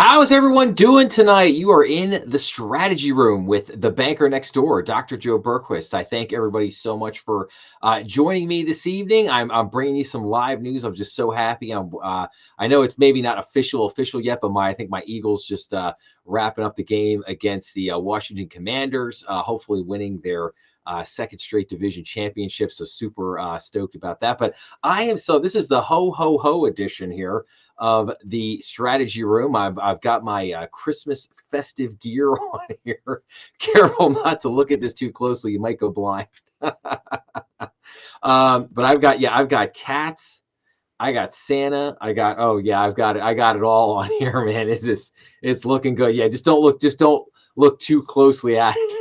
How's everyone doing tonight? You are in the strategy room with the banker next door, Dr. Joe Berquist. I thank everybody so much for joining me this evening. I'm bringing you some live news. I'm just so happy. I know it's maybe not official yet, but I think my Eagles just wrapping up the game against the Washington Commanders, hopefully winning their second straight division championship. So super stoked about that. But this is the ho ho ho edition here of the strategy room. I've got my Christmas festive gear on here. Careful not to look at this too closely; you might go blind. But I've got cats. I got Santa. I've got it. I got it all on here, man. It's looking good. Yeah, just don't look too closely at it.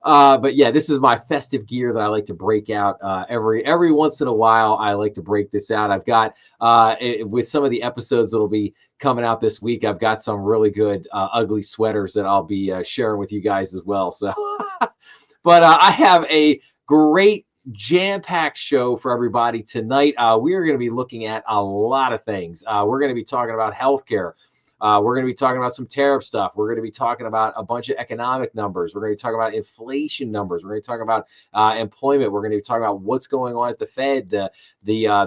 But yeah, this is my festive gear that I like to break out every once in a while. I like to break this out. I've got with some of the episodes that'll be coming out this week, I've got some really good ugly sweaters that I'll be sharing with you guys as well. So, but I have a great jam-packed show for everybody tonight. We are going to be looking at a lot of things. We're going to be talking about healthcare. We're going to be talking about some tariff stuff. We're going to be talking about a bunch of economic numbers. We're going to be talking about inflation numbers. We're going to be talking about employment. We're going to be talking about what's going on at the Fed. The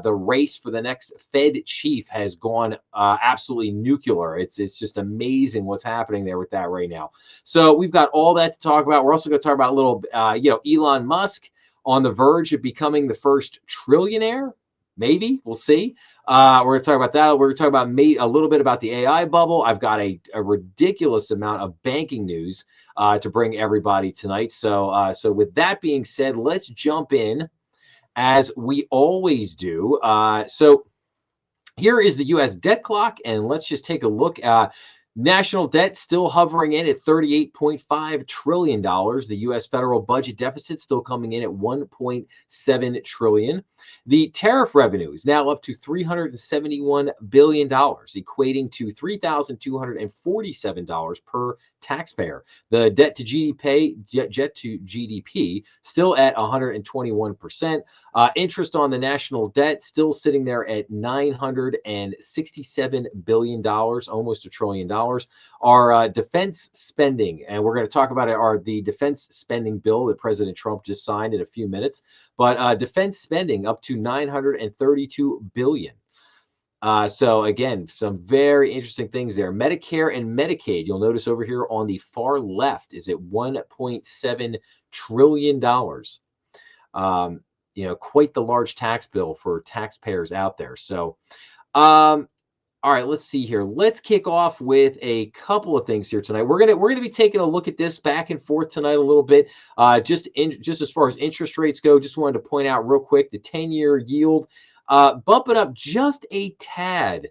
race for the next Fed chief has gone absolutely nuclear. It's just amazing what's happening there with that right now. So we've got all that to talk about. We're also going to talk about a little, Elon Musk on the verge of becoming the first trillionaire. Maybe we'll see. We're going to talk about that. We're going to talk about a little bit about the AI bubble. I've got a ridiculous amount of banking news to bring everybody tonight. So with that being said, let's jump in as we always do. So here is the U.S. debt clock, and let's just take a look. National debt still hovering in at $38.5 trillion. The U.S. federal budget deficit still coming in at $1.7 trillion. The tariff revenue is now up to $371 billion, equating to $3,247 per taxpayer. The debt to GDP still at 121%. Interest on the national debt still sitting there at $967 billion, almost $1 trillion. Our defense spending, and we're going to talk about it, the defense spending bill that President Trump just signed in a few minutes. But defense spending up to $932 billion. So again, some very interesting things there. Medicare and Medicaid, you'll notice over here on the far left, is at $1.7 trillion. Quite the large tax bill for taxpayers out there. So, all right, let's see here. Let's kick off with a couple of things here tonight. We're gonna be taking a look at this back and forth tonight a little bit. Just as far as interest rates go, just wanted to point out real quick the 10-year yield bumping up just a tad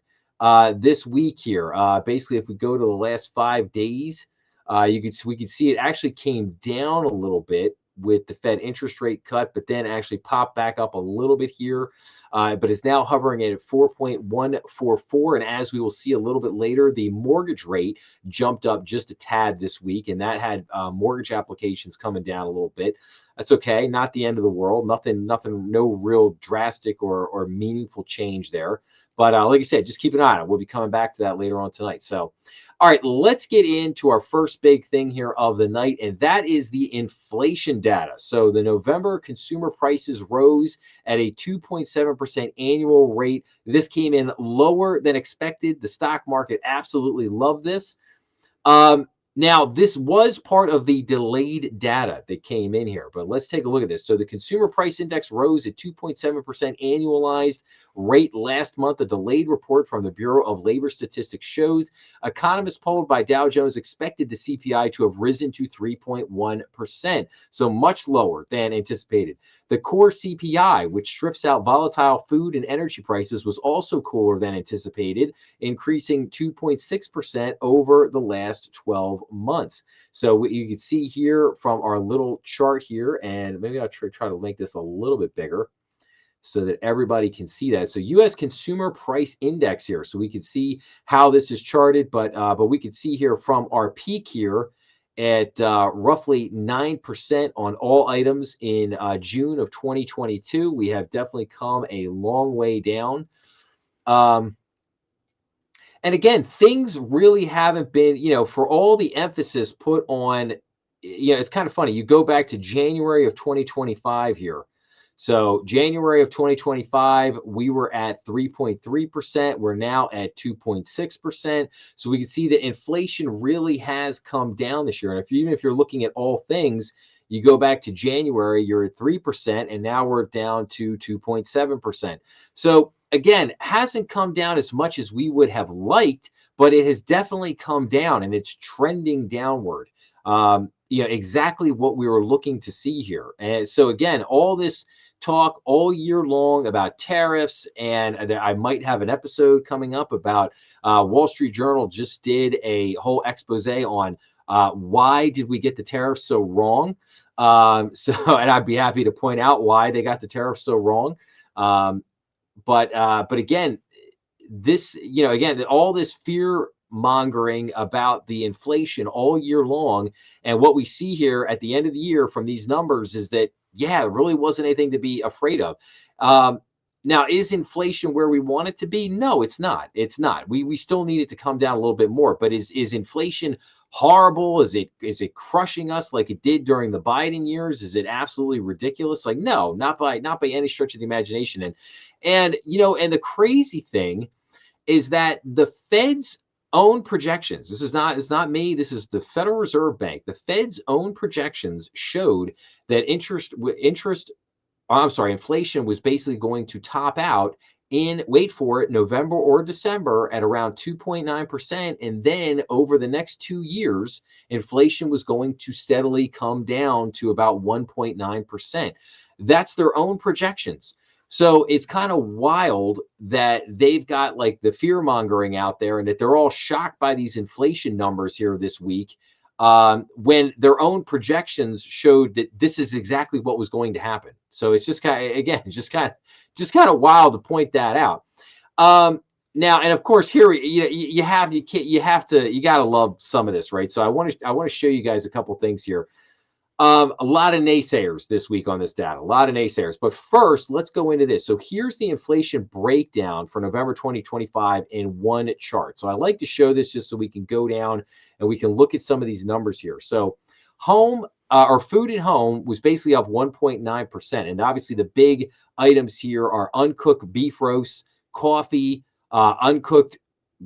this week here. Basically, if we go to the last 5 days, we could see it actually came down a little bit with the Fed interest rate cut, but then actually popped back up a little bit here. But is now hovering at 4.144. And as we will see a little bit later, the mortgage rate jumped up just a tad this week, and that had mortgage applications coming down a little bit. That's okay. Not the end of the world. Nothing, no real drastic or meaningful change there. But like I said, just keep an eye on it. We'll be coming back to that later on tonight. So, all right, let's get into our first big thing here of the night, and that is the inflation data. So the November consumer prices rose at a 2.7% annual rate. This came in lower than expected. The stock market absolutely loved this. Now, this was part of the delayed data that came in here, but let's take a look at this. So the consumer price index rose at 2.7% annualized rate last month. A delayed report from the Bureau of Labor Statistics shows economists polled by Dow Jones expected the CPI to have risen to 3.1%, so much lower than anticipated. The core CPI, which strips out volatile food and energy prices, was also cooler than anticipated, increasing 2.6% over the last 12 months. So what you can see here from our little chart here, and maybe I'll try to make this a little bit bigger so that everybody can see that. So U.S. Consumer Price Index here. So we can see how this is charted, but we can see here from our peak here at roughly 9% on all items in June of 2022. We have definitely come a long way down. And again, things really haven't been, for all the emphasis put on, it's kind of funny. You go back to January of 2025 here. So January of 2025, we were at 3.3%. We're now at 2.6%. So we can see that inflation really has come down this year. And even if you're looking at all things, you go back to January, you're at 3%, and now we're down to 2.7%. So again, hasn't come down as much as we would have liked, but it has definitely come down and it's trending downward. Exactly what we were looking to see here. And so again, all this talk all year long about tariffs, and I might have an episode coming up about Wall Street Journal just did a whole expose on why did we get the tariffs so wrong. And I'd be happy to point out why they got the tariffs so wrong. But again, again, all this fear mongering about the inflation all year long, and what we see here at the end of the year from these numbers is that there really wasn't anything to be afraid of. Now, is inflation where we want it to be? No, it's not. It's not. We still need it to come down a little bit more. But is inflation horrible? Is it crushing us like it did during the Biden years? Is it absolutely ridiculous? Like, no, not by any stretch of the imagination. And the crazy thing is that the Fed's own projections, it's not me, this is the Federal Reserve Bank. The Fed's own projections showed that inflation was basically going to top out in, wait for it, November or December at around 2.9%. And then over the next 2 years, inflation was going to steadily come down to about 1.9%. That's their own projections. So it's kind of wild that they've got like the fear mongering out there and that they're all shocked by these inflation numbers here this week, when their own projections showed that this is exactly what was going to happen. So it's just kind of, again, just kind of wild to point that out. Now, and of course, here you gotta love some of this, right? So I want to show you guys a couple things here. A lot of naysayers this week on this data, a lot of naysayers. But first, let's go into this. So here's the inflation breakdown for November 2025 in one chart. So I like to show this just so we can go down and we can look at some of these numbers here. So home or food at home was basically up 1.9%. And obviously the big items here are uncooked beef roasts, coffee, uncooked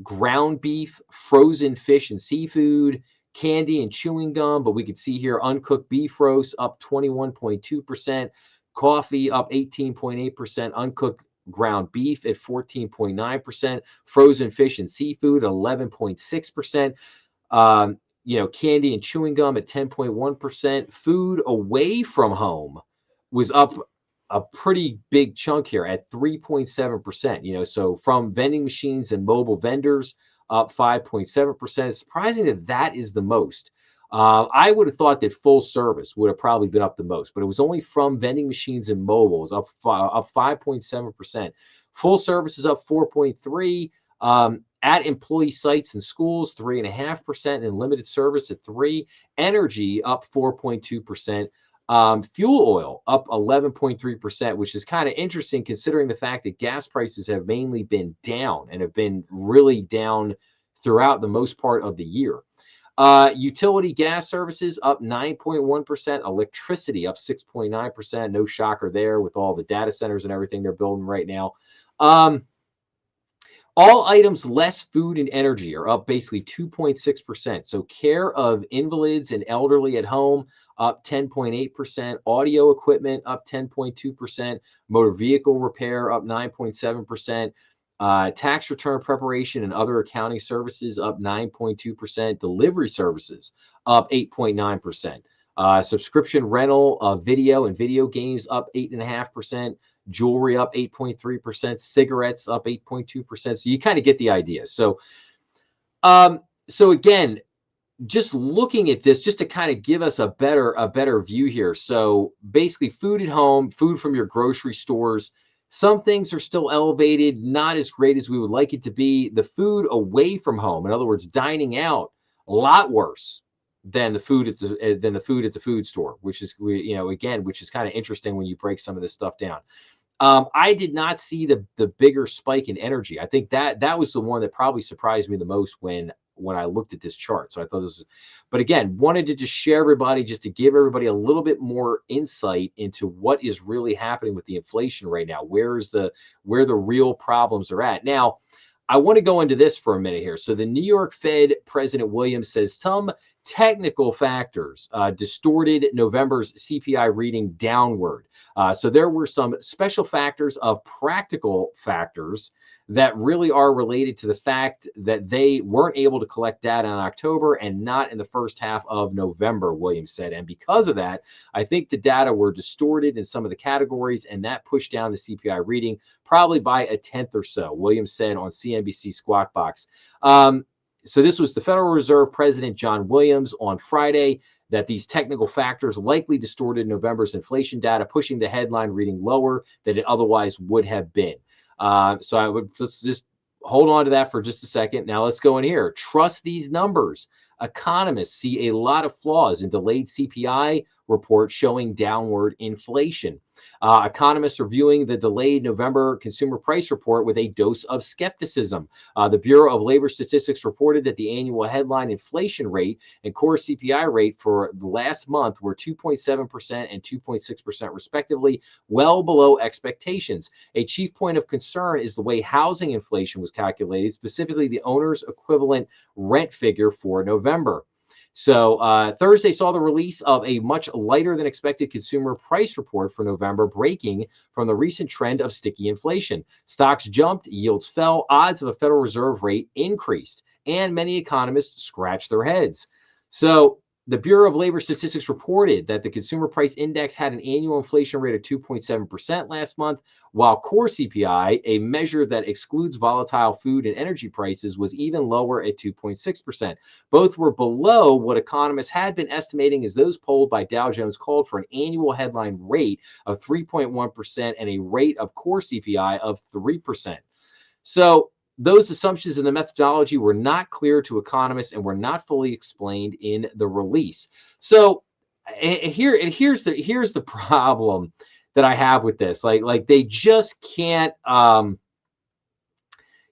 ground beef, frozen fish and seafood, candy and chewing gum. But we could see here uncooked beef roast up 21.2%, coffee up 18.8%, uncooked ground beef at 14.9%, frozen fish and seafood 11.6%, candy and chewing gum at 10.1%. Food away from home was up a pretty big chunk here at 3.7%. So from vending machines and mobile vendors, up 5.7%. It's surprising that is the most. I would have thought that full service would have probably been up the most, but it was only from vending machines and mobiles, up 5.7%. Full service is up 4.3%. At employee sites and schools, 3.5%, and limited service at 3%. Energy up 4.2%. Fuel oil up 11.3%, which is kind of interesting considering the fact that gas prices have mainly been down and have been really down throughout the most part of the year. Utility gas services up 9.1%, electricity up 6.9%. No shocker there with all the data centers and everything they're building right now. All items less food and energy are up basically 2.6%. So care of invalids and elderly at home up 10.8%, audio equipment up 10.2%, motor vehicle repair up 9.7%, tax return preparation and other accounting services up 9.2%, delivery services up 8.9%, subscription rental of video and video games up 8.5%, jewelry up 8.3%, cigarettes up 8.2%. So you kind of get the idea. So again, just looking at this, just to kind of give us a better view here. So basically food at home, food from your grocery stores, some things are still elevated, not as great as we would like it to be. The food away from home, in other words, dining out, a lot worse than the food at the food store, which is, which is kind of interesting when you break some of this stuff down. I did not see the bigger spike in energy. I think that was the one that probably surprised me the most when I looked at this chart. So I thought this was, but again, wanted to just share everybody, just to give everybody a little bit more insight into what is really happening with the inflation right now. Where the real problems are at now. I want to go into this for a minute here. So the New York Fed President Williams says some technical factors distorted November's CPI reading downward. So there were some special factors of practical factors that really are related to the fact that they weren't able to collect data in October and not in the first half of November, Williams said. And because of that, I think the data were distorted in some of the categories, and that pushed down the CPI reading probably by a tenth or so, Williams said on CNBC Squawk Box. So this was the Federal Reserve President John Williams on Friday, that these technical factors likely distorted November's inflation data, pushing the headline reading lower than it otherwise would have been. So let's just hold on to that for just a second. Now let's go in here. Trust these numbers. Economists see a lot of flaws in delayed CPI report showing downward inflation. Economists are viewing the delayed November consumer price report with a dose of skepticism. The Bureau of Labor Statistics reported that the annual headline inflation rate and core CPI rate for the last month were 2.7% and 2.6% respectively, well below expectations. A chief point of concern is the way housing inflation was calculated, specifically the owner's equivalent rent figure for November. So Thursday saw the release of a much lighter than expected consumer price report for November, breaking from the recent trend of sticky inflation. Stocks jumped, yields fell, odds of a Federal Reserve rate increased, and many economists scratched their heads. So the Bureau of Labor Statistics reported that the consumer price index had an annual inflation rate of 2.7% last month, while core CPI, a measure that excludes volatile food and energy prices, was even lower at 2.6%. Both were below what economists had been estimating, as those polled by Dow Jones called for an annual headline rate of 3.1% and a rate of core CPI of 3%. So those assumptions in the methodology were not clear to economists and were not fully explained in the release. So here's the problem that I have with this. Like they just can't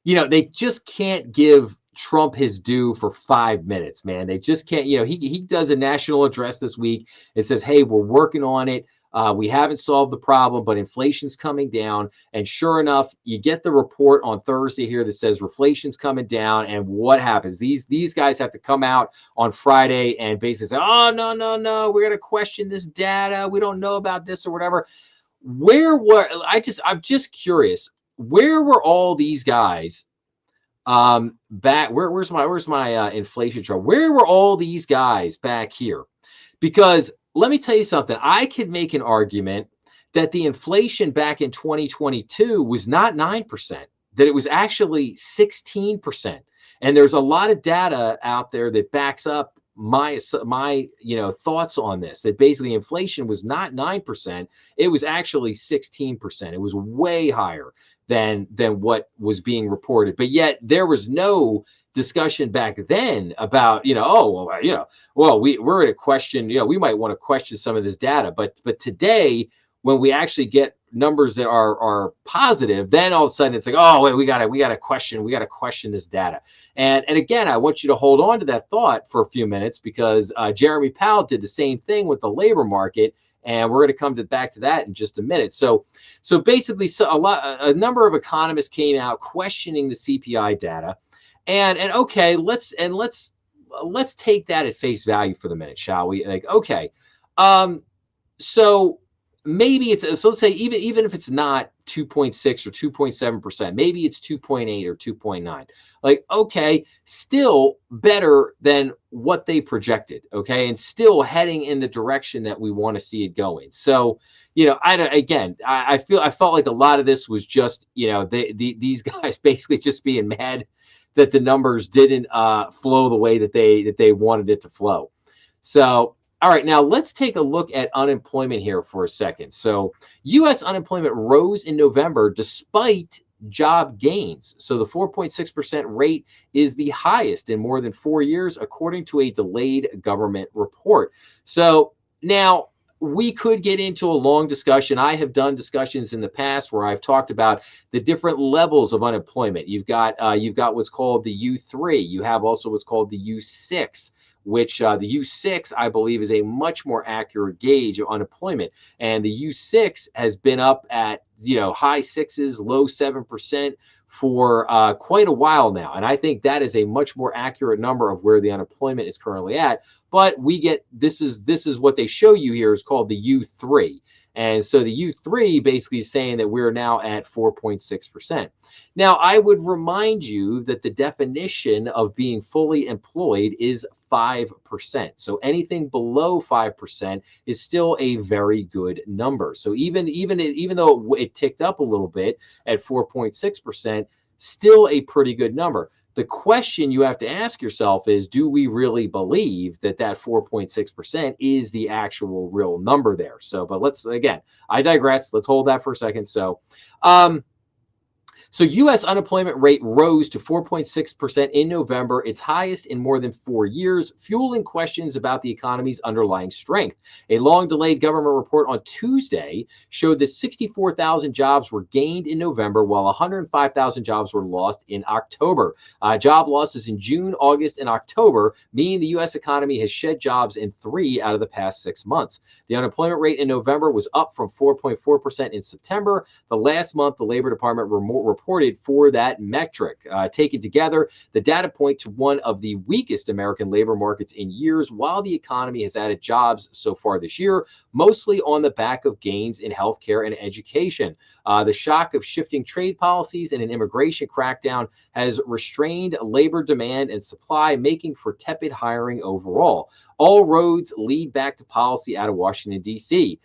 they just can't give Trump his due for 5 minutes, man. They just can't. He does a national address this week. It says, hey, we're working on it. We haven't solved the problem, but inflation's coming down. And sure enough, you get the report on Thursday here that says inflation's coming down. And what happens? These guys have to come out on Friday and basically say, oh, no, we're going to question this data. We don't know about this or whatever. I'm just curious, where were all these guys back? Where's my inflation chart? Where were all these guys back here? Because let me tell you something. I could make an argument that the inflation back in 2022 was not 9%, that it was actually 16%. And there's a lot of data out there that backs up my thoughts on this, that basically inflation was not 9%, it was actually 16%. It was way higher than what was being reported. But yet there was no discussion back then about, we're at a question, we might want to question some of this data. But today, when we actually get numbers that are positive, then all of a sudden it's like, oh, wait, we gotta question this data. And again, I want you to hold on to that thought for a few minutes, because Jeremy Powell did the same thing with the labor market. And we're going to come back to that in just a minute. So basically, a number of economists came out questioning the CPI data. And okay, let's take that at face value for the minute, shall we? Like, okay, so maybe so let's say even if it's not 2.6 or 2.7%, maybe it's 2.8 or 2.9. Like, okay, still better than what they projected, okay, and still heading in the direction that we want to see it going. So, I felt like a lot of this was just, these guys basically just being mad that the numbers didn't flow the way that they wanted it to flow. So, all right, now let's take a look at unemployment here for a second. So U.S. unemployment rose in November despite job gains. So the 4.6% rate is the highest in more than 4 years, according to a delayed government report. So now we could get into a long discussion. I have done discussions in the past where I've talked about the different levels of unemployment. You've got what's called the U3. You have also what's called the U6, which the U6 I believe is a much more accurate gauge of unemployment. And the U6 has been up at high sixes, low 7% for quite a while now. And I think that is a much more accurate number of where the unemployment is currently at. But this is what they show you here is called the U3. And so the U3 basically is saying that we're now at 4.6%. Now, I would remind you that the definition of being fully employed is 5%. So anything below 5% is still a very good number. So even though it ticked up a little bit at 4.6%, still a pretty good number. The question you have to ask yourself is, do we really believe that 4.6% is the actual real number there? So, but I digress. Let's hold that for a second. So U.S. unemployment rate rose to 4.6% in November, its highest in more than 4 years, fueling questions about the economy's underlying strength. A long-delayed government report on Tuesday showed that 64,000 jobs were gained in November, while 105,000 jobs were lost in October. Job losses in June, August, and October mean the U.S. economy has shed jobs in 3 out of the past 6 months. The unemployment rate in November was up from 4.4% in September, the last month the Labor Department reported for that metric. Taken together, the data point to one of the weakest American labor markets in years, while the economy has added jobs so far this year, mostly on the back of gains in healthcare and education. The shock of shifting trade policies and an immigration crackdown has restrained labor demand and supply, making for tepid hiring overall. All roads lead back to policy out of Washington, D.C.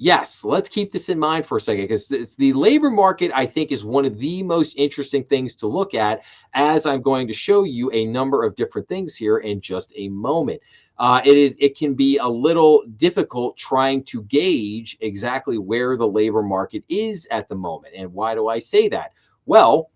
Yes, let's keep this in mind for a second, because the labor market, I think, is one of the most interesting things to look at, as I'm going to show you a number of different things here in just a moment. It can be a little difficult trying to gauge exactly where the labor market is at the moment. And why do I say that? Well,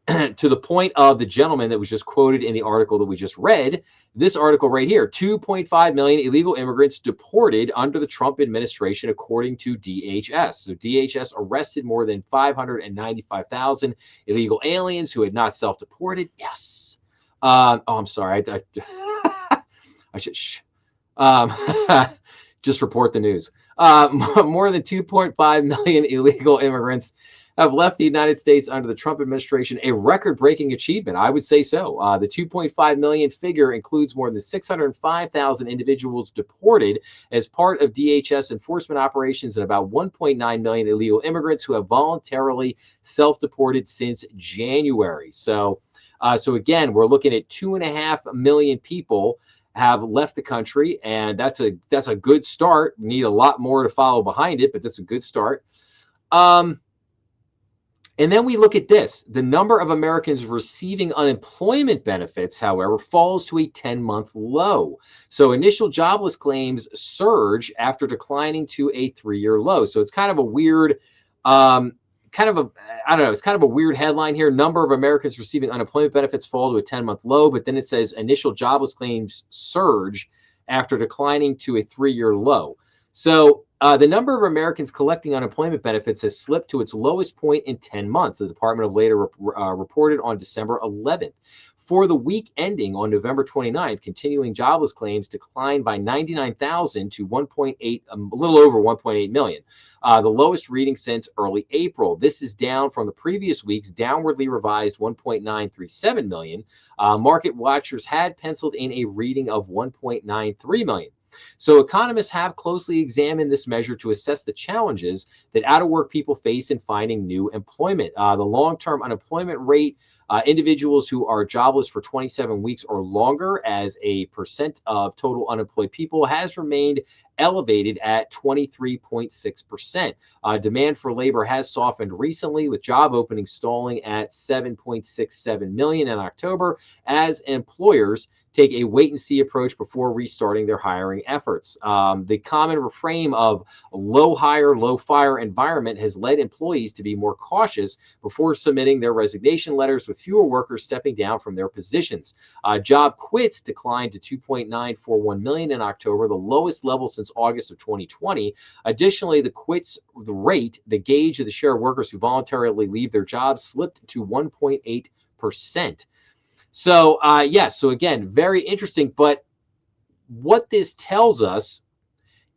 to the point of the gentleman that was just quoted in the article that we just read, this article right here, 2.5 million illegal immigrants deported under the Trump administration, according to DHS. So DHS arrested more than 595,000 illegal aliens who had not self-deported. Yes. I'm sorry. I should just report the news. More than 2.5 million illegal immigrants have left the United States under the Trump administration, a record-breaking achievement. I would say so. The 2.5 million figure includes more than 605,000 individuals deported as part of DHS enforcement operations and about 1.9 million illegal immigrants who have voluntarily self-deported since January. So again, we're looking at 2.5 million people have left the country, and that's a good start. We need a lot more to follow behind it, but that's a good start. And then we look at this. The number of Americans receiving unemployment benefits, however, falls to a 10-month low. So initial jobless claims surge after declining to a 3-year low. So it's kind of a weird, it's kind of a weird headline here. Number of Americans receiving unemployment benefits fall to a 10-month low, but then it says initial jobless claims surge after declining to a 3-year low. So the number of Americans collecting unemployment benefits has slipped to its lowest point in 10 months, the Department of Labor reported on December 11th. For the week ending on November 29th, continuing jobless claims declined by 99,000 to a little over 1.8 million, the lowest reading since early April. This is down from the previous week's downwardly revised 1.937 million. Market watchers had penciled in a reading of 1.93 million. So economists have closely examined this measure to assess the challenges that out-of-work people face in finding new employment. The long-term unemployment rate, individuals who are jobless for 27 weeks or longer as a percent of total unemployed people, has remained elevated at 23.6%. Demand for labor has softened recently, with job openings stalling at 7.67 million in October, as employers take a wait-and-see approach before restarting their hiring efforts. The common refrain of low hire, low fire environment has led employees to be more cautious before submitting their resignation letters, with fewer workers stepping down from their positions. Job quits declined to 2.941 million in October, the lowest level since August of 2020. Additionally, the quits rate, the gauge of the share of workers who voluntarily leave their jobs, slipped to 1.8%. So, yes, so again, very interesting. But what this tells us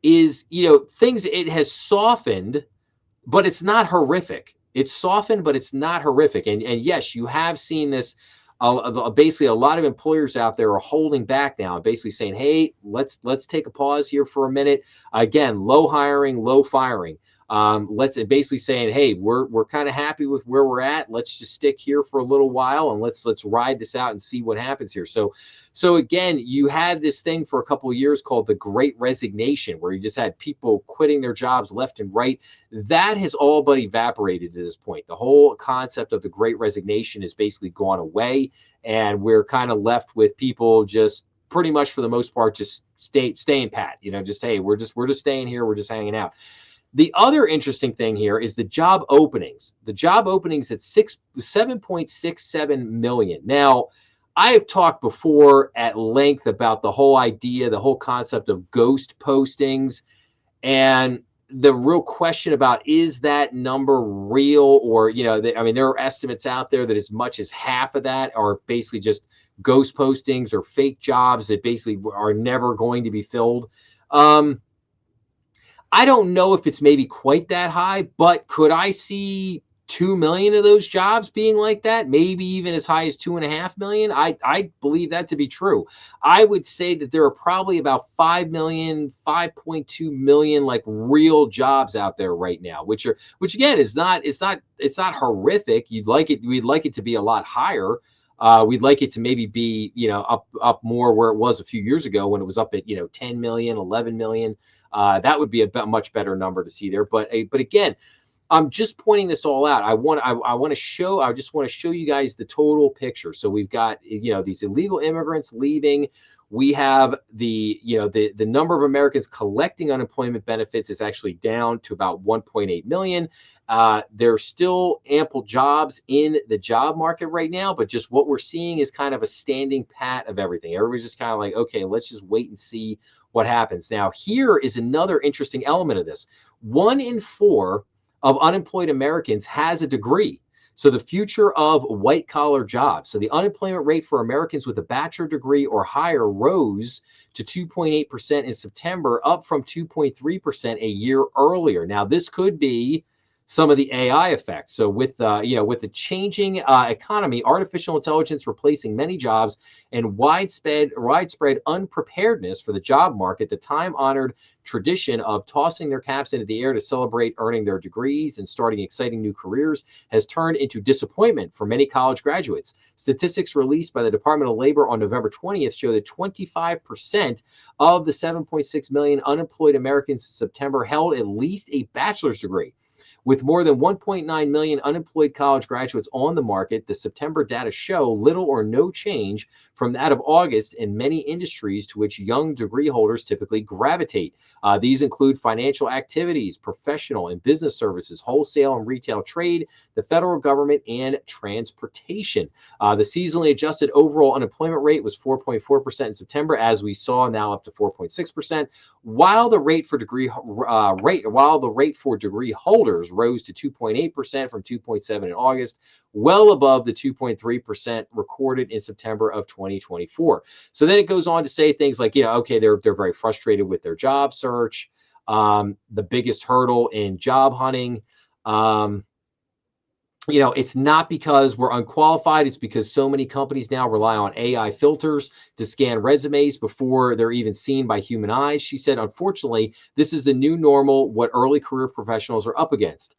is, things, it has softened, but it's not horrific. It's softened, but it's not horrific. And yes, you have seen this. Basically, a lot of employers out there are holding back now, basically saying, "Hey, let's take a pause here for a minute." Again, low hiring, low firing. Let's basically saying, "Hey, we're kind of happy with where we're at. Let's just stick here for a little while and let's ride this out and see what happens here." So again, you had this thing for a couple of years called the Great Resignation, where you just had people quitting their jobs left and right. That has all but evaporated at this point. The whole concept of the Great Resignation has basically gone away, and we're kind of left with people just pretty much for the most part just staying pat. Just, hey, we're just staying here. We're just hanging out. The other interesting thing here is the job openings. The job openings at 7.67 million. Now, I have talked before at length about the whole idea, the whole concept of ghost postings, and the real question about, is that number real? Or, there are estimates out there that as much as half of that are basically just ghost postings or fake jobs that basically are never going to be filled. I don't know if it's maybe quite that high, but could I see 2 million of those jobs being like that? Maybe even as high as 2.5 million. I believe that to be true. I would say that there are probably about 5 million, 5.2 million like real jobs out there right now, which again it's not horrific. We'd like it to be a lot higher. We'd like it to maybe be, up more where it was a few years ago when it was up at, 10 million, 11 million. That would be a much better number to see there. But again, I'm just pointing this all out. I just want to show you guys the total picture. So we've got, these illegal immigrants leaving. We have the number of Americans collecting unemployment benefits is actually down to about 1.8 million. There's still ample jobs in the job market right now, but just what we're seeing is kind of a standing pat of everything. Everybody's just kind of like, okay, let's just wait and see what happens. Now, here is another interesting element of this. 1 in 4 of unemployed Americans has a degree. So the future of white collar jobs. So the unemployment rate for Americans with a bachelor degree or higher rose to 2.8% in September, up from 2.3% a year earlier. Now, this could be some of the AI effects. So with the changing economy, artificial intelligence replacing many jobs, and widespread unpreparedness for the job market, the time-honored tradition of tossing their caps into the air to celebrate earning their degrees and starting exciting new careers has turned into disappointment for many college graduates. Statistics released by the Department of Labor on November 20th show that 25% of the 7.6 million unemployed Americans in September held at least a bachelor's degree. With more than 1.9 million unemployed college graduates on the market, the September data show little or no change from that of August in many industries to which young degree holders typically gravitate. These include financial activities, professional and business services, wholesale and retail trade, the federal government, and transportation. The seasonally adjusted overall unemployment rate was 4.4% in September, as we saw, now up to 4.6%, while the rate for degree holders rose to 2.8% from 2.7% in August, well above the 2.3% recorded in September of 2024. So then it goes on to say things like, okay, they're very frustrated with their job search, the biggest hurdle in job hunting. It's not because we're unqualified. It's because so many companies now rely on AI filters to scan resumes before they're even seen by human eyes. She said, unfortunately, this is the new normal, what early career professionals are up against.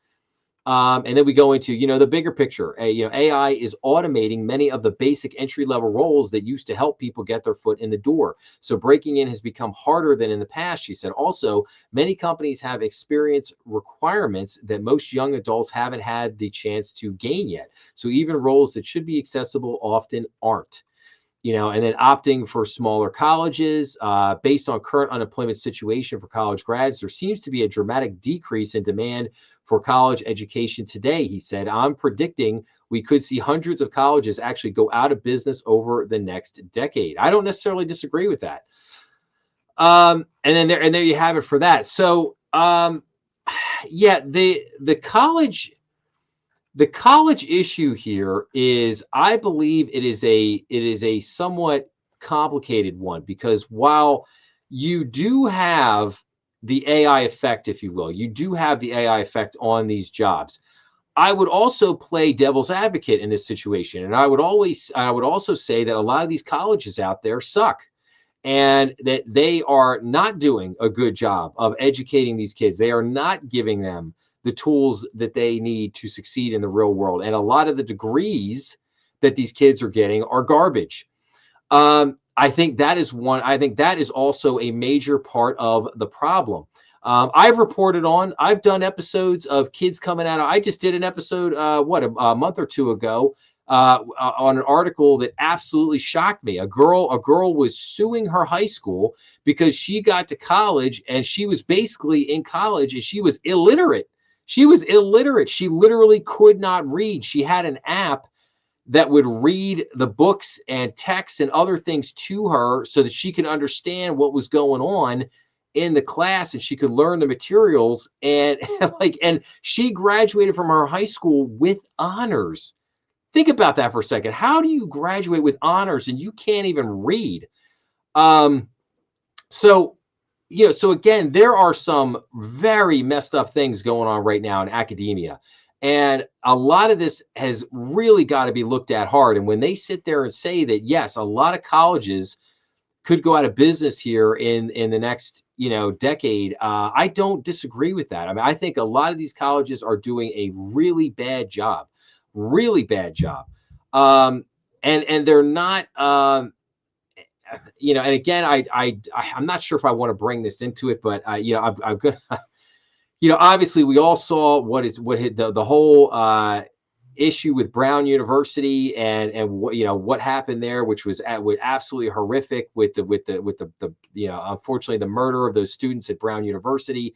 And then we go into, the bigger picture. AI is automating many of the basic entry-level roles that used to help people get their foot in the door. So breaking in has become harder than in the past, she said. Also, many companies have experience requirements that most young adults haven't had the chance to gain yet. So even roles that should be accessible often aren't. and then opting for smaller colleges. Based on current unemployment situation for college grads, there seems to be a dramatic decrease in demand for college education today, he said. I'm predicting we could see hundreds of colleges actually go out of business over the next decade. I don't necessarily disagree with that. And there you have it for that. So yeah, the college issue here is, I believe it is a somewhat complicated one, because while you do have the AI effect, if you will, you do have the AI effect on these jobs. I would also play devil's advocate in this situation, and I would also say that a lot of these colleges out there suck, and that they are not doing a good job of educating these kids. They are not giving them the tools that they need to succeed in the real world. And a lot of the degrees that these kids are getting are garbage. I think that is one. I think that is also a major part of the problem. I've done episodes of kids coming out. I just did an episode, a month or two ago, on an article that absolutely shocked me. A girl was suing her high school because she got to college and she was basically in college and she was illiterate. She literally could not read. She had an app that would read the books and texts and other things to her so that she could understand what was going on in the class and she could learn the materials. And and she graduated from her high school with honors. Think about that for a second. How do you graduate with honors and you can't even read? So, so again, there are some very messed up things going on right now in academia. And a lot of this has really got to be looked at hard. And when they sit there and say that, yes, a lot of colleges could go out of business here in the next, decade, I don't disagree with that. I mean, I think a lot of these colleges are doing a really bad job. Really bad job. And they're not, and again, I'm not sure if I want to bring this into it, but I'm good. Obviously we all saw what hit the whole issue with Brown University and what happened there, which was absolutely horrific with the unfortunately the murder of those students at Brown University.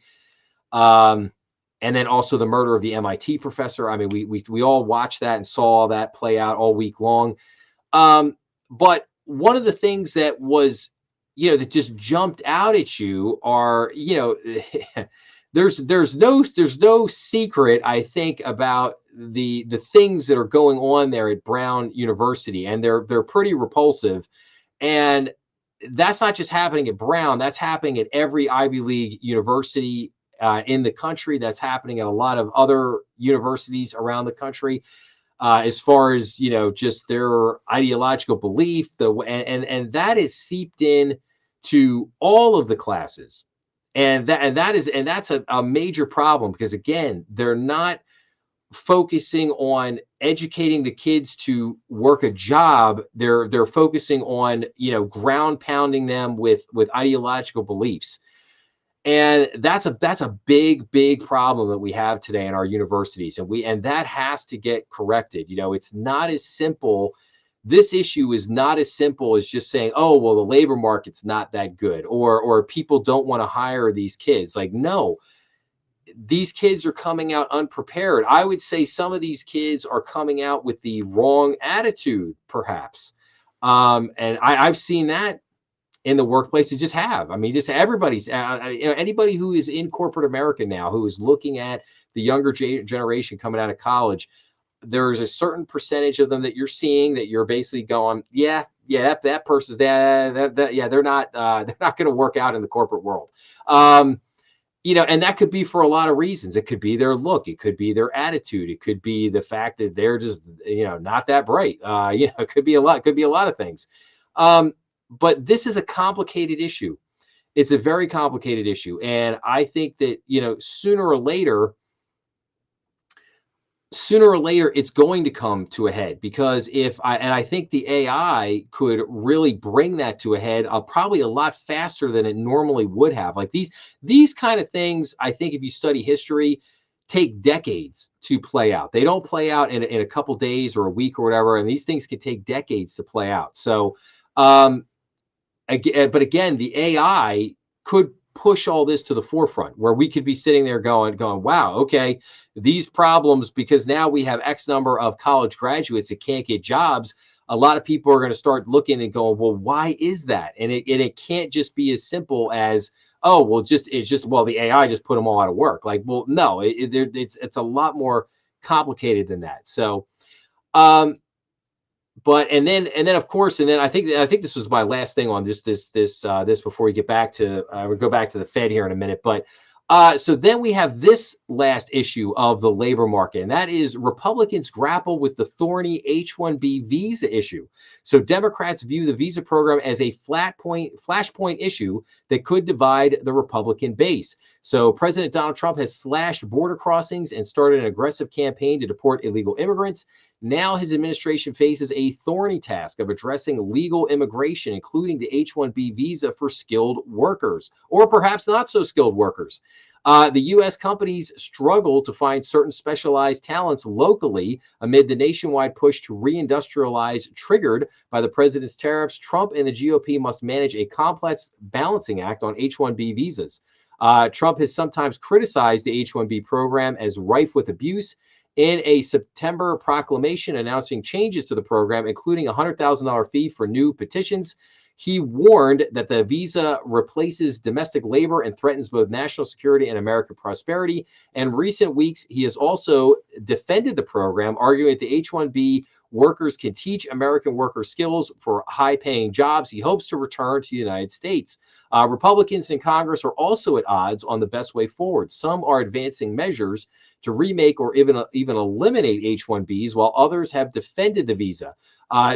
And then also the murder of the MIT professor. I mean, we all watched that and saw that play out all week long. But one of the things that was, that just jumped out at you are, there's no secret, I think, about the things that are going on there at Brown University, and they're pretty repulsive. And that's not just happening at Brown; that's happening at every Ivy League university in the country. That's happening at a lot of other universities around the country. As far as just their ideological belief, and that is seeped in to all of the classes, and that's a major problem, because again, they're not focusing on educating the kids to work a job. They're focusing on ground pounding them with ideological beliefs. And that's a big problem that we have today in our universities, and that has to get corrected. It's not as simple. This issue is not as simple as just saying, oh, well, the labor market's not that good, or people don't want to hire these kids. Like, no, these kids are coming out unprepared. I would say some of these kids are coming out with the wrong attitude, perhaps. And I've seen that in the workplace. To just have, I mean, just everybody's, anybody who is in corporate America now, who is looking at the younger generation coming out of college, there's a certain percentage of them that you're seeing that you're basically going, yeah, that person's yeah, they're not going to work out in the corporate world. And that could be for a lot of reasons. It could be their look, it could be their attitude, it could be the fact that they're just, not that bright. It could be a lot of things. But this is a complicated issue. It's a very complicated issue. And I think that, sooner or later, it's going to come to a head, because I think the AI could really bring that to a head, probably a lot faster than it normally would have. Like these kind of things, I think if you study history, take decades to play out. They don't play out in a couple days or a week or whatever. And these things can take decades to play out. So, Um, but again, the AI could push all this to the forefront where we could be sitting there going, wow, okay, these problems, because now we have X number of college graduates that can't get jobs. A lot of people are going to start looking and going, well, why is that? And it can't just be as simple as, oh, well, well, the AI just put them all out of work. Like, well, no, it's a lot more complicated than that. So, um, but and then of course, and then I think this was my last thing on this before we get back to we'll go back to the Fed here in a minute. But so then we have this last issue of the labor market, and that is Republicans grapple with the thorny H-1B visa issue. So Democrats view the visa program as a flashpoint issue that could divide the Republican base. So President Donald Trump has slashed border crossings and started an aggressive campaign to deport illegal immigrants. Now his administration faces a thorny task of addressing legal immigration, including the H-1B visa for skilled workers, or perhaps not so skilled workers. The U.S. companies struggle to find certain specialized talents locally amid the nationwide push to reindustrialize triggered by the president's tariffs. Trump and the GOP must manage a complex balancing act on H-1B visas. Trump has sometimes criticized the H-1B program as rife with abuse. In a September proclamation announcing changes to the program, including a $100,000 fee for new petitions, he warned that the visa replaces domestic labor and threatens both national security and American prosperity. In recent weeks, he has also defended the program, arguing that the H-1B workers can teach American workers skills for high-paying jobs. He hopes to return to the United States. Republicans in Congress are also at odds on the best way forward. Some are advancing measures to remake or even eliminate H-1Bs, while others have defended the visa.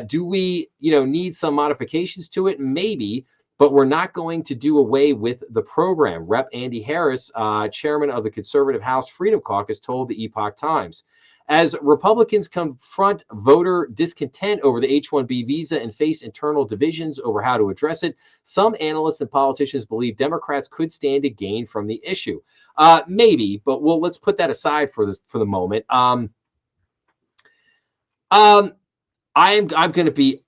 Do we, need some modifications to it? Maybe, but we're not going to do away with the program. Rep. Andy Harris, chairman of the conservative House Freedom Caucus, told the Epoch Times. As Republicans confront voter discontent over the H-1B visa and face internal divisions over how to address it, some analysts and politicians believe Democrats could stand to gain from the issue. Maybe, but let's put that aside for the moment. I'm going to be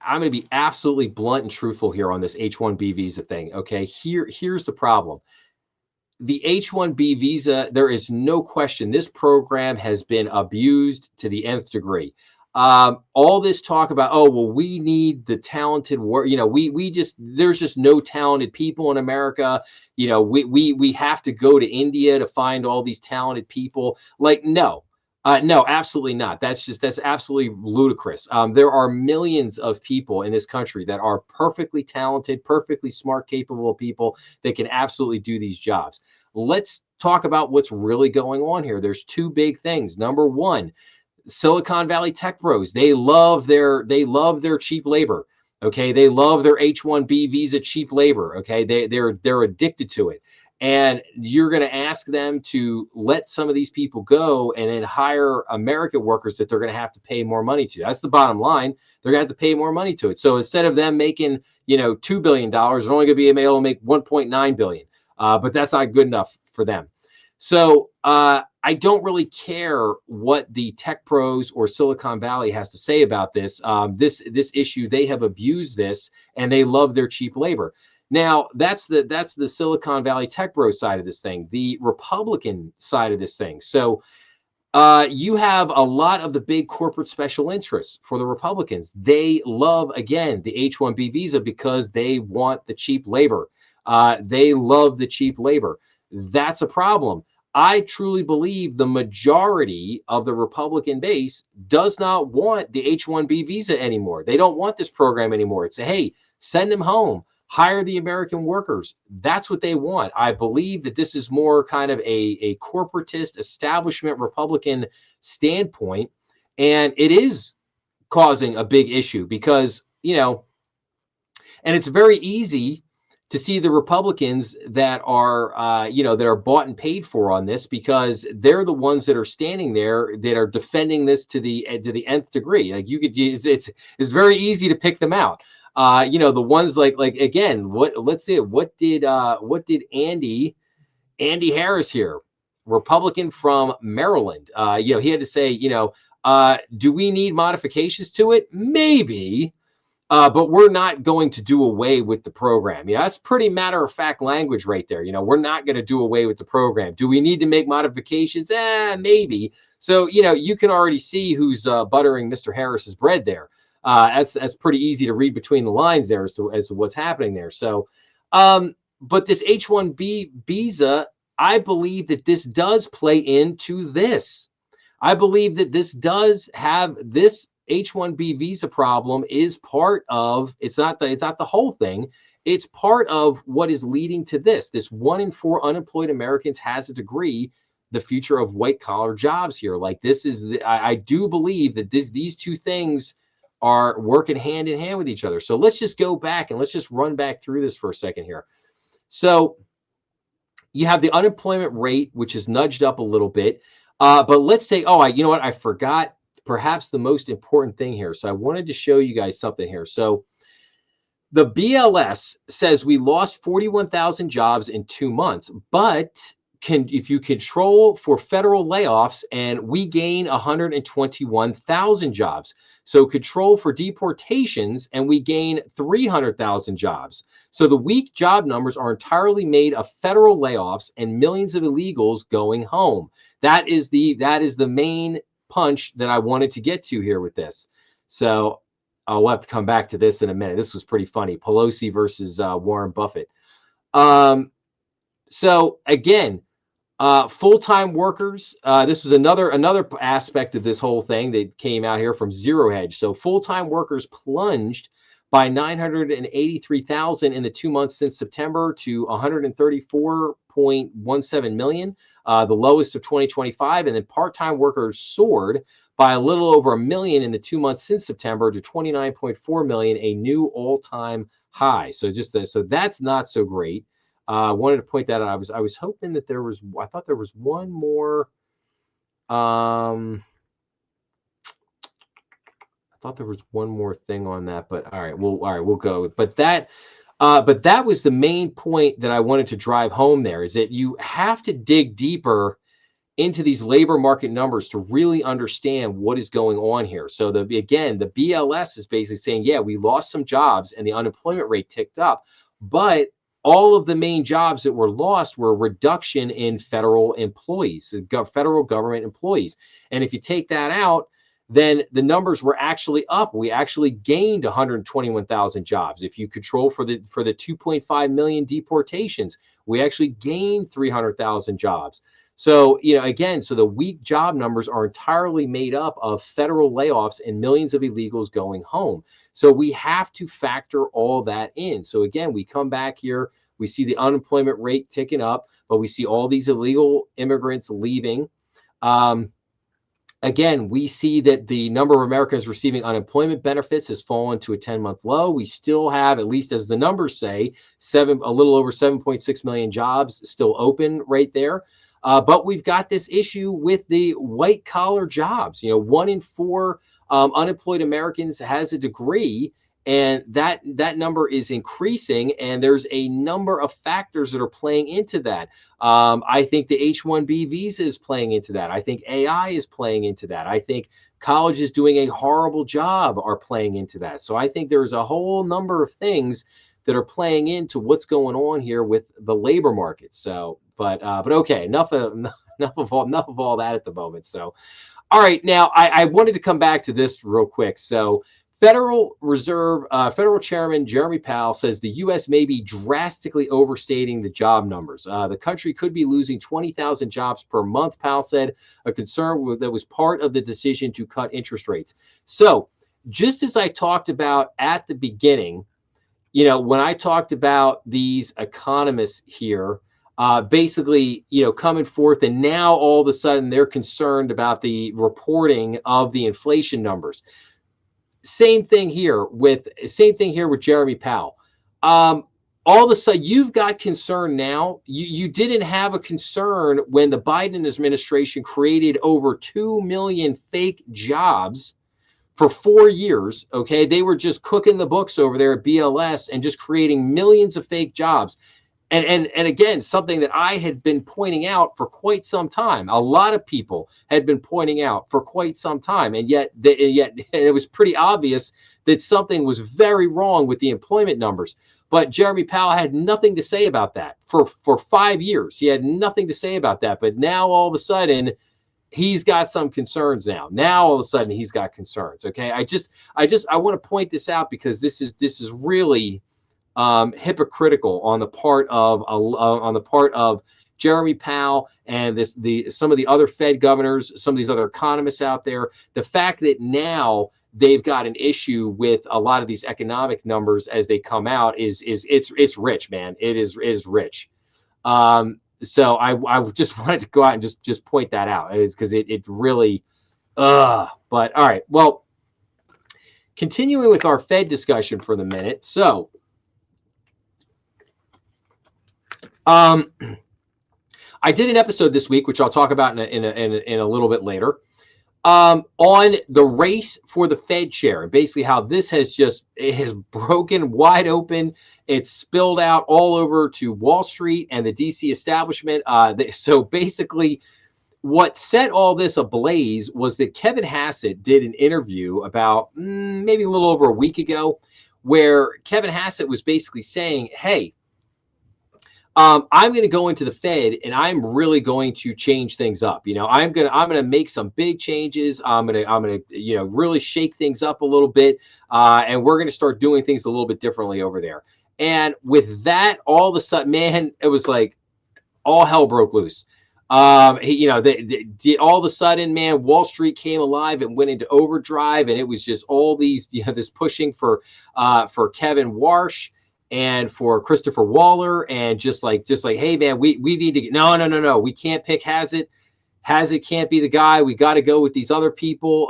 absolutely blunt and truthful here on this H-1B visa thing. Okay, here's the problem. The H-1B visa, there is no question this program has been abused to the nth degree. All this talk about, oh, well, we need the talented work, there's just no talented people in America. We have to go to India to find all these talented people. Like, no, absolutely not. That's absolutely ludicrous. There are millions of people in this country that are perfectly talented, perfectly smart, capable people that can absolutely do these jobs. Let's talk about what's really going on here. There's two big things. Number one, Silicon Valley tech bros, they love their cheap labor. Okay, they love their H-1B visa cheap labor. Okay, they're addicted to it. And you're going to ask them to let some of these people go and then hire American workers that they're going to have to pay more money to. That's the bottom line. They're going to have to pay more money to it. So instead of them making, $2 billion, they're only going to be able to make $1.9 billion. But that's not good enough for them. So I don't really care what the tech pros or Silicon Valley has to say about this. This issue, they have abused this and they love their cheap labor. Now, that's the Silicon Valley tech bro side of this thing, the Republican side of this thing. So you have a lot of the big corporate special interests for the Republicans. They love, again, the H-1B visa because they want the cheap labor. They love the cheap labor. That's a problem. I truly believe the majority of the Republican base does not want the H-1B visa anymore. They don't want this program anymore. It's hey, send them home. Hire the American workers. That's what they want. I believe that this is more kind of a corporatist establishment Republican standpoint. And it is causing a big issue because, and it's very easy to see the Republicans that are, that are bought and paid for on this because they're the ones that are standing there that are defending this to the nth degree. Like it's very easy to pick them out. The ones like again, what did Andy Harris here, Republican from Maryland, he had to say, do we need modifications to it? Maybe. but we're not going to do away with the program. That's pretty matter of fact language right there. We're not going to do away with the program. Do we need to make modifications? Maybe. So, you can already see who's buttering Mr. Harris's bread there. That's pretty easy to read between the lines there as to what's happening there. So, but this H-1B visa, I believe that this does play into this. I believe that this does have this H-1B visa problem is part of, it's not the whole thing. It's part of what is leading to this. This 1 in 4 unemployed Americans has a degree. The future of white collar jobs here. Like this is, I do believe that these two things are working hand in hand with each other. So let's just go back and let's just run back through this for a second here. So you have the unemployment rate, which is nudged up a little bit. But let's take, you know what? I forgot perhaps the most important thing here. So I wanted to show you guys something here. So the BLS says we lost 41,000 jobs in 2 months, but if you control for federal layoffs, and we gain 121,000 jobs. So control for deportations, and we gain 300,000 jobs. So the weak job numbers are entirely made of federal layoffs and millions of illegals going home. That is the main punch that I wanted to get to here with this. So we'll have to come back to this in a minute. This was pretty funny. Pelosi versus Warren Buffett. So again, full-time workers. This was another aspect of this whole thing that came out here from Zero Hedge. So full-time workers plunged by 983,000 in the 2 months since September to 134.17 million, the lowest of 2025. And then part-time workers soared by a little over 1 million in the 2 months since September to 29.4 million, a new all-time high. So so that's not so great. I wanted to point that out. I was hoping that I thought there was one more. I thought there was one more thing on that, but all right, we'll go. But that was the main point that I wanted to drive home there, is that you have to dig deeper into these labor market numbers to really understand what is going on here. So the BLS is basically saying, yeah, we lost some jobs and the unemployment rate ticked up, but all of the main jobs that were lost were a reduction in federal employees, federal government employees. And if you take that out, then the numbers were actually up. We actually gained 121,000 jobs. If you control for the 2.5 million deportations, we actually gained 300,000 jobs. So, again, so the weak job numbers are entirely made up of federal layoffs and millions of illegals going home. So we have to factor all that in. So again, we come back here, we see the unemployment rate ticking up, but we see all these illegal immigrants leaving. Again, we see that the number of Americans receiving unemployment benefits has fallen to a 10-month low. We still have, at least as the numbers say, a little over 7.6 million jobs still open right there. But we've got this issue with the white collar jobs. 1 in 4 unemployed Americans has a degree, and that number is increasing. And there's a number of factors that are playing into that. I think the H-1B visa is playing into that. I think AI is playing into that. I think colleges doing a horrible job are playing into that. So I think there's a whole number of things that are playing into what's going on here with the labor market. So, but okay, enough of all that at the moment. So, all right, now I wanted to come back to this real quick. So, Federal Chairman Jeremy Powell says the U.S. may be drastically overstating the job numbers. The country could be losing 20,000 jobs per month, Powell said, a concern that was part of the decision to cut interest rates. So, just as I talked about at the beginning, when I talked about these economists here, basically, coming forth, and now all of a sudden they're concerned about the reporting of the inflation numbers. Same thing here with Jeremy Powell. All of a sudden, you've got concern now. You didn't have a concern when the Biden administration created over 2 million fake jobs for 4 years. Okay, they were just cooking the books over there at BLS and just creating millions of fake jobs. and again, something that I had been pointing out for quite some time. A lot of people had been pointing out for quite some time, and yet it was pretty obvious that something was very wrong with the employment numbers. But Jeremy Powell had nothing to say about that for 5 years. He had nothing to say about that. But now all of a sudden, he's got some concerns now. Now all of a sudden, he's got concerns. Okay, I want to point this out because this is really hypocritical on the part of Jeremy Powell and some of the other Fed governors, some of these other economists out there. The fact that now they've got an issue with a lot of these economic numbers as they come out it's rich, man. It is rich. So I just wanted to go out and just point that out, is because it really but all right. Well, continuing with our Fed discussion for the minute. So I did an episode this week, which I'll talk about in a little bit later, on the race for the Fed chair, and basically how this it has broken wide open. It's spilled out all over to Wall Street and the DC establishment. So basically, what set all this ablaze was that Kevin Hassett did an interview about maybe a little over a week ago, where Kevin Hassett was basically saying, hey, I'm going to go into the Fed and I'm really going to change things up. I'm going to make some big changes. I'm going to really shake things up a little bit. And we're going to start doing things a little bit differently over there. And with that, all of a sudden, man, it was like all hell broke loose. All of a sudden, man, Wall Street came alive and went into overdrive, and it was just all these, this pushing for Kevin Warsh and for Christopher Waller, and just like, hey man, we need to get no, we can't pick Hassett. Hassett can't be the guy. We got to go with these other people.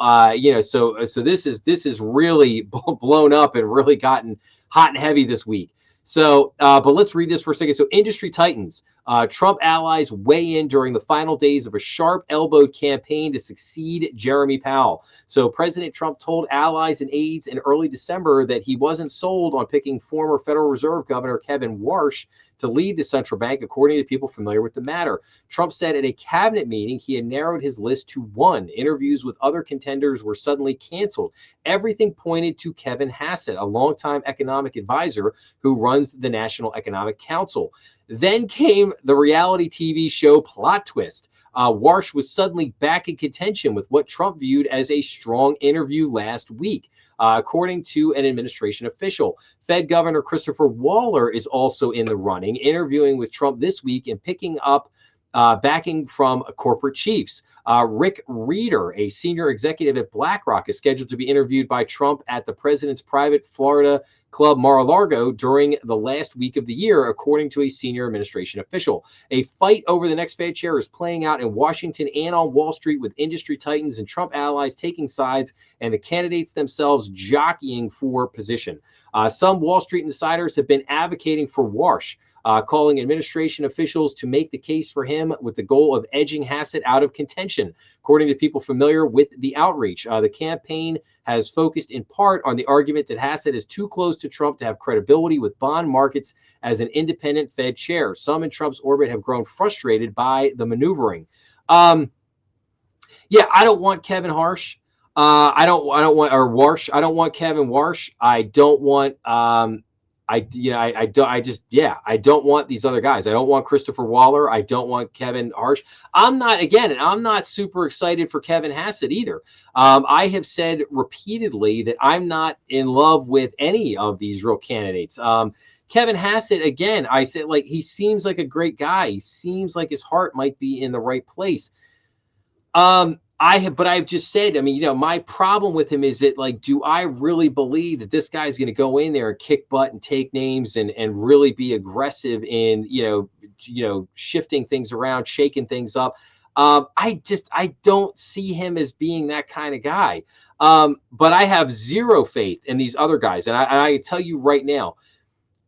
So this is really blown up and really gotten hot and heavy this week. So, but let's read this for a second. So, industry titans, Trump allies weigh in during the final days of a sharp-elbowed campaign to succeed Jeremy Powell. So, President Trump told allies and aides in early December that he wasn't sold on picking former Federal Reserve Governor Kevin Warsh to lead the central bank, according to people familiar with the matter. Trump said at a cabinet meeting he had narrowed his list to one. Interviews with other contenders were suddenly canceled. Everything pointed to Kevin Hassett, a longtime economic advisor who runs the National Economic Council. Then came the reality TV show plot twist. Warsh was suddenly back in contention with what Trump viewed as a strong interview last week. According to an administration official, Fed Governor Christopher Waller is also in the running, interviewing with Trump this week and picking up backing from corporate chiefs. Rick Reeder, a senior executive at BlackRock, is scheduled to be interviewed by Trump at the president's private Florida club Mar-a-Lago during the last week of the year, according to a senior administration official. A fight over the next Fed chair is playing out in Washington and on Wall Street, with industry titans and Trump allies taking sides and the candidates themselves jockeying for position. Some Wall Street insiders have been advocating for Warsh, calling administration officials to make the case for him with the goal of edging Hassett out of contention. According to people familiar with the outreach, the campaign has focused in part on the argument that Hassett is too close to Trump to have credibility with bond markets as an independent Fed chair. Some in Trump's orbit have grown frustrated by the maneuvering. I don't want Kevin Warsh. I don't want Kevin Warsh. I don't want I don't want these other guys. I don't want Christopher Waller. I don't want Kevin Warsh. I'm not super excited for Kevin Hassett either. I have said repeatedly that I'm not in love with any of these real candidates. Kevin Hassett, again, I said, like, he seems like a great guy. He seems like his heart might be in the right place. I've just said, my problem with him is that, like, do I really believe that this guy's going to go in there and kick butt and take names and really be aggressive in, shifting things around, shaking things up? I don't see him as being that kind of guy. But I have zero faith in these other guys. And I tell you right now,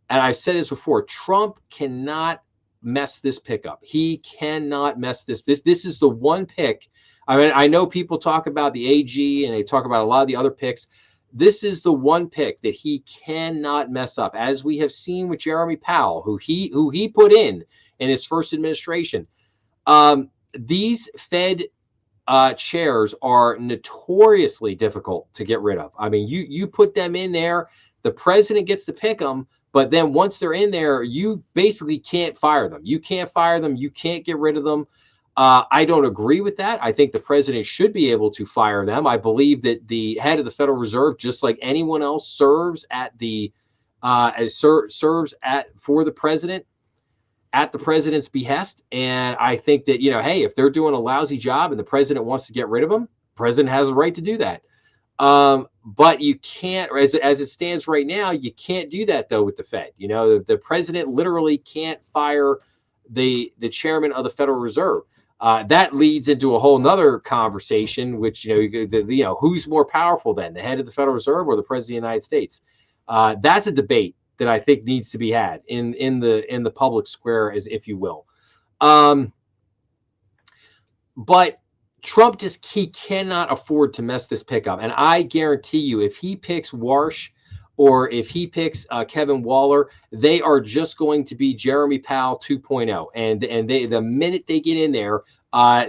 and I've said this before, Trump cannot mess this pick up. He cannot mess this. This is the one pick. I mean, I know people talk about the AG and they talk about a lot of the other picks. this is the one pick that he cannot mess up, as we have seen with Jeremy Powell, who he put in his first administration. These Fed chairs are notoriously difficult to get rid of. I mean, you put them in there, the president gets to pick them, but then once they're in there, you basically can't fire them. You can't fire them. You can't get rid of them. I don't agree with that. I think the president should be able to fire them. I believe that the head of the Federal Reserve, just like anyone else, serves at the serves for the president at the president's behest. And I think that, hey, if they're doing a lousy job and the president wants to get rid of them, the president has a right to do that. But you can't, as it stands right now, you can't do that though with the Fed. The president literally can't fire the chairman of the Federal Reserve. That leads into a whole nother conversation, which, who's more powerful then, the head of the Federal Reserve or the president of the United States? That's a debate that I think needs to be had in the public square, as if you will. But Trump he cannot afford to mess this pick up. And I guarantee you, if he picks Warsh or if he picks Kevin Waller, they are just going to be Jeremy Powell 2.0. And they, the minute they get in there,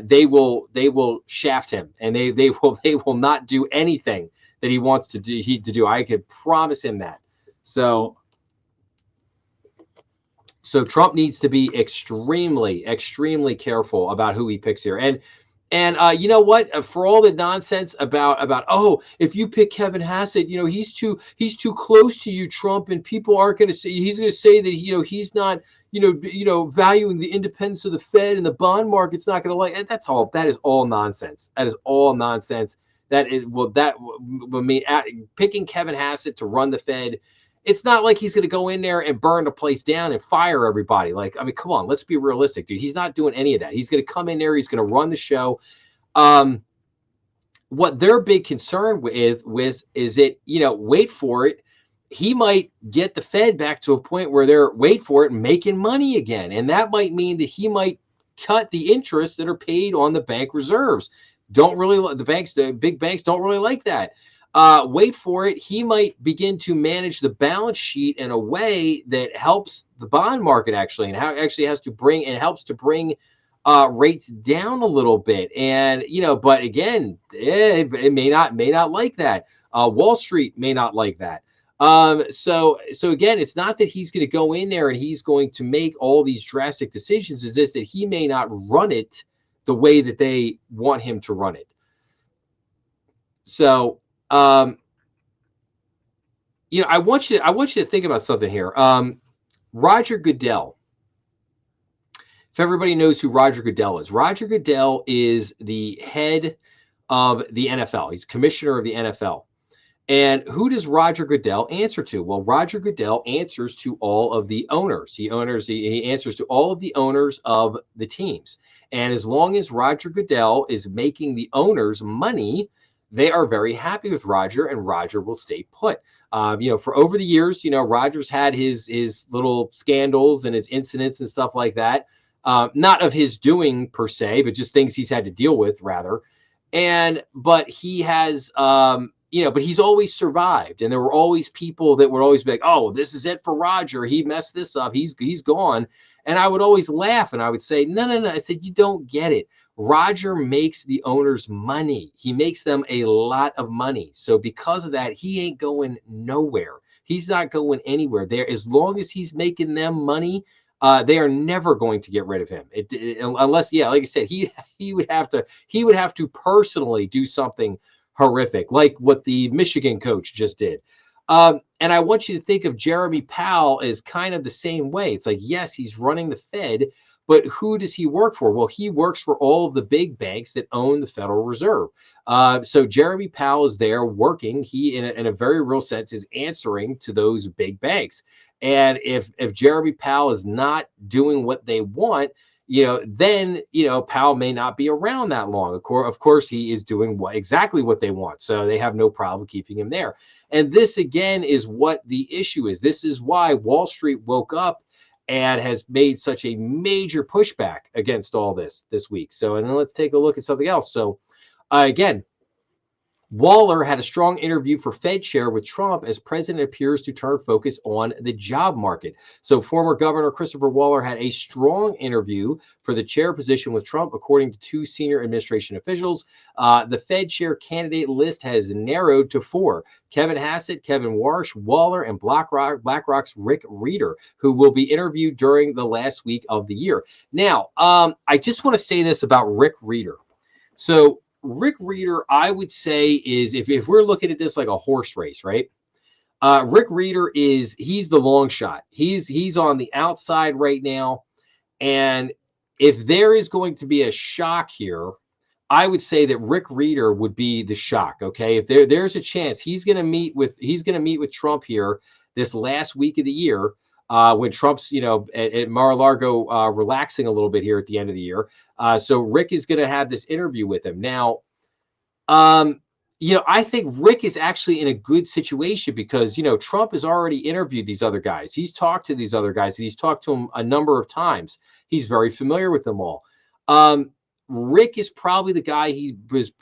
they will shaft him, and they will not do anything that he wants to do. I could promise him that. So Trump needs to be extremely, extremely careful about who he picks here. And you know what? For all the nonsense about if you pick Kevin Hassett, he's too close to you, Trump, and people aren't going to say, he's going to say that he's not valuing the independence of the Fed, and the bond market's not going to like it. That is all nonsense. That is all nonsense. That will mean picking Kevin Hassett to run the Fed. It's not like he's going to go in there and burn the place down and fire everybody. Like, I mean, come on, let's be realistic, dude. He's not doing any of that. He's going to come in there. He's going to run the show. What their big concern with is that, wait for it, he might get the Fed back to a point where they're, wait for it, making money again. And that might mean that he might cut the interest that are paid on the bank reserves. The big banks don't really like that. Wait for it, he might begin to manage the balance sheet in a way that helps the bond market actually, and how it actually helps to bring rates down a little bit. And but again, it may not like that. Wall Street may not like that. So again, it's not that he's going to go in there and he's going to make all these drastic decisions. It's just that he may not run it the way that they want him to run it. So I want you to think about something here. Roger Goodell. If everybody knows who Roger Goodell is the head of the NFL. He's commissioner of the NFL. And who does Roger Goodell answer to? Well, Roger Goodell answers to all of the owners. He answers to all of the owners of the teams. And as long as Roger Goodell is making the owners money, they are very happy with Roger, and Roger will stay put. For over the years, Roger's had his little scandals and his incidents and stuff like that. Not of his doing per se, but just things he's had to deal with rather. But he has, but he's always survived. And there were always people that would always be like, oh, this is it for Roger. He messed this up. He's gone. And I would always laugh and I would say, no. I said, you don't get it. Roger makes the owners money. He makes them a lot of money. So because of that, he ain't going nowhere. He's not going anywhere there. As long as he's making them money, they are never going to get rid of him. Unless, like I said, he would have to personally do something horrific, like what the Michigan coach just did. And I want you to think of Jeremy Powell as kind of the same way. It's like, yes, he's running the Fed, but who does he work for? Well, he works for all of the big banks that own the Federal Reserve. So Jeremy Powell is there working. He, in a very real sense, is answering to those big banks. And if Jeremy Powell is not doing what they want, then Powell may not be around that long. Of course, he is doing exactly what they want, so they have no problem keeping him there. And this again is what the issue is. This is why Wall Street woke up and has made such a major pushback against all this week. So, and then let's take a look at something else. So, again, Waller had a strong interview for Fed chair with Trump as president appears to turn focus on the job market. So former Governor Christopher Waller had a strong interview for the chair position with Trump, according to two senior administration officials. The Fed chair candidate list has narrowed to four: Kevin Hassett, Kevin Warsh, Waller, and BlackRock's Rick Reeder, who will be interviewed during the last week of the year. Now, I just want to say this about Rick Reeder. So Rick Reeder, I would say, is if we're looking at this like a horse race, right? Rick Reeder he's the long shot. He's on the outside right now. And if there is going to be a shock here, I would say that Rick Reeder would be the shock. Okay. If there's a chance he's gonna meet with Trump here this last week of the year, when Trump's, at Mar-a-Lago, relaxing a little bit here at the end of the year. So Rick is going to have this interview with him. Now, I think Rick is actually in a good situation because, Trump has already interviewed these other guys. He's talked to these other guys and he's talked to them a number of times. He's very familiar with them all. Rick is probably the guy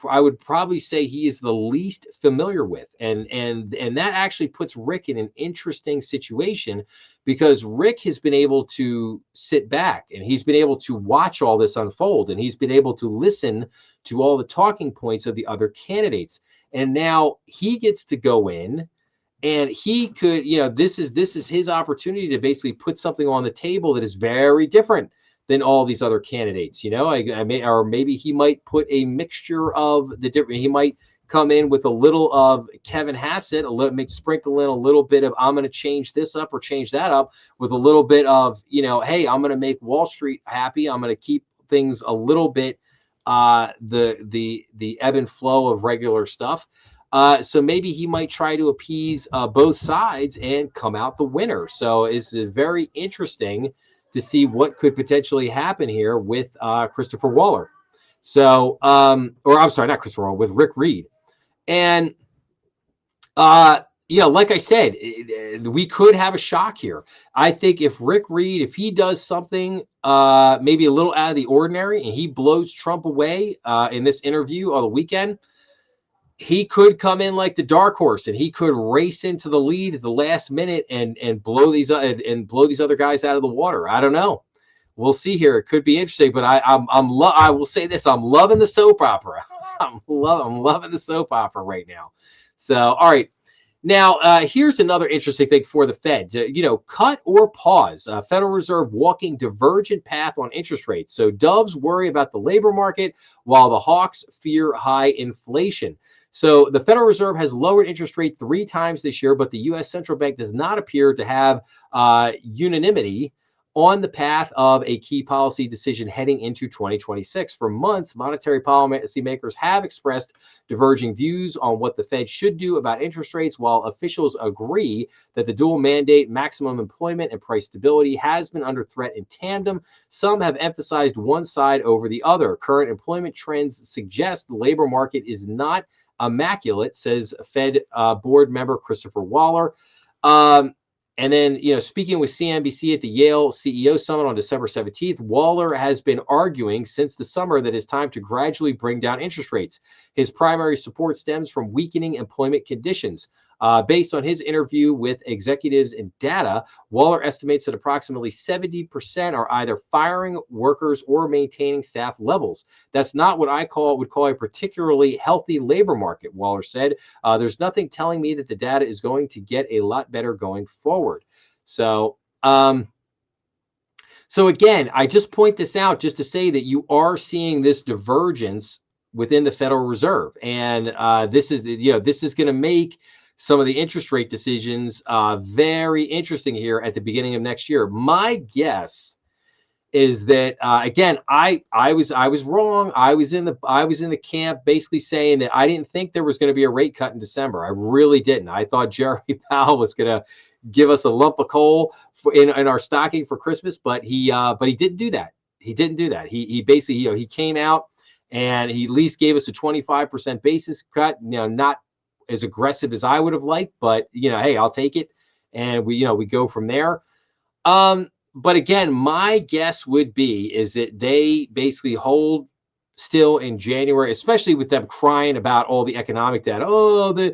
I would probably say he is the least familiar with. And that actually puts Rick in an interesting situation because Rick has been able to sit back and he's been able to watch all this unfold and he's been able to listen to all the talking points of the other candidates. And now he gets to go in and he could, this is his opportunity to basically put something on the table that is very different than all these other candidates. Or maybe he might put a mixture of the different. He might come in with a little of Kevin Hassett, sprinkle in a little bit of I'm going to change this up or change that up with a little bit of hey, I'm going to make Wall Street happy. I'm going to keep things a little bit the ebb and flow of regular stuff. So maybe he might try to appease both sides and come out the winner. So it's very interesting to see what could potentially happen here with Christopher Waller. So, or I'm sorry, not Christopher Waller, with Rick Reed. And, like I said, we could have a shock here. I think if Rick Reed, if he does something maybe a little out of the ordinary and he blows Trump away in this interview on the weekend, he could come in like the dark horse and he could race into the lead at the last minute and blow these other guys out of the water. I don't know. We'll see here. It could be interesting, but I will say this: I'm loving the soap opera. I'm loving the soap opera right now. So, all right. Now, here's another interesting thing for the Fed. Cut or pause. Federal Reserve walking divergent path on interest rates. So doves worry about the labor market while the hawks fear high inflation. So the Federal Reserve has lowered interest rate 3 times this year, but the U.S. Central Bank does not appear to have unanimity on the path of a key policy decision heading into 2026. For months, monetary policymakers have expressed diverging views on what the Fed should do about interest rates, while officials agree that the dual mandate, maximum employment and price stability, has been under threat in tandem. Some have emphasized one side over the other. Current employment trends suggest the labor market is not immaculate, says Fed board member Christopher Waller. And then, speaking with CNBC at the Yale CEO Summit on December 17th, Waller has been arguing since the summer that it's time to gradually bring down interest rates. His primary support stems from weakening employment conditions. Based on his interview with executives and data, Waller estimates that approximately 70% are either firing workers or maintaining staff levels. That's not what I would call a particularly healthy labor market, Waller said. There's nothing telling me that the data is going to get a lot better going forward. So, again, I just point this out just to say that you are seeing this divergence within the Federal Reserve, and this is going to make some of the interest rate decisions very interesting here at the beginning of next year. My guess is that again, I was wrong. I was in the camp basically saying that I didn't think there was going to be a rate cut in December. I really didn't. I thought Jeremy Powell was going to give us a lump of coal in our stocking for Christmas, but he didn't do that. He didn't do that. He basically, he came out and he at least gave us a 25% basis cut. Not as aggressive as I would have liked, but hey, I'll take it. And we go from there. But again, my guess would be is that they basically hold still in January, especially with them crying about all the economic data. Oh, the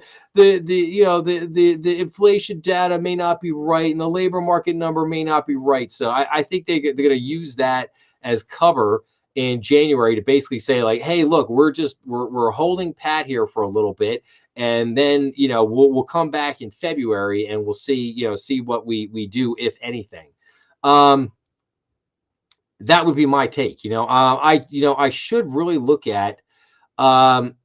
inflation data may not be right, and the labor market number may not be right. So I think they're going to use that as cover in January to basically say, like, hey, look, we're holding pat here for a little bit, and then we'll come back in February and we'll see what we do, if anything. That would be my take. I should really look at what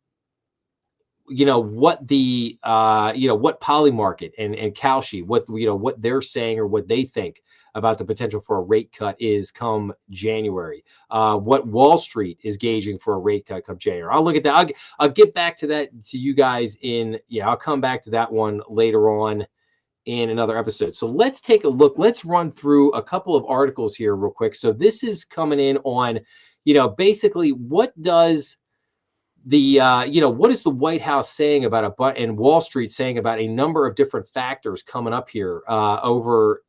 the what Polymarket and Kalshi, what they're saying or what they think about the potential for a rate cut is come January. What Wall Street is gauging for a rate cut come January. I'll look at that. I'll get back to that to you guys I'll come back to that one later on in another episode. So let's take a look. Let's run through a couple of articles here real quick. So this is coming in on, basically what does what is the White House saying about and Wall Street saying about a number of different factors coming up here over,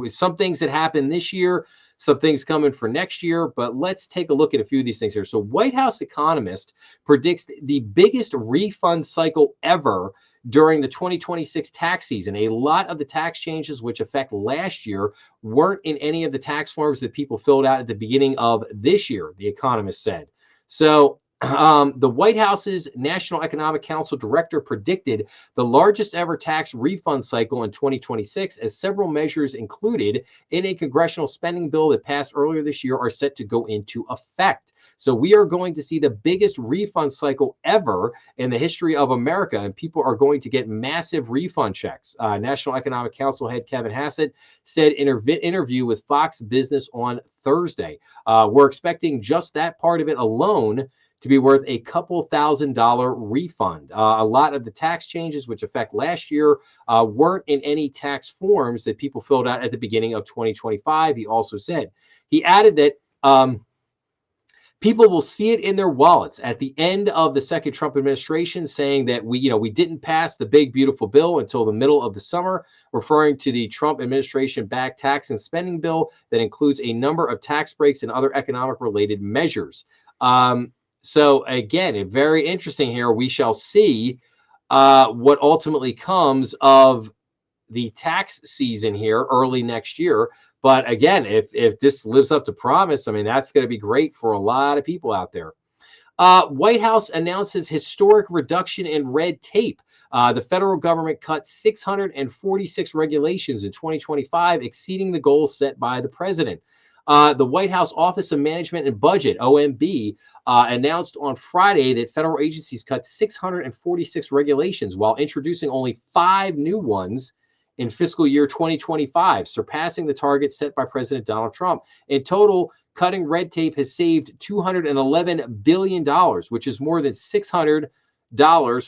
some things that happened this year, some things coming for next year. But let's take a look at a few of these things here. So White House economist predicts the biggest refund cycle ever during the 2026 tax season. A lot of the tax changes which affect last year weren't in any of the tax forms that people filled out at the beginning of this year, the economist said. So the White House's National Economic Council director predicted the largest ever tax refund cycle in 2026, as several measures included in a congressional spending bill that passed earlier this year are set to go into effect. So we are going to see the biggest refund cycle ever in the history of America, and people are going to get massive refund checks. National Economic Council head Kevin Hassett said in an interview with Fox Business on Thursday. We're expecting just that part of it alone to be worth a couple $1,000 refund. A lot of the tax changes which affect last year weren't in any tax forms that people filled out at the beginning of 2025, he also said. He added that people will see it in their wallets at the end of the second Trump administration, saying that we didn't pass the big, beautiful bill until the middle of the summer, referring to the Trump administration-backed tax and spending bill that includes a number of tax breaks and other economic-related measures. So again, very interesting here. We shall see what ultimately comes of the tax season here early next year. But again, if this lives up to promise, I mean, that's going to be great for a lot of people out there. White House announces historic reduction in red tape. The federal government cut 646 regulations in 2025, exceeding the goal set by the president. The White House Office of Management and Budget, OMB, announced on Friday that federal agencies cut 646 regulations while introducing only 5 new ones in fiscal year 2025, surpassing the target set by President Donald Trump. In total, cutting red tape has saved $211 billion, which is more than $600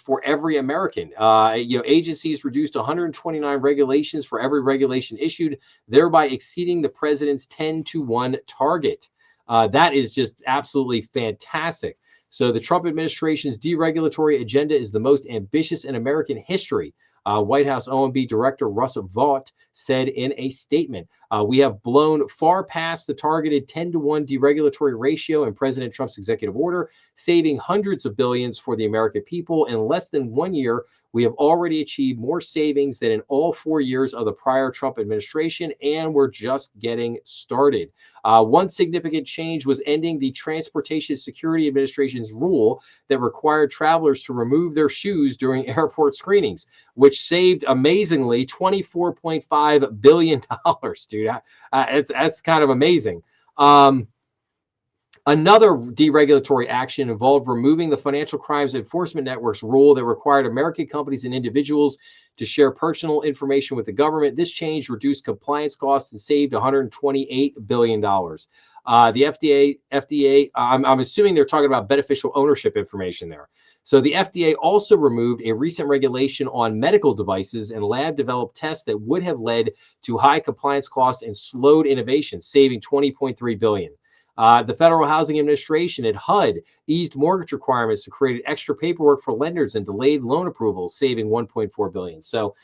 for every American. Agencies reduced 129 regulations for every regulation issued, thereby exceeding the president's 10-to-1 target. That is just absolutely fantastic. So the Trump administration's deregulatory agenda is the most ambitious in American history. White House OMB Director Russ Vought said in a statement, we have blown far past the targeted 10-to-1 deregulatory ratio in President Trump's executive order, saving hundreds of billions for the American people. In less than 1 year, we have already achieved more savings than in all 4 years of the prior Trump administration, and we're just getting started. One significant change was ending the Transportation Security Administration's rule that required travelers to remove their shoes during airport screenings, which saved amazingly $24.5 billion, dude. That's kind of amazing. Another deregulatory action involved removing the Financial Crimes Enforcement Network's rule that required American companies and individuals to share personal information with the government. This change reduced compliance costs and saved $128 billion. The FDA, I'm assuming they're talking about beneficial ownership information there. So the FDA also removed a recent regulation on medical devices and lab-developed tests that would have led to high compliance costs and slowed innovation, saving $20.3 billion. The Federal Housing Administration at HUD eased mortgage requirements and created extra paperwork for lenders and delayed loan approvals, saving $1.4 billion. So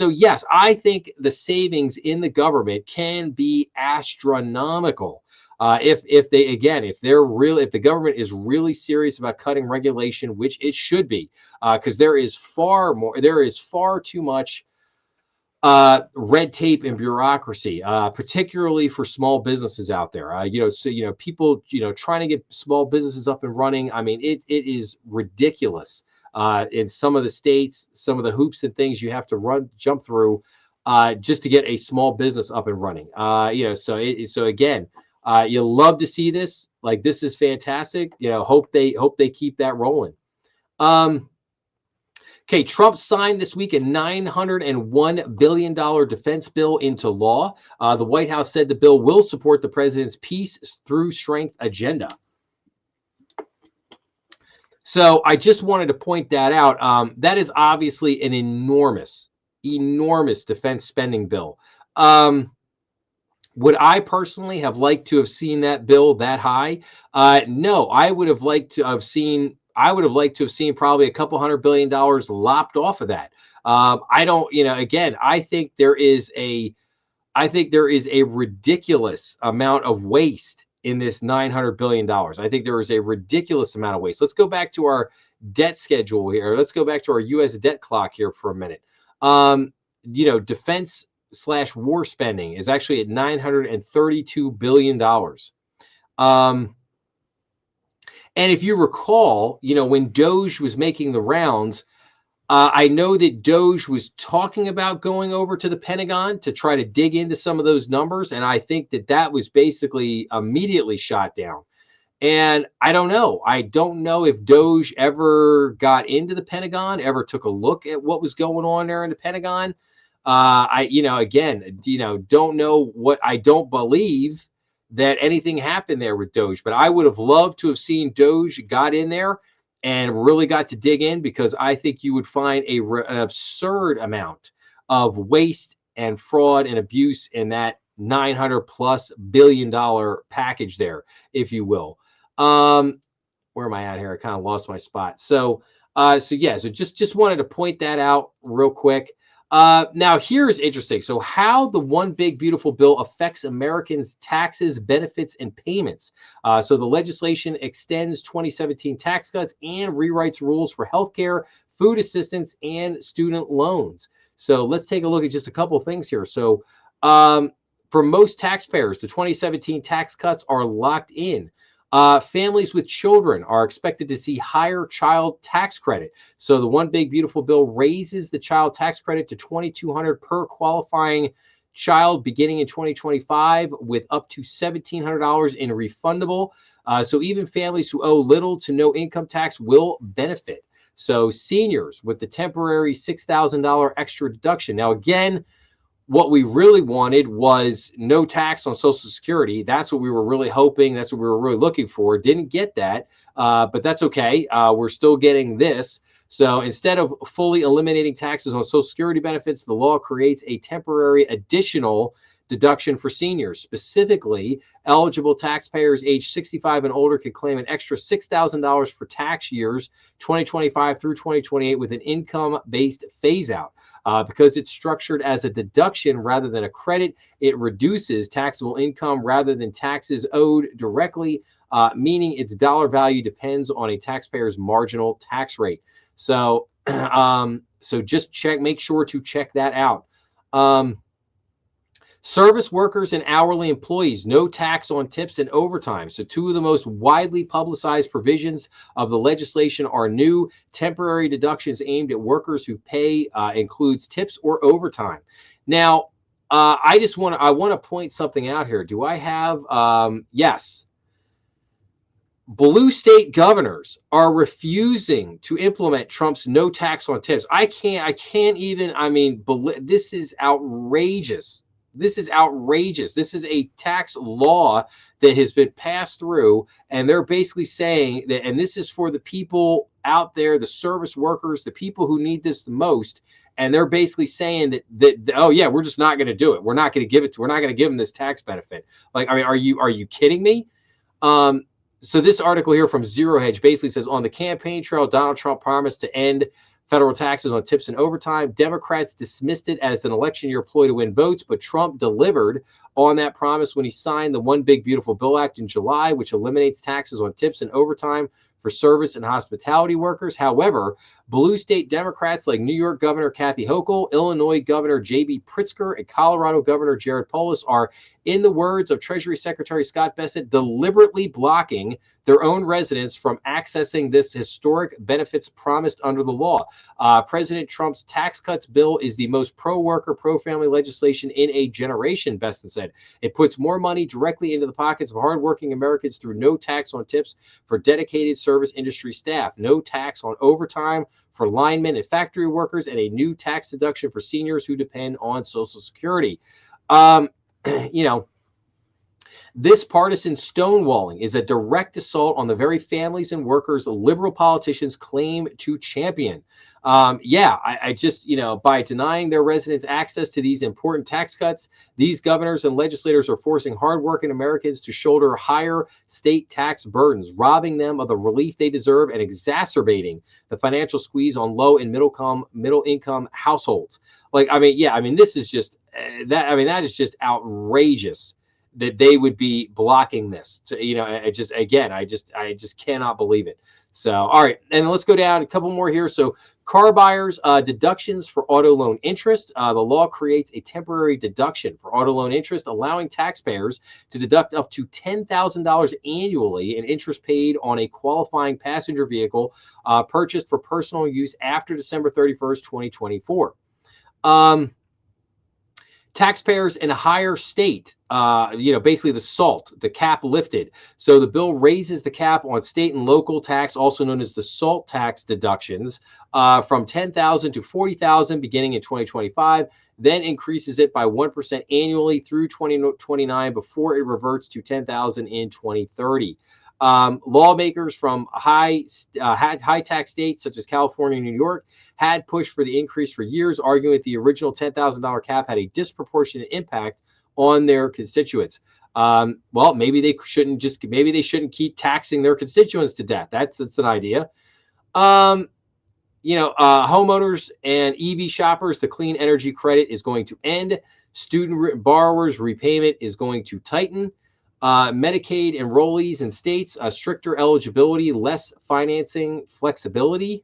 yes, I think the savings in the government can be astronomical. If they, again, if the government is really serious about cutting regulation, which it should be, because there is far too much red tape and bureaucracy, particularly for small businesses out there. People, trying to get small businesses up and running. I mean, it is ridiculous. In some of the states, some of the hoops and things you have to jump through, just to get a small business up and running. So again, you love to see this. Like, this is fantastic. Hope they keep that rolling. Okay, Trump signed this week a $901 billion defense bill into law. The White House said the bill will support the president's peace through strength agenda. So I just wanted to point that out. That is obviously an enormous defense spending bill. Would I personally have liked to have seen that bill that high? No, I would have liked to have seen probably a couple $100 billion lopped off of that. Again, I think there is a ridiculous amount of waste in this $900 billion. I think there is a ridiculous amount of waste. Let's go back to our debt schedule here. Let's go back to our U.S. debt clock here for a minute. Defense/war spending is actually at $932 billion. And if you recall, when Doge was making the rounds, I know that Doge was talking about going over to the Pentagon to try to dig into some of those numbers. And I think that was basically immediately shot down. And I don't know. I don't know if Doge ever got into the Pentagon, ever took a look at what was going on there in the Pentagon. Don't know what, I don't believe that anything happened there with Doge, but I would have loved to have seen Doge got in there and really got to dig in, because I think you would find an absurd amount of waste and fraud and abuse in that $900+ billion package there, if you will. Where am I at here? I kind of lost my spot. So just wanted to point that out real quick. Now, here's interesting. So how the One Big Beautiful Bill affects Americans' taxes, benefits, and payments. So the legislation extends 2017 tax cuts and rewrites rules for healthcare, food assistance, and student loans. So let's take a look at just a couple of things here. So for most taxpayers, the 2017 tax cuts are locked in. Families with children are expected to see higher child tax credit. So the One Big Beautiful Bill raises the child tax credit to $2,200 per qualifying child beginning in 2025, with up to $1,700 in refundable. So even families who owe little to no income tax will benefit. So seniors with the temporary $6,000 extra deduction. Now, again, what we really wanted was no tax on Social Security. That's what we were really hoping. That's what we were really looking for. Didn't get that, but that's okay. We're still getting this. So instead of fully eliminating taxes on Social Security benefits, the law creates a temporary additional deduction for seniors. Specifically, eligible taxpayers age 65 and older can claim an extra $6,000 for tax years 2025 through 2028 with an income-based phase-out. Because it's structured as a deduction rather than a credit, it reduces taxable income rather than taxes owed directly, meaning its dollar value depends on a taxpayer's marginal tax rate. So, just make sure to check that out. Service workers and hourly employees, no tax on tips and overtime. So two of the most widely publicized provisions of the legislation are new. Temporary deductions aimed at workers who pay includes tips or overtime. Now, I want to point something out here. Do I have, yes. Blue state governors are refusing to implement Trump's no tax on tips. I can't even, this is outrageous. This is outrageous. This is a tax law that has been passed through, and they're basically saying that, and this is for the people out there, the service workers, the people who need this the most, and they're basically saying that oh yeah, we're just not going to do it. We're not going to give them this tax benefit. Like, are you kidding me? So this article here from Zero Hedge basically says, on the campaign trail, Donald Trump promised to end federal taxes on tips and overtime. Democrats dismissed it as an election year ploy to win votes, but Trump delivered on that promise when he signed the One Big Beautiful Bill Act in July, which eliminates taxes on tips and overtime for service and hospitality workers. However, blue state Democrats like New York Governor Kathy Hochul, Illinois Governor J.B. Pritzker, and Colorado Governor Jared Polis are, in the words of Treasury Secretary Scott Bessent, deliberately blocking their own residents from accessing this historic benefits promised under the law. President Trump's tax cuts bill is the most pro-worker, pro-family legislation in a generation, Bessent said. It puts more money directly into the pockets of hardworking Americans through no tax on tips for dedicated service industry staff, no tax on overtime for linemen and factory workers, and a new tax deduction for seniors who depend on Social Security. You know, this partisan stonewalling is a direct assault on the very families and workers liberal politicians claim to champion. I just, by denying their residents access to these important tax cuts, these governors and legislators are forcing hardworking Americans to shoulder higher state tax burdens, robbing them of the relief they deserve and exacerbating the financial squeeze on low and middle income households. This is just that is just outrageous that they would be blocking this. I just cannot believe it. So, all right, and let's go down a couple more here. So, car buyers deductions for auto loan interest. The law creates a temporary deduction for auto loan interest, allowing taxpayers to deduct up to $10,000 annually in interest paid on a qualifying passenger vehicle purchased for personal use after December 31st, 2024. Taxpayers in a higher state, basically the SALT, the cap lifted. So the bill raises the cap on state and local tax, also known as the SALT tax deductions, from $10,000 to $40,000 beginning in 2025, then increases it by 1% annually through 2029 before it reverts to $10,000 in 2030. Lawmakers from high tax states such as California and New York had pushed for the increase for years, arguing that the original $10,000 cap had a disproportionate impact on their constituents. Maybe they shouldn't keep taxing their constituents to death. That's an idea. Homeowners and EV shoppers, the clean energy credit is going to end. Student borrowers repayment is going to tighten. Medicaid enrollees in states, stricter eligibility, less financing flexibility.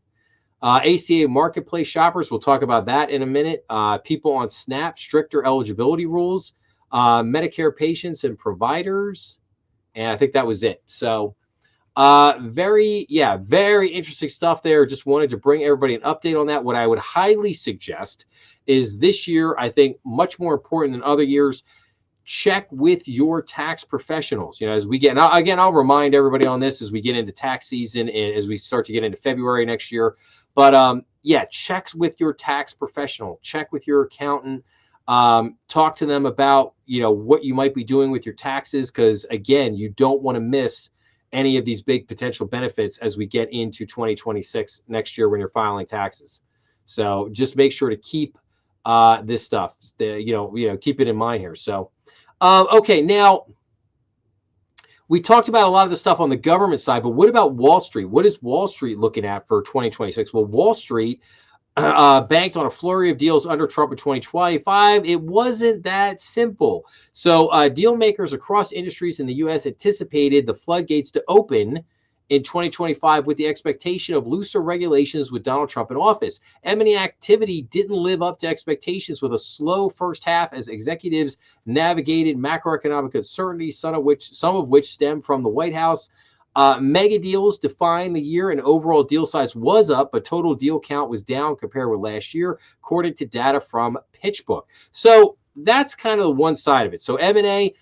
ACA marketplace shoppers, we'll talk about that in a minute. People on SNAP, stricter eligibility rules. Medicare patients and providers. And I think that was it. So very interesting stuff there. Just wanted to bring everybody an update on that. What I would highly suggest is this year, I think much more important than other years, check with your tax professionals. As we get, again, I'll remind everybody on this as we get into tax season and as we start to get into February next year. But check with your tax professional, check with your accountant, talk to them about, what you might be doing with your taxes. Because again, you don't want to miss any of these big potential benefits as we get into 2026 next year when you're filing taxes. So just make sure to keep this stuff, keep it in mind here. So, okay, now we talked about a lot of the stuff on the government side, but what about Wall Street? What is Wall Street looking at for 2026? Well, Wall Street banked on a flurry of deals under Trump in 2025. It wasn't that simple. So deal makers across industries in the U.S. anticipated the floodgates to open in 2025 with the expectation of looser regulations with Donald Trump in office. M&A activity didn't live up to expectations with a slow first half as executives navigated macroeconomic uncertainty, some of which stemmed from the White House. Mega deals defined the year, and overall deal size was up, but total deal count was down compared with last year, according to data from PitchBook. So that's kind of the one side of it. So M&A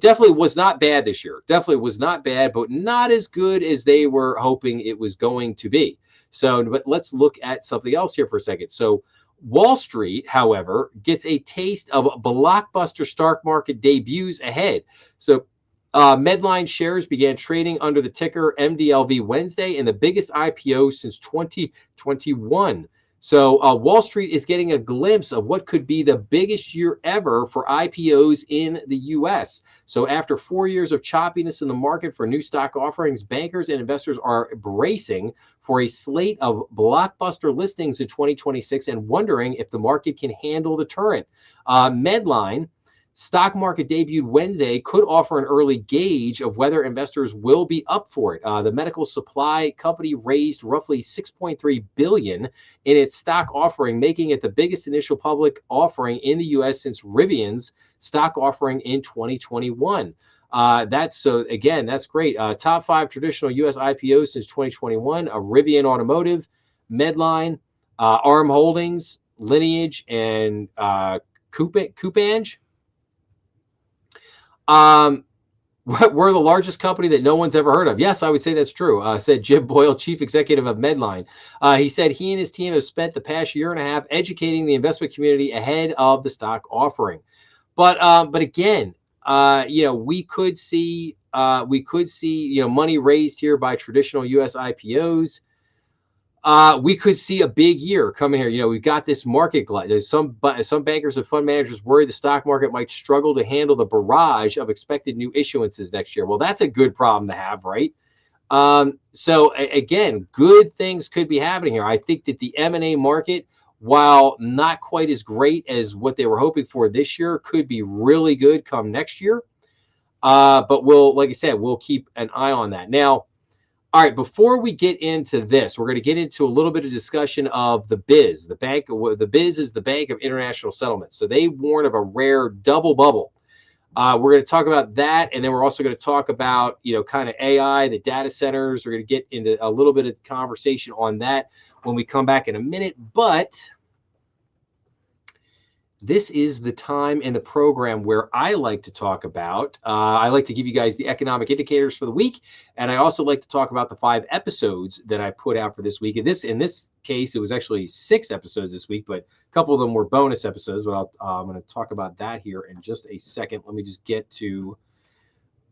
definitely was not bad this year. Definitely was not bad, but not as good as they were hoping it was going to be. So, but let's look at something else here for a second. So Wall Street, however, gets a taste of blockbuster stock market debuts ahead. So Medline shares began trading under the ticker MDLV Wednesday, and the biggest IPO since 2021. So Wall Street is getting a glimpse of what could be the biggest year ever for IPOs in the U.S. So after 4 years of choppiness in the market for new stock offerings, bankers and investors are bracing for a slate of blockbuster listings in 2026 and wondering if the market can handle the turn. Medline, stock market debuted Wednesday, could offer an early gauge of whether investors will be up for it. The medical supply company raised roughly $6.3 billion in its stock offering, making it the biggest initial public offering in the U.S. since Rivian's stock offering in 2021. That's great. Top 5 traditional U.S. IPOs since 2021: Rivian Automotive, Medline, ARM Holdings, Lineage, and Coupang. We're the largest company that no one's ever heard of. Yes, I would say that's true, said Jim Boyle, chief executive of Medline. He said he and his team have spent the past year and a half educating the investment community ahead of the stock offering. But again, we could see money raised here by traditional U.S. IPOs. We could see a big year coming here. We've got this market glut. There's some bankers and fund managers worry the stock market might struggle to handle the barrage of expected new issuances next year. Well, that's a good problem to have, right? So again, good things could be happening here. I think that the M&A market, while not quite as great as what they were hoping for this year, could be really good come next year. But like I said, we'll keep an eye on that. Now, all right, before we get into this, we're going to get into a little bit of discussion of the BIZ. The BIZ is the Bank of International Settlements. So they warn of a rare double bubble. We're going to talk about that, and then we're also going to talk about, kind of AI, the data centers. We're going to get into a little bit of conversation on that when we come back in a minute. But this is the time in the program where I like to talk about, I like to give you guys the economic indicators for the week. And I also like to talk about the 5 episodes that I put out for this week. In this case, it was actually 6 episodes this week, but a couple of them were bonus episodes. But I'm going to talk about that here in just a second. Let me just get to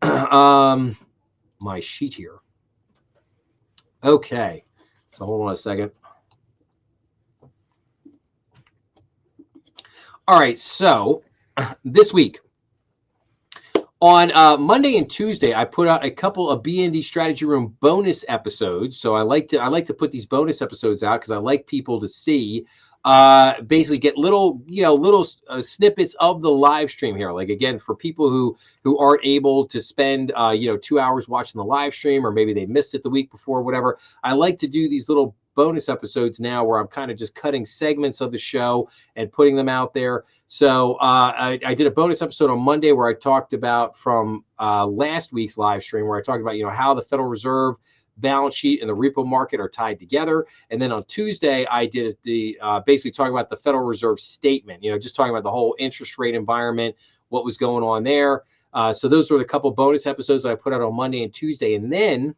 my sheet here. Okay. So hold on a second. All right, so this week on Monday and Tuesday, I put out a couple of BND Strategy Room bonus episodes. So I like to put these bonus episodes out because I like people to see, basically get little snippets of the live stream here. Like, again, for people who aren't able to spend 2 hours watching the live stream, or maybe they missed it the week before, whatever. I like to do these little bonus episodes now where I'm kind of just cutting segments of the show and putting them out there. So I did a bonus episode on Monday where I talked about from last week's live stream, where I talked about how the Federal Reserve balance sheet and the repo market are tied together. And then on Tuesday, I did basically talking about the Federal Reserve statement, just talking about the whole interest rate environment, what was going on there. So those were the couple bonus episodes that I put out on Monday and Tuesday. And then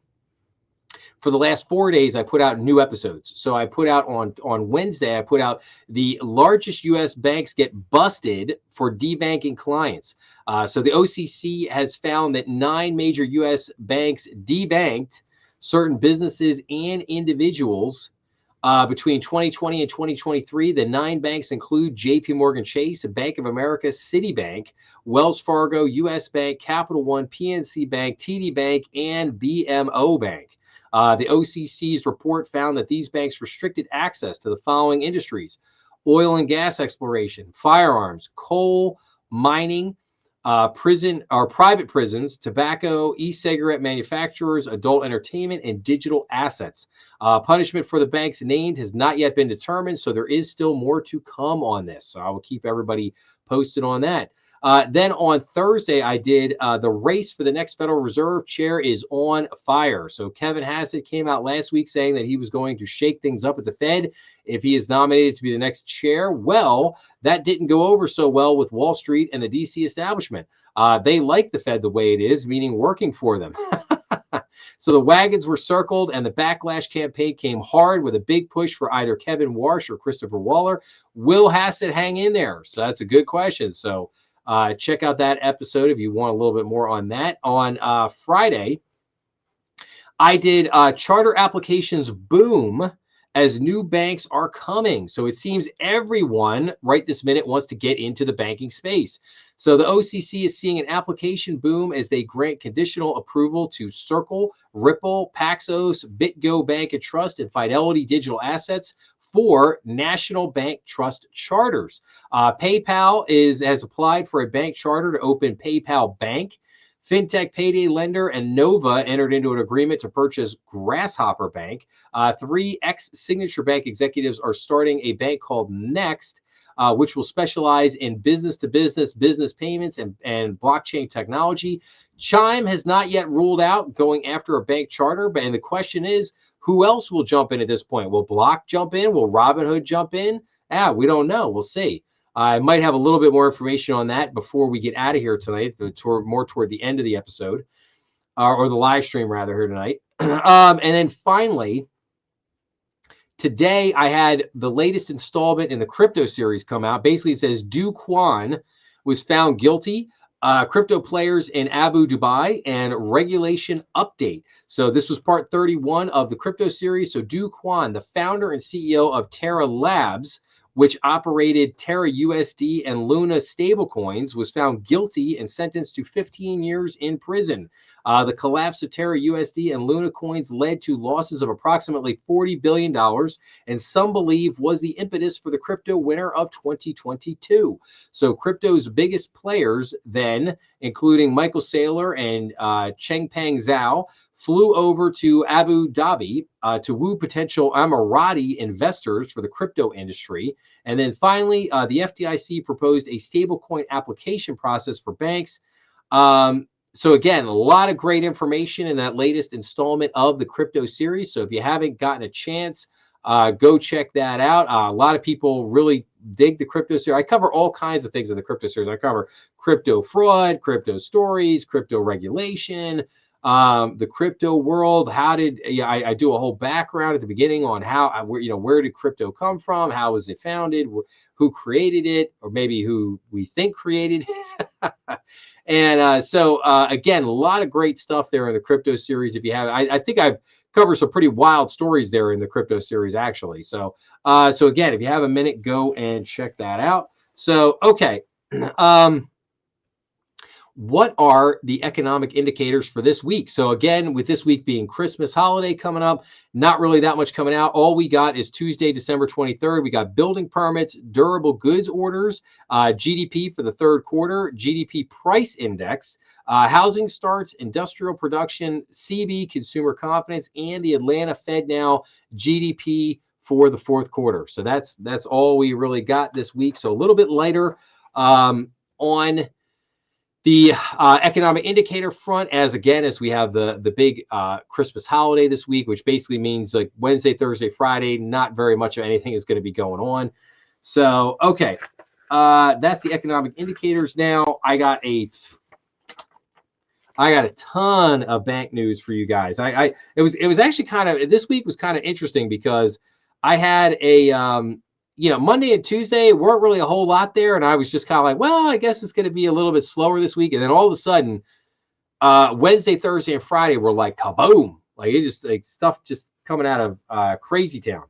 for the last 4 days, I put out new episodes. So I put out on Wednesday, I put out the largest U.S. banks get busted for debanking clients. So the OCC has found that 9 major U.S. banks debanked certain businesses and individuals between 2020 and 2023. The 9 banks include JP Morgan Chase, Bank of America, Citibank, Wells Fargo, U.S. Bank, Capital One, PNC Bank, TD Bank, and BMO Bank. The OCC's report found that these banks restricted access to the following industries: oil and gas exploration, firearms, coal, mining, private prisons, tobacco, e-cigarette manufacturers, adult entertainment, and digital assets. Punishment for the banks named has not yet been determined, so there is still more to come on this. So I will keep everybody posted on that. Then on Thursday, I did the race for the next Federal Reserve chair is on fire. So Kevin Hassett came out last week saying that he was going to shake things up at the Fed if he is nominated to be the next chair. Well, that didn't go over so well with Wall Street and the DC establishment. They like the Fed the way it is, meaning working for them. So the wagons were circled and the backlash campaign came hard with a big push for either Kevin Warsh or Christopher Waller. Will Hassett hang in there? So that's a good question. So check out that episode if you want a little bit more on that. On Friday, I did charter applications boom as new banks are coming. So it seems everyone right this minute wants to get into the banking space. So the OCC is seeing an application boom as they grant conditional approval to Circle, Ripple, Paxos, BitGo Bank and Trust, and Fidelity Digital Assets for national bank trust charters. PayPal has applied for a bank charter to open PayPal Bank. Fintech payday lender and Nova entered into an agreement to purchase Grasshopper Bank. Three ex-Signature Bank executives are starting a bank called Next, which will specialize in business-to-business business payments and blockchain technology. Chime has not yet ruled out going after a bank charter, and the question is, who else will jump in at this point? Will Block jump in? Will Robinhood jump in? We don't know. We'll see. I might have a little bit more information on that before we get out of here tonight, more toward the end of the episode, or the live stream rather here tonight. And then finally, today I had the latest installment in the crypto series come out. Basically, it says Do Kwon was found guilty. Crypto players in Abu Dhabi and regulation update. So this was part 31 of the crypto series. So Do Kwon, the founder and CEO of Terra Labs, which operated Terra USD and Luna stablecoins, was found guilty and sentenced to 15 years in prison. The collapse of Terra USD and Luna coins led to losses of approximately $40 billion, and some believe was the impetus for the crypto winter of 2022. So crypto's biggest players then, including Michael Saylor and Changpeng Zhao, flew over to Abu Dhabi to woo potential Emirati investors for the crypto industry. And then finally, the FDIC proposed a stablecoin application process for banks. So again, a lot of great information in that latest installment of the crypto series. So if you haven't gotten a chance, go check that out. A lot of people really dig the crypto series. I cover all kinds of things in the crypto series. I cover crypto fraud, crypto stories, crypto regulation, the crypto world. I do a whole background at the beginning on where did crypto come from? How was it founded? Who created it? Or maybe who we think created it. And so again, a lot of great stuff there in the crypto series. If you have, I think I've covered some pretty wild stories there in the crypto series, actually. So again, if you have a minute, go and check that out. So, okay. What are the economic indicators for this week? So again, with this week being Christmas holiday coming up, not really that much coming out. All we got is Tuesday, December 23rd. We got building permits, durable goods orders, GDP for the third quarter, GDP price index, housing starts, industrial production, CB, consumer confidence, and the Atlanta Fed now GDP for the fourth quarter. So that's all we really got this week. So a little bit lighter on the economic indicator front, as we have the big Christmas holiday this week, which basically means like Wednesday, Thursday, Friday, not very much of anything is going to be going on. So, okay, that's the economic indicators. Now, I got a ton of bank news for you guys. It was actually this week was kind of interesting because I had a Monday and Tuesday weren't really a whole lot there. And I was just kind of like, well, I guess it's going to be a little bit slower this week. And then all of a sudden, Wednesday, Thursday, and Friday were like kaboom. Like it just like stuff just coming out of crazy town.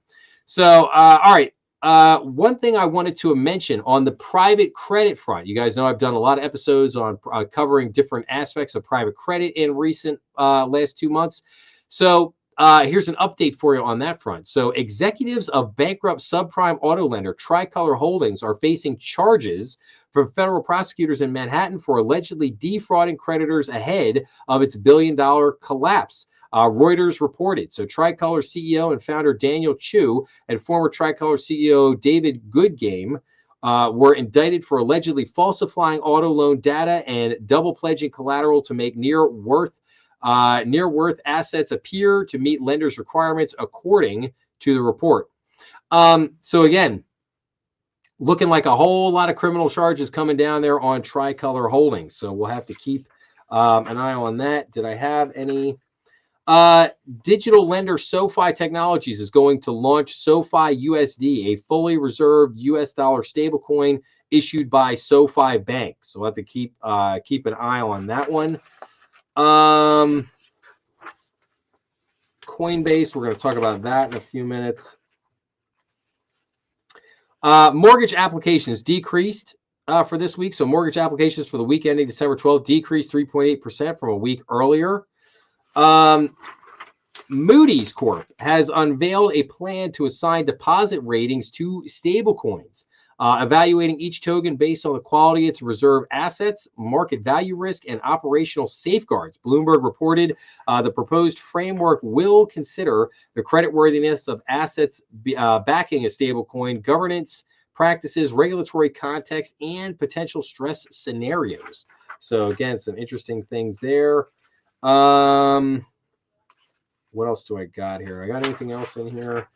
So, all right. One thing I wanted to mention on the private credit front, you guys know I've done a lot of episodes on covering different aspects of private credit in recent last 2 months. So, here's an update for you on that front. So executives of bankrupt subprime auto lender Tricolor Holdings are facing charges from federal prosecutors in Manhattan for allegedly defrauding creditors ahead of its billion-dollar collapse. Reuters reported. So Tricolor CEO and founder Daniel Chu and former Tricolor CEO David Goodgame were indicted for allegedly falsifying auto loan data and double pledging collateral to make near worth assets appear to meet lenders' requirements, according to the report. So again, looking like a whole lot of criminal charges coming down there on Tricolor Holdings. So we'll have to keep an eye on that. Did I have any? Digital lender SoFi Technologies is going to launch SoFi USD, a fully reserved US dollar stablecoin issued by SoFi Bank. So we'll have to keep an eye on that one. Coinbase, we're going to talk about that in a few minutes. Mortgage applications decreased for this week. So mortgage applications for the week ending December 12th decreased 3.8% from a week earlier. Moody's Corp has unveiled a plan to assign deposit ratings to stablecoins, evaluating each token based on the quality of its reserve assets, market value risk, and operational safeguards. Bloomberg reported the proposed framework will consider the creditworthiness of assets backing a stablecoin, governance practices, regulatory context, and potential stress scenarios. So again, some interesting things there. What else do I got here? I got anything else in here?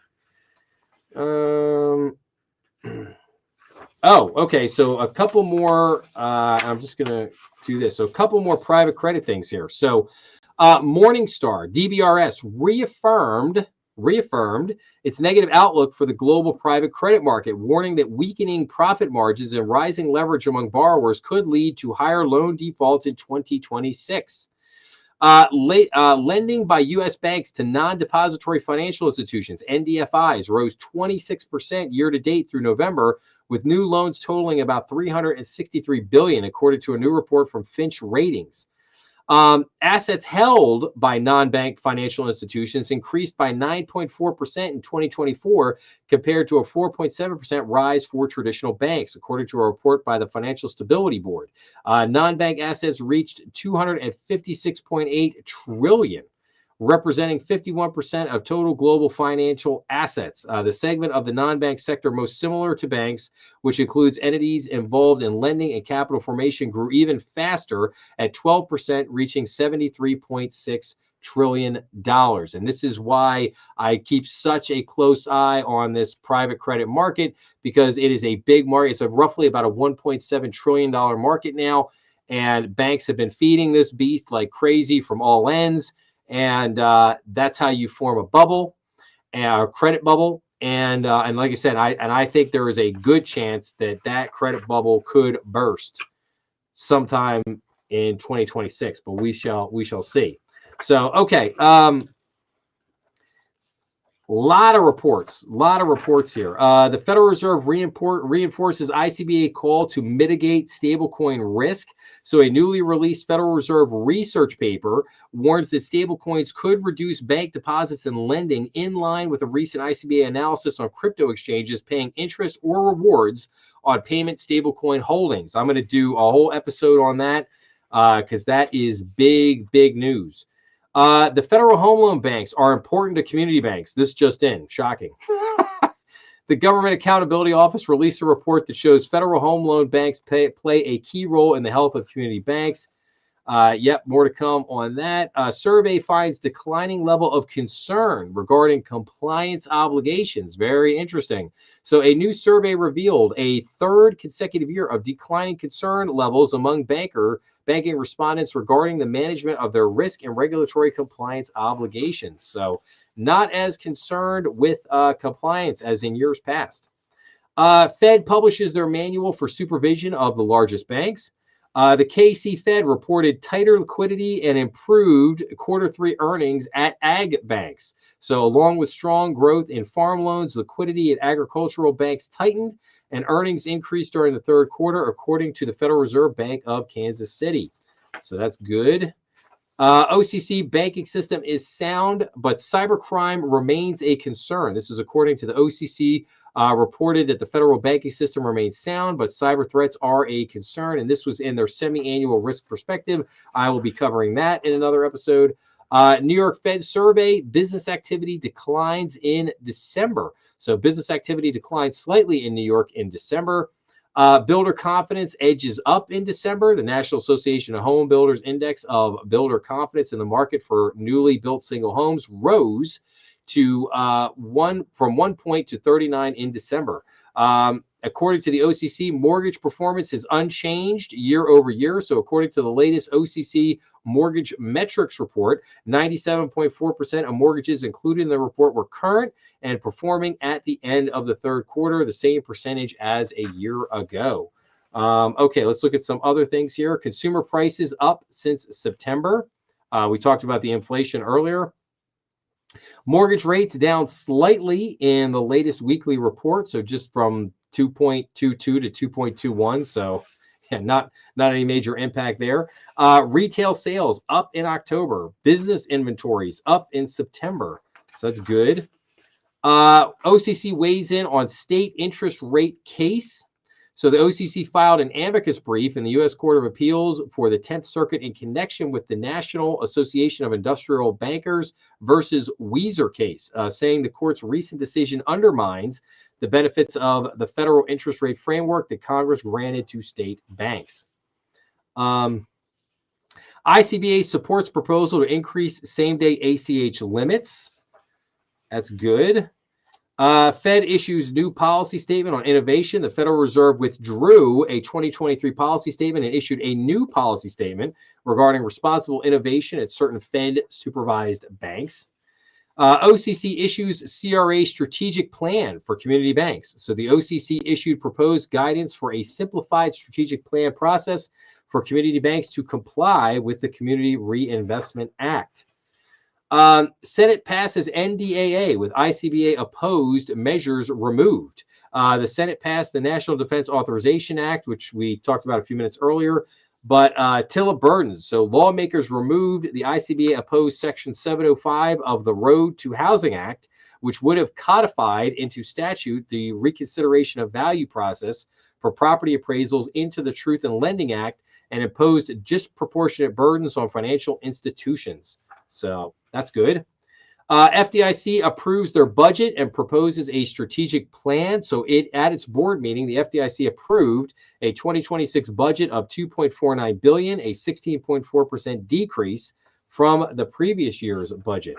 Oh, okay. So a couple more. I'm just gonna do this. So a couple more private credit things here. So Morningstar DBRS reaffirmed its negative outlook for the global private credit market, warning that weakening profit margins and rising leverage among borrowers could lead to higher loan defaults in 2026. Lending by U.S. banks to non-depository financial institutions, NDFIs, rose 26% year to date through November, with new loans totaling about $363 billion, according to a new report from Fitch Ratings. Assets held by non-bank financial institutions increased by 9.4% in 2024 compared to a 4.7% rise for traditional banks, according to a report by the Financial Stability Board. Non-bank assets reached $256.8 trillion, representing 51% of total global financial assets. The segment of the non-bank sector most similar to banks, which includes entities involved in lending and capital formation, grew even faster at 12%, reaching $73.6 trillion. And this is why I keep such a close eye on this private credit market, because it is a big market. It's roughly about a $1.7 trillion market now, and banks have been feeding this beast like crazy from all ends. And that's how you form a bubble, a credit bubble. And like I said, I think there is a good chance that credit bubble could burst sometime in 2026, but we shall see. So okay, lot of reports here. The Federal Reserve reinforces ICBA call to mitigate stablecoin risk. So a newly released Federal Reserve research paper warns that stablecoins could reduce bank deposits and lending, in line with a recent ICBA analysis on crypto exchanges paying interest or rewards on payment stablecoin holdings. I'm going to do a whole episode on that because that is big news. The federal home loan banks are important to community banks. This just in, shocking. The Government Accountability Office released a report that shows federal home loan banks play a key role in the health of community banks. Yep, more to come on that. Survey finds declining level of concern regarding compliance obligations. Very interesting. So a new survey revealed a third consecutive year of declining concern levels among banking respondents regarding the management of their risk and regulatory compliance obligations. So not as concerned with compliance as in years past. Fed publishes their manual for supervision of the largest banks. The KC Fed reported tighter liquidity and improved Q3 earnings at ag banks. So along with strong growth in farm loans, liquidity at agricultural banks tightened and earnings increased during the third quarter, according to the Federal Reserve Bank of Kansas City. So that's good. OCC banking system is sound, but cybercrime remains a concern. This is according to the OCC. Reported that the federal banking system remains sound, but cyber threats are a concern. And this was in their semi-annual risk perspective. I will be covering that in another episode. New York Fed survey, business activity declines in December. So business activity declined slightly in New York in December. Builder confidence edges up in December. The National Association of Home Builders Index of builder confidence in the market for newly built single homes rose to 1 point to 39 in December. According to the OCC, mortgage performance is unchanged year over year. So according to the latest OCC mortgage metrics report, 97.4% of mortgages included in the report were current and performing at the end of the third quarter, the same percentage as a year ago. Okay, let's look at some other things here. Consumer prices up since September. We talked about the inflation earlier. Mortgage rates down slightly in the latest weekly report. So just from 2.22 to 2.21. So yeah, not any major impact there. Retail sales up in October. Business inventories up in September. So that's good. OCC weighs in on state interest rate case. So the OCC filed an amicus brief in the U.S. Court of Appeals for the 10th Circuit in connection with the National Association of Industrial Bankers versus Weiser case, saying the court's recent decision undermines the benefits of the federal interest rate framework that Congress granted to state banks. ICBA supports proposal to increase same-day ACH limits. That's good. Fed issues new policy statement on innovation. The Federal Reserve withdrew a 2023 policy statement and issued a new policy statement regarding responsible innovation at certain Fed-supervised banks. OCC issues CRA strategic plan for community banks. So the OCC issued proposed guidance for a simplified strategic plan process for community banks to comply with the Community Reinvestment Act. Senate passes NDAA with ICBA opposed, measures removed. The Senate passed the National Defense Authorization Act, which we talked about a few minutes earlier, but TILA burdens. So lawmakers removed the ICBA opposed Section 705 of the Road to Housing Act, which would have codified into statute the reconsideration of value process for property appraisals into the Truth in Lending Act and imposed disproportionate burdens on financial institutions. So that's good. FDIC approves their budget and proposes a strategic plan. So at its board meeting, the FDIC approved a 2026 budget of $2.49 billion, a 16.4% decrease from the previous year's budget.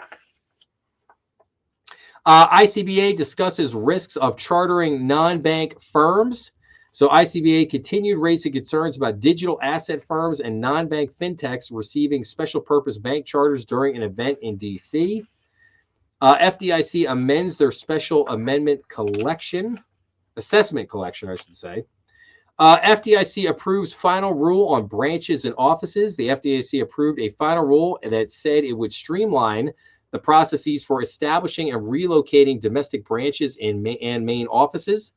ICBA discusses risks of chartering non-bank firms. So ICBA continued raising concerns about digital asset firms and non-bank fintechs receiving special purpose bank charters during an event in DC. FDIC amends their special assessment collection, I should say. FDIC approves final rule on branches and offices. The FDIC approved a final rule that said it would streamline the processes for establishing and relocating domestic branches and main offices.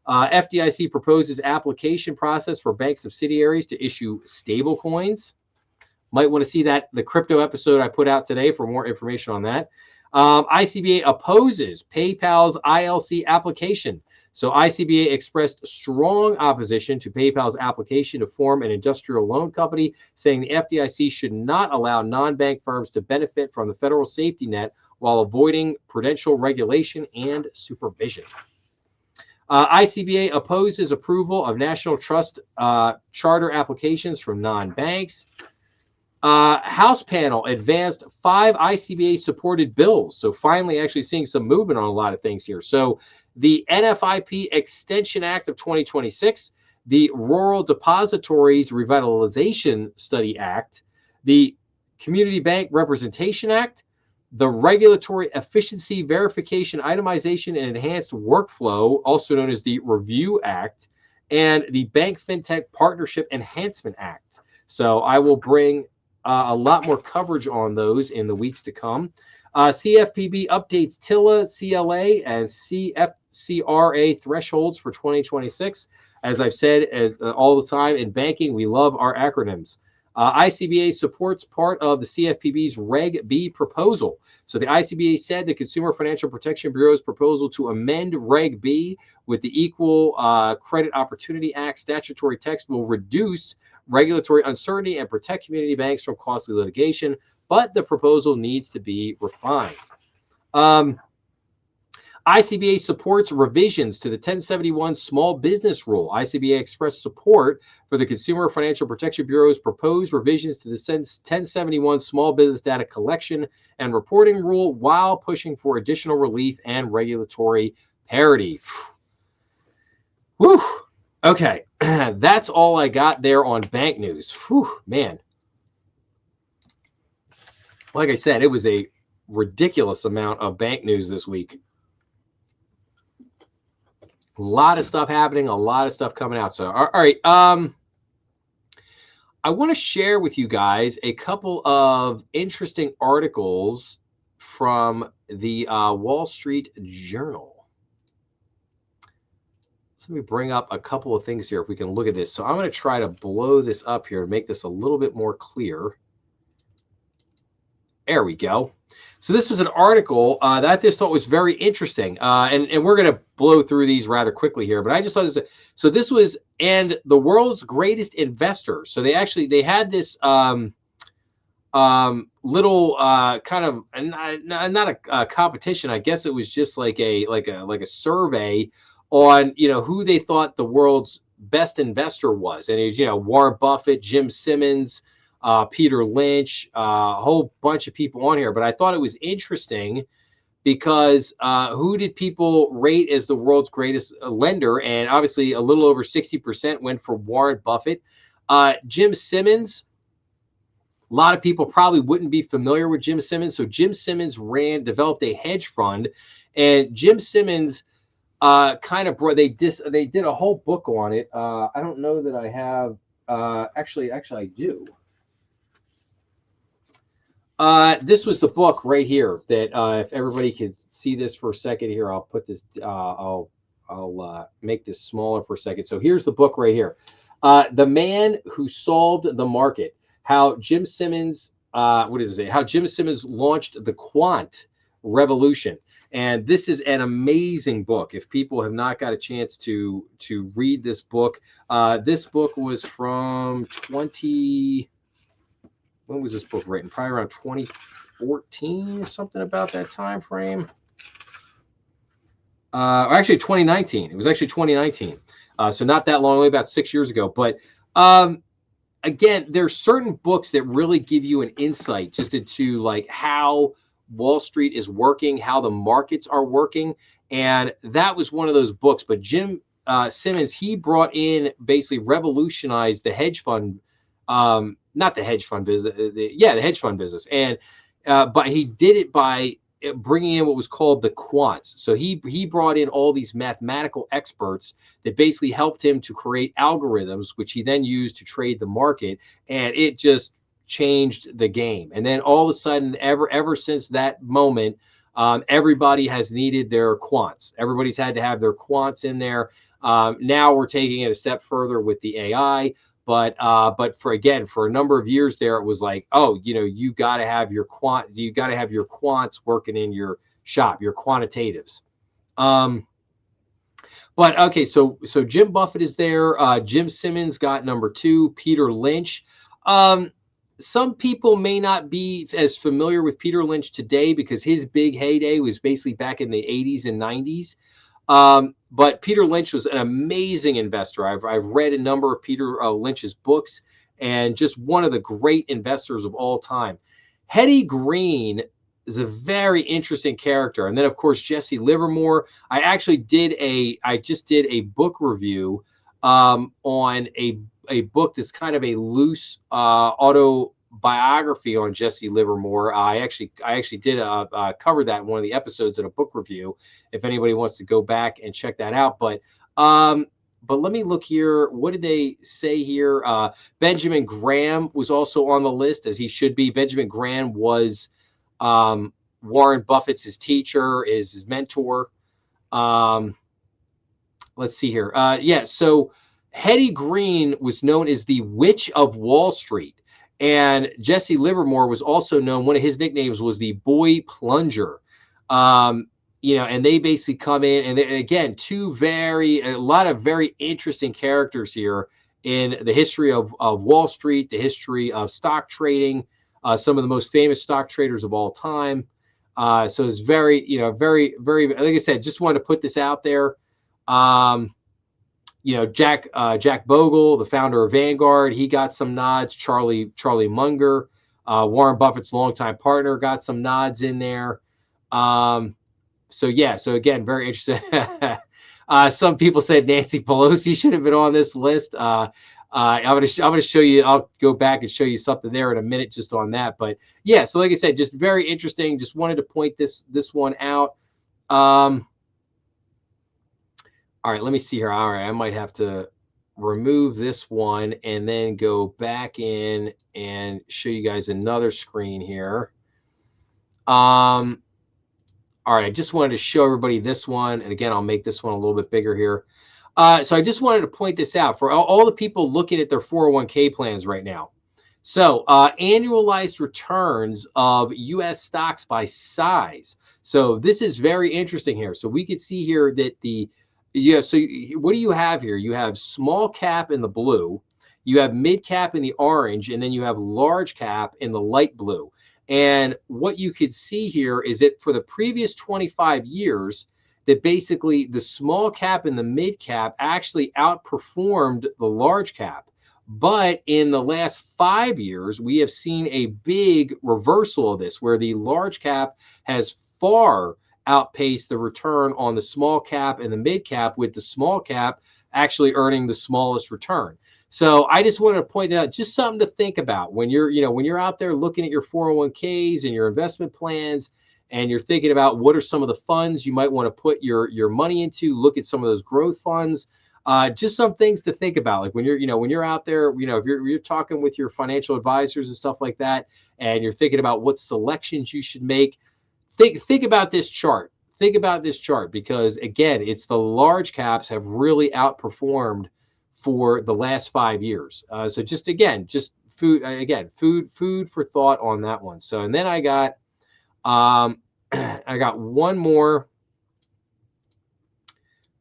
FDIC proposes application process for bank subsidiaries to issue stable coins. Might want to see the crypto episode I put out today for more information on that. ICBA opposes PayPal's ILC application. So ICBA expressed strong opposition to PayPal's application to form an industrial loan company, saying the FDIC should not allow non-bank firms to benefit from the federal safety net while avoiding prudential regulation and supervision. ICBA opposes approval of national trust charter applications from non-banks. House panel advanced 5 ICBA-supported bills. So finally actually seeing some movement on a lot of things here. So the NFIP Extension Act of 2026, the Rural Depositories Revitalization Study Act, the Community Bank Representation Act, the Regulatory Efficiency Verification Itemization and Enhanced Workflow, also known as the Review Act, and the Bank FinTech Partnership Enhancement Act. So I will bring a lot more coverage on those in the weeks to come. CFPB updates TILA, CLA, and CFCRA thresholds for 2026. As I've said all the time in banking, we love our acronyms. ICBA supports part of the CFPB's Reg B proposal. So the ICBA said the Consumer Financial Protection Bureau's proposal to amend Reg B with the Equal Credit Opportunity Act statutory text will reduce regulatory uncertainty and protect community banks from costly litigation, but the proposal needs to be refined. ICBA supports revisions to the 1071 Small Business Rule. ICBA expressed support for the Consumer Financial Protection Bureau's proposed revisions to the 1071 Small Business Data Collection and Reporting Rule while pushing for additional relief and regulatory parity. Whew. Okay, that's all I got there on bank news. Whew, man. Like I said, it was a ridiculous amount of bank news this week. A lot of stuff happening, a lot of stuff coming out. So, all right. I want to share with you guys a couple of interesting articles from the Wall Street Journal. Let's let me bring up a couple of things here if we can look at this. So I'm going to try to blow this up here to make this a little bit more clear. There we go. So this was an article that I just thought was very interesting. And we're going to blow through these rather quickly here, but I just thought this. So this was, and the world's greatest investors. So they had this little kind of not a competition. I guess it was just like a survey on, who they thought the world's best investor was. And it was, Warren Buffett, Jim Simmons, Peter Lynch, a whole bunch of people on here. But I thought it was interesting because who did people rate as the world's greatest lender? And obviously a little over 60% went for Warren Buffett. Jim Simmons, a lot of people probably wouldn't be familiar with Jim Simmons. So Jim Simmons developed a hedge fund, and Jim Simmons they did a whole book on it. I don't know that I have, actually I do. This was the book right here that if everybody could see this for a second here, I'll put this, I'll make this smaller for a second. So here's the book right here. The Man Who Solved the Market. How Jim Simmons, How Jim Simmons launched the quant revolution. And this is an amazing book. If people have not got a chance to read this book was from when was this book written? Probably around 2014 or something about that time frame. Or actually 2019. It was actually 2019. So not that long, only about 6 years ago. But again, there's certain books that really give you an insight just into like how Wall Street is working, how the markets are working. And that was one of those books. But Jim Simmons, he brought in, basically revolutionized the hedge fund, not the hedge fund business, the hedge fund business. And but he did it by bringing in what was called the quants. So he brought in all these mathematical experts that basically helped him to create algorithms, which he then used to trade the market, and it just changed the game. And then all of a sudden, ever since that moment, everybody has needed their quants. Everybody's had to have their quants in there. Now we're taking it a step further with the AI. But for a number of years there, it was like, oh, you got to have your quants working in your shop, your quantitatives. But okay, so Jim Buffett is there. Jim Simmons got number 2. Peter Lynch. Some people may not be as familiar with Peter Lynch today because his big heyday was basically back in the 80s and 90s. But Peter Lynch was an amazing investor. I've read a number of Peter Lynch's books, and just one of the great investors of all time. Hetty Green is a very interesting character. And then, of course, Jesse Livermore. I just did a book review on a book that's kind of a loose autobiography on Jesse Livermore. I actually did cover that in one of the episodes in a book review, if anybody wants to go back and check that out. But let me look here. What did they say here? Benjamin Graham was also on the list, as he should be. Benjamin Graham was Warren Buffett's his teacher, is his mentor. Let's see here. So Hetty Green was known as the Witch of Wall Street. And Jesse Livermore was also known, one of his nicknames was the Boy Plunger. And they basically come in, and again, a lot of very interesting characters here in the history of Wall Street, the history of stock trading, some of the most famous stock traders of all time. So it's very, very, very, like I said, just wanted to put this out there. Jack Bogle, the founder of Vanguard, he got some nods. Charlie Munger, Warren Buffett's longtime partner, got some nods in there. So again, very interesting. Some people said Nancy Pelosi should have been on this list. I'm gonna show you. I'll go back and show you something there in a minute, just on that. But yeah, so like I said, just very interesting. Just wanted to point this one out. All right, let me see here. All right, I might have to remove this one and then go back in and show you guys another screen here. All right, I just wanted to show everybody this one. And again, I'll make this one a little bit bigger here. So I just wanted to point this out for all the people looking at their 401k plans right now. So annualized returns of U.S. stocks by size. So this is very interesting here. So we could see here that so what do you have here? You have small cap in the blue, you have mid cap in the orange, and then you have large cap in the light blue. And what you could see here is that for the previous 25 years, that basically the small cap and the mid cap actually outperformed the large cap. But in the last 5 years, we have seen a big reversal of this, where the large cap has far outpaced the return on the small cap and the mid cap, with the small cap actually earning the smallest return. So I just wanted to point out just something to think about when you're out there looking at your 401ks and your investment plans, and you're thinking about what are some of the funds you might want to put your money into. Look at some of those growth funds. Just some things to think about, like when you're out there, if you're talking with your financial advisors and stuff like that, and you're thinking about what selections you should make. Think about this chart. Think about this chart, because again, it's the large caps have really outperformed for the last 5 years. So just food for thought on that one. So, and then I got I got one more.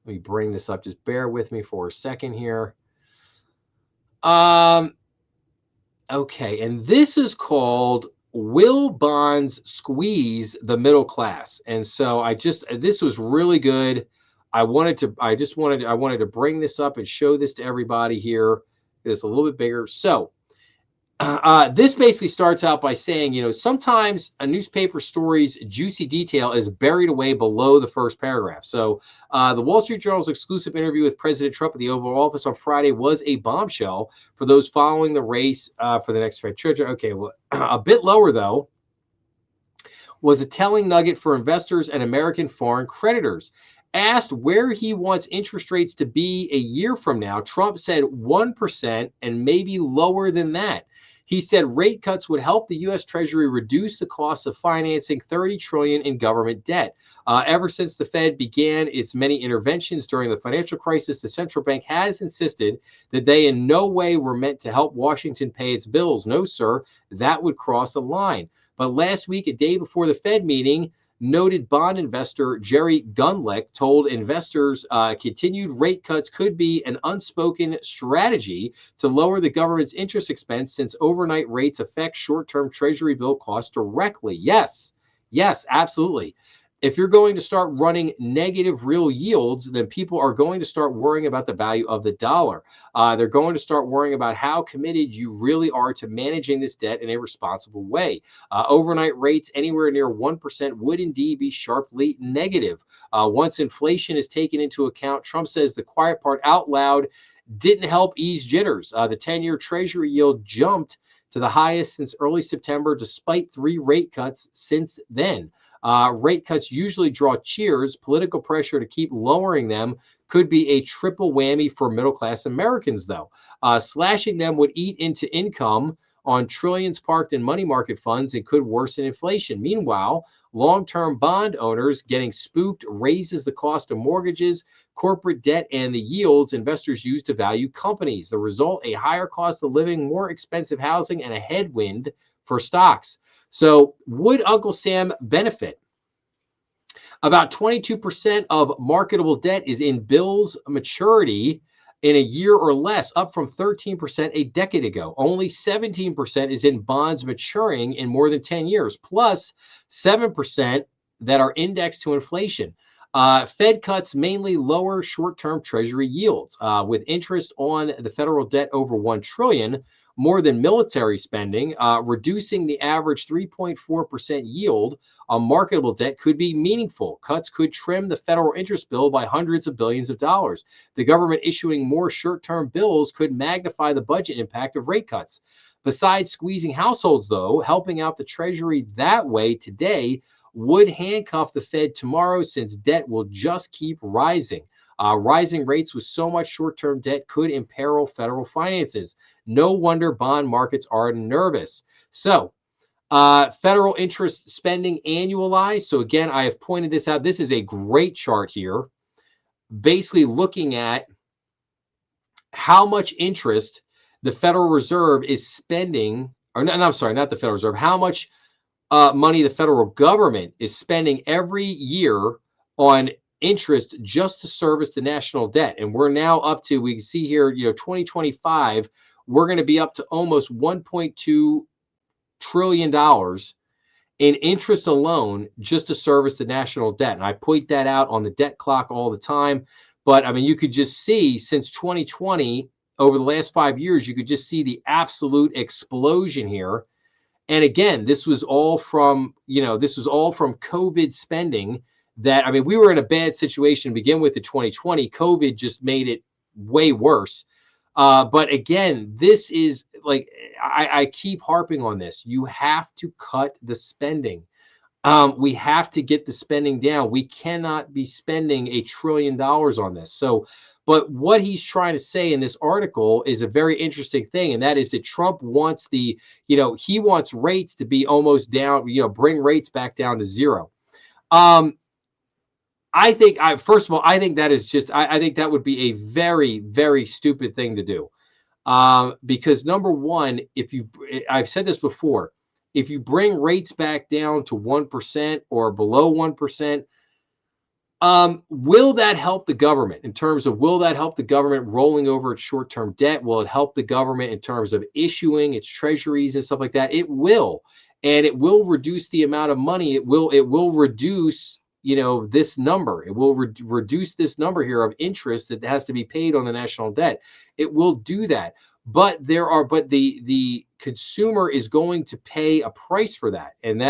Let me bring this up. Just bear with me for a second here. Okay, and this is called "Will Bonds Squeeze the Middle Class?" And so this was really good. I wanted to bring this up and show this to everybody here. It's a little bit bigger. So this basically starts out by saying, sometimes a newspaper story's juicy detail is buried away below the first paragraph. So the Wall Street Journal's exclusive interview with President Trump at the Oval Office on Friday was a bombshell for those following the race for the next Fed Treasurer. Okay, well, a bit lower, though, was a telling nugget for investors and American foreign creditors. Asked where he wants interest rates to be a year from now, Trump said 1% and maybe lower than that. He said rate cuts would help the U.S. Treasury reduce the cost of financing $30 trillion in government debt. Ever since the Fed began its many interventions during the financial crisis, the central bank has insisted that they in no way were meant to help Washington pay its bills. No, sir, that would cross a line. But last week, a day before the Fed meeting, noted bond investor Jerry Gunlick told investors continued rate cuts could be an unspoken strategy to lower the government's interest expense, since overnight rates affect short-term Treasury bill costs directly. Yes, absolutely. If you're going to start running negative real yields, then people are going to start worrying about the value of the dollar. They're going to start worrying about how committed you really are to managing this debt in a responsible way. Overnight rates anywhere near 1% would indeed be sharply negative. Once inflation is taken into account, Trump says the quiet part out loud didn't help ease jitters. The 10-year Treasury yield jumped to the highest since early September, despite 3 rate cuts since then. Rate cuts usually draw cheers. Political pressure to keep lowering them could be a triple whammy for middle-class Americans, though. Slashing them would eat into income on trillions parked in money market funds and could worsen inflation. Meanwhile, long-term bond owners getting spooked raises the cost of mortgages, corporate debt, and the yields investors use to value companies. The result, a higher cost of living, more expensive housing, and a headwind for stocks. So would Uncle Sam benefit? About 22% of marketable debt is in bills maturity in a year or less, up from 13% a decade ago. Only 17% is in bonds maturing in more than 10 years, plus 7% that are indexed to inflation. Fed cuts mainly lower short-term Treasury yields, with interest on the federal debt over $1 trillion, more than military spending. Reducing the average 3.4% yield on marketable debt could be meaningful. Cuts could trim the federal interest bill by hundreds of billions of dollars. The government issuing more short-term bills could magnify the budget impact of rate cuts. Besides squeezing households, though, helping out the Treasury that way today would handcuff the Fed tomorrow, since debt will just keep rising. Rising rates with so much short-term debt could imperil federal finances. No wonder bond markets are nervous. So, federal interest spending annualized. So again, I have pointed this out. This is a great chart here, basically looking at how much interest the Federal Reserve is spending, or no, I'm sorry, not the Federal Reserve, how much money the federal government is spending every year on interest just to service the national debt. And we're now up to, we can see here, 2025, we're going to be up to almost $1.2 trillion in interest alone just to service the national debt. And I point that out on the debt clock all the time. But I mean, you could just see since 2020, over the last 5 years, you could just see the absolute explosion here. And again, this was all from COVID spending that, I mean, we were in a bad situation to begin with in 2020. COVID just made it way worse. But again, this is like, I keep harping on this. You have to cut the spending. We have to get the spending down. We cannot be spending $1 trillion on this. So, but what he's trying to say in this article is a very interesting thing. And that is that Trump wants he wants rates to be almost down, bring rates back down to zero. I think, first of all, I think that is just, I think that would be a very, very stupid thing to do. Because number one, I've said this before, if you bring rates back down to 1% or below 1%, will that help the government in terms of, will that help the government rolling over its short-term debt? Will it help the government in terms of issuing its treasuries and stuff like that? It will, and it will reduce the amount of money. It will reduce, this number. It will reduce this number here of interest that has to be paid on the national debt. It will do that. But the consumer is going to pay a price for that. And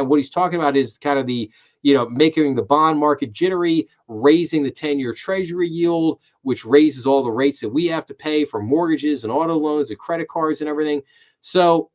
what he's talking about is kind of the, making the bond market jittery, raising the 10-year treasury yield, which raises all the rates that we have to pay for mortgages and auto loans and credit cards and everything. So,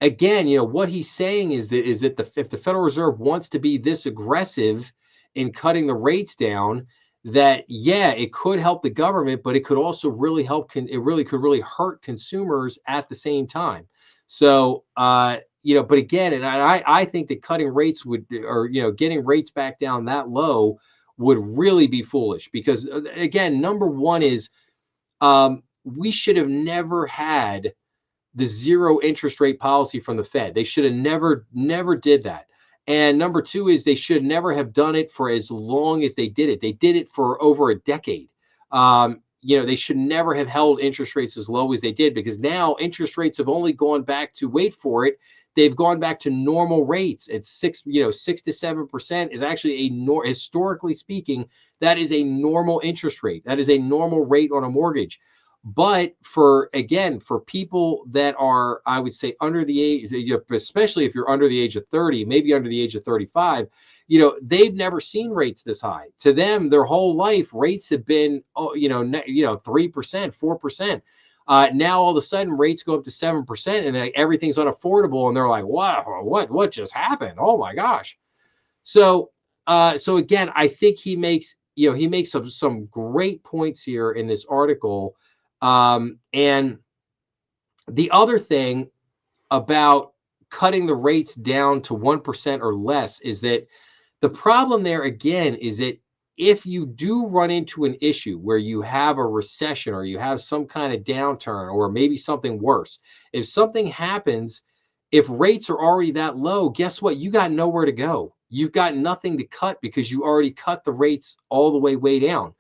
again, what he's saying is that if the Federal Reserve wants to be this aggressive in cutting the rates down, that, yeah, it could help the government, but it could also really could really hurt consumers at the same time. So, but again, and I think that cutting rates getting rates back down that low would really be foolish, because again, number one is, we should have never had the zero interest rate policy from the Fed. They should have never did that. And number two is, they should never have done it for as long as they did it. They did it for over a decade. They should never have held interest rates as low as they did, because now interest rates have only gone back to, wait for it, they've gone back to normal rates. It's 6 to 7% is actually historically speaking, that is a normal interest rate. That is a normal rate on a mortgage. But for people that are, I would say, under the age, especially if you're under the age of 30, maybe under the age of 35, they've never seen rates this high. To them, their whole life, rates have been, 3%, 4%. Now all of a sudden rates go up to 7% and everything's unaffordable. And they're like, wow, what just happened? Oh my gosh. So again, I think he makes some great points here in this article. And the other thing about cutting the rates down to 1% or less is that the problem there again is that if you do run into an issue where you have a recession or you have some kind of downturn or maybe something worse, if something happens, if rates are already that low, guess what? You got nowhere to go. You've got nothing to cut because you already cut the rates all the way down.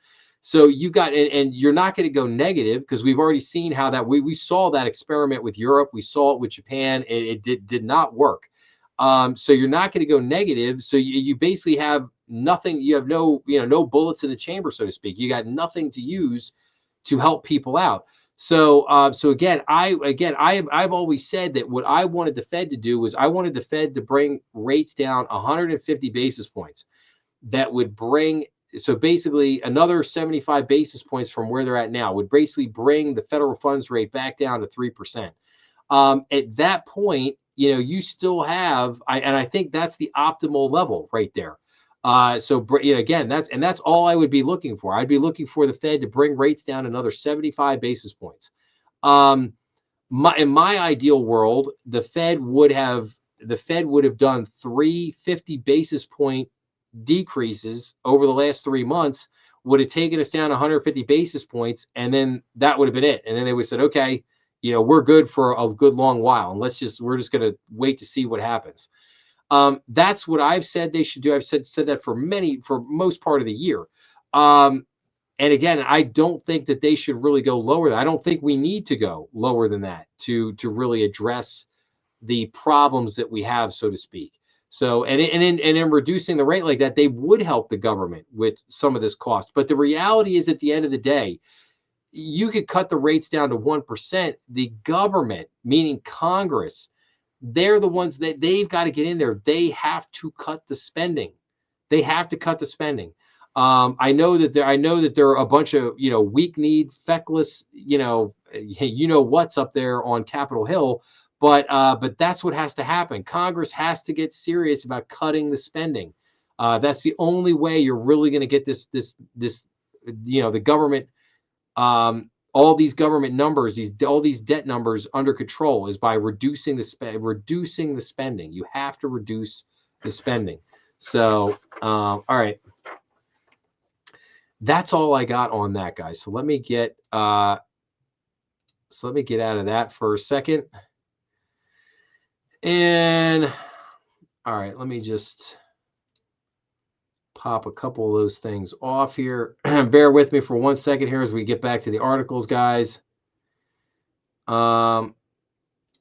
So you got, and you're not going to go negative, because we've already seen how that we saw that experiment with Europe. We saw it with Japan. It did not work. So you're not going to go negative. So you basically have nothing. You have no bullets in the chamber, so to speak. You got nothing to use to help people out. So I've always said that what I wanted the Fed to do was, I wanted the Fed to bring rates down 150 basis points. That would bring, so basically another 75 basis points from where they're at now would basically bring the federal funds rate back down to 3%. At that point, you still have, and I think that's the optimal level right there. Again, that's all I would be looking for. I'd be looking for the Fed to bring rates down another 75 basis points. In my ideal world, the Fed would have done 350 basis point decreases over the last 3 months, would have taken us down 150 basis points, and then that would have been it. And then they would have said, okay, we're good for a good long while, and we're just going to wait to see what happens. That's what I've said they should do. I've said that for most part of the year. And again, I don't think that they should really go lower. I don't think we need to go lower than that to really address the problems that we have, so to speak. So, and in reducing the rate like that, they would help the government with some of this cost. But the reality is, at the end of the day, you could cut the rates down to 1%. The government, meaning Congress, they're the ones that they've got to get in there. They have to cut the spending. They have to cut the spending. I know that there are a bunch of weak-kneed, feckless, what's up there on Capitol Hill, but that's what has to happen. Congress has to get serious about cutting the spending. That's the only way you're really going to get this the government, all these government numbers, all these debt numbers under control, is by reducing the spending. You have to reduce the spending. So, all right. That's all I got on that, guys. So let me get out of that for a second. And all right, let me just pop a couple of those things off here. Bear with me for 1 second here as we get back to the articles, guys. All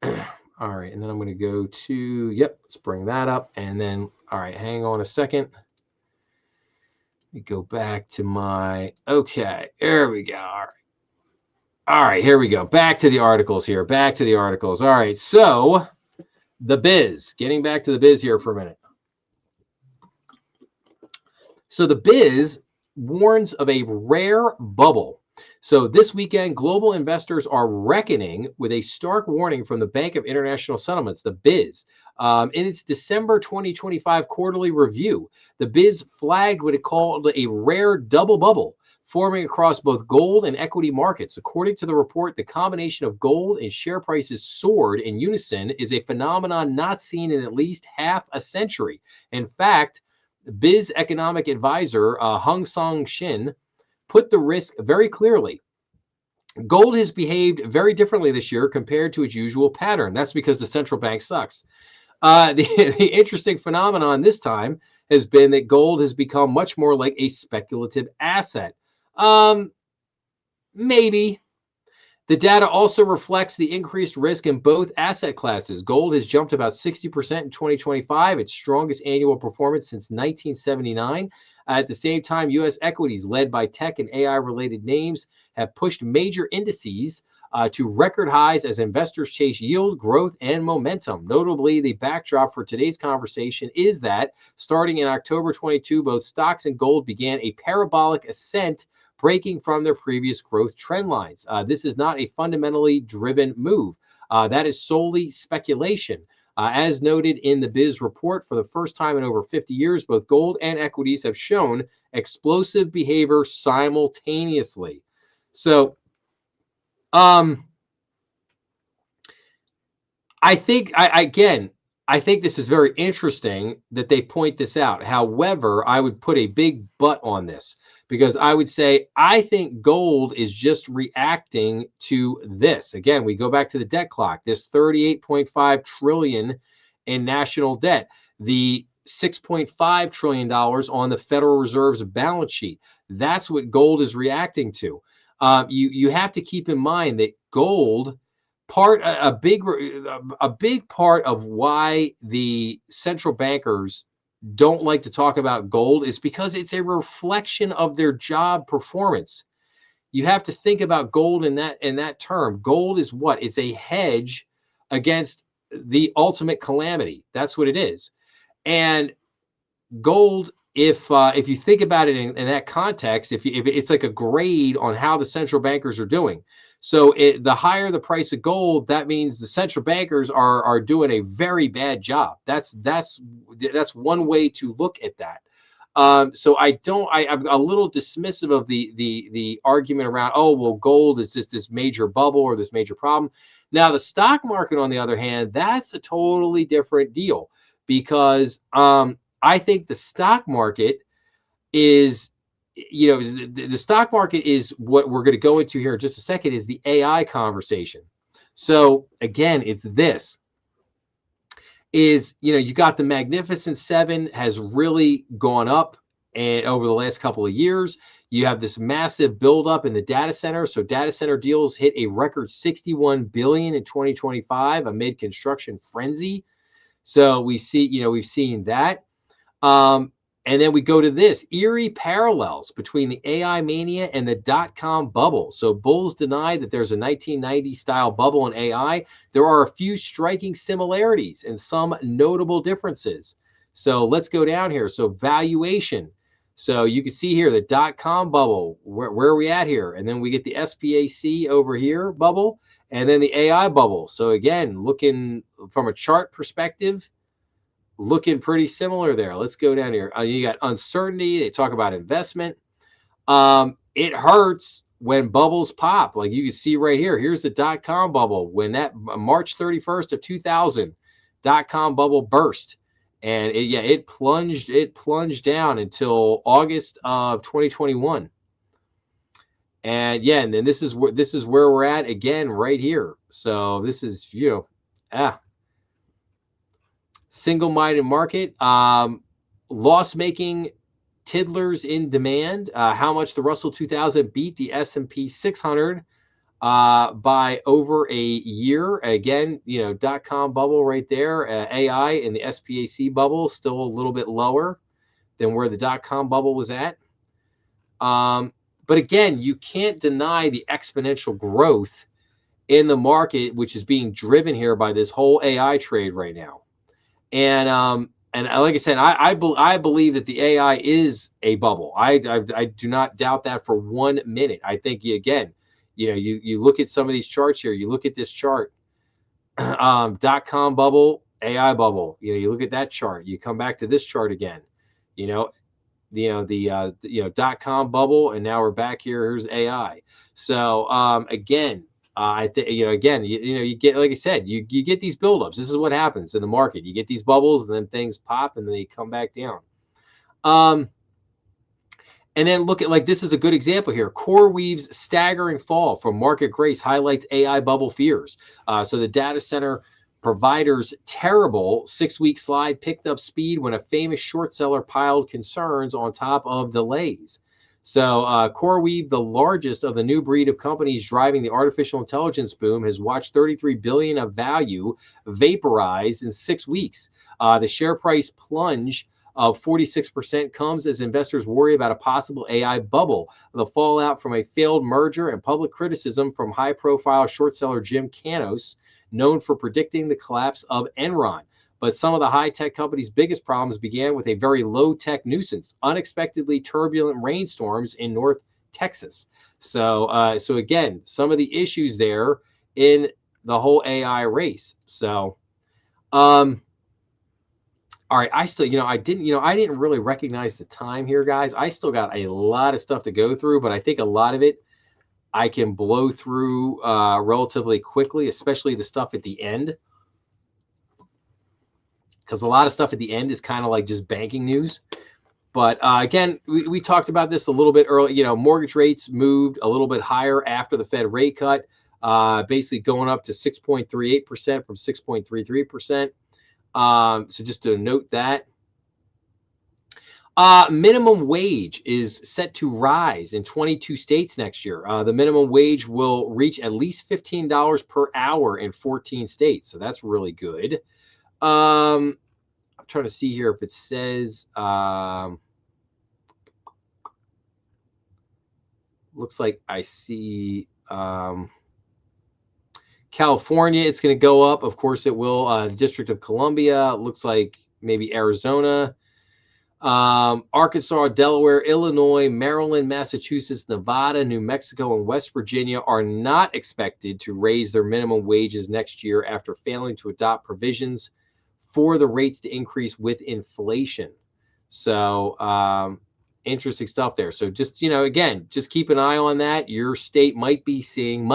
right, and then I'm going to go to, let's bring that up. And then, all right, hang on a second. Let me go back to okay, there we go. All right, here we go. Back to the articles here. All right, so the biz. Getting back to the biz here for a minute. So the biz warns of a rare bubble. So this weekend, global investors are reckoning with a stark warning from the Bank of International Settlements, the BIZ. In its December 2025 quarterly review, the BIZ flagged what it called a rare double bubble forming across both gold and equity markets. According to the report, the combination of gold and share prices soared in unison is a phenomenon not seen in at least half a century. In fact, BIZ economic advisor Hung Song Shin put the risk very clearly. Gold has behaved very differently this year compared to its usual pattern. That's because the central bank sucks. The interesting phenomenon this time has been that gold has become much more like a speculative asset. Maybe. The data also reflects the increased risk in both asset classes. Gold has jumped about 60% in 2025, its strongest annual performance since 1979. At the same time, U.S. equities led by tech and AI-related names have pushed major indices to record highs as investors chase yield, growth, and momentum. Notably, the backdrop for today's conversation is that starting in October 22, both stocks and gold began a parabolic ascent, breaking from their previous growth trend lines. This is not a fundamentally driven move. That is solely speculation. As noted in the BIZ report, for the first time in over 50 years, both gold and equities have shown explosive behavior simultaneously. So, I think, I think this is very interesting that they point this out. However, I would put a big but on this, because I would say I think gold is just reacting to this. Again, we go back to the debt clock, this 38.5 trillion in national debt, the $6.5 trillion on the Federal Reserve's balance sheet. That's what gold is reacting to. You have to keep in mind that gold, a big part of why the central bankers don't like to talk about gold is because it's a reflection of their job performance. You have to think about gold in that term. Gold is what? It's a hedge against the ultimate calamity. That's what it is. And gold, if you think about it in that context, if it's like a grade on how the central bankers are doing. So the higher the price of gold, that means the central bankers are doing a very bad job. That's one way to look at that. So I'm a little dismissive of the argument around, oh, well, gold is just this major bubble or this major problem. Now, the stock market, on the other hand, that's a totally different deal, because I think the stock market is the stock market is what we're going to go into here in just a second, is the AI conversation. So again, it's this is, you got the Magnificent Seven has really gone up and over the last couple of years. You have this massive buildup in the data center. So data center deals hit a record 61 billion in 2025 amid construction frenzy. So we've seen that. And then we go to this eerie parallels between the AI mania and the dot-com bubble. So bulls deny that there's a 1990 style bubble in AI. There are a few striking similarities and some notable differences. So let's go down here. So valuation. So you can see here the dot-com bubble. Where are we at here? And then we get the SPAC over here bubble, and then the AI bubble. So again, looking from a chart perspective, looking pretty similar there. Let's go down here. You got uncertainty. They talk about investment. It hurts when bubbles pop. Like you can see right here. Here's the dot-com bubble. When that March 31st of 2000, dot-com bubble burst. And it plunged down until August of 2021. And and then this is where we're at again right here. So this is, single-minded market, loss-making tiddlers in demand. How much the Russell 2000 beat the S&P 600 by over a year. Again, dot-com bubble right there. AI and the SPAC bubble still a little bit lower than where the dot-com bubble was at. But again, you can't deny the exponential growth in the market, which is being driven here by this whole AI trade right now. And like I said, I believe that the AI is a bubble. I do not doubt that for 1 minute. I think you look at some of these charts here. You look at this chart, dot-com bubble, AI bubble. You look at that chart. You come back to this chart again. The dot-com bubble, and now we're back here. Here's AI. So again. I think again, you get, like I said, you get these buildups. This is what happens in the market. You get these bubbles, and then things pop, and then they come back down. And then look at, like, this is a good example here. CoreWeave's staggering fall from market grace highlights AI bubble fears. So the data center provider's terrible 6-week slide picked up speed when a famous short seller piled concerns on top of delays. So CoreWeave, the largest of the new breed of companies driving the artificial intelligence boom, has watched 33 billion of value vaporize in 6 weeks. The share price plunge of 46% comes as investors worry about a possible AI bubble, the fallout from a failed merger, and public criticism from high-profile short seller Jim Canos, known for predicting the collapse of Enron. But some of the high-tech companies' biggest problems began with a very low-tech nuisance, unexpectedly turbulent rainstorms in North Texas. So again, some of the issues there in the whole AI race. So, all right, I still, I didn't really recognize the time here, guys. I still got a lot of stuff to go through, but I think a lot of it I can blow through relatively quickly, especially the stuff at the end. Because a lot of stuff at the end is kind of like just banking news. But again, we talked about this a little bit early. Mortgage rates moved a little bit higher after the Fed rate cut, basically going up to 6.38% from 6.33%. So just to note that. Minimum wage is set to rise in 22 states next year. The minimum wage will reach at least $15 per hour in 14 states. So that's really good. I'm trying to see here if it says, looks like I see California, it's going to go up. Of course it will. District of Columbia, looks like maybe Arizona, Arkansas, Delaware, Illinois, Maryland, Massachusetts, Nevada, New Mexico, and West Virginia are not expected to raise their minimum wages next year after failing to adopt provisions for the rates to increase with inflation. So Interesting stuff there. So just, again, just keep an eye on that. Your state might be seeing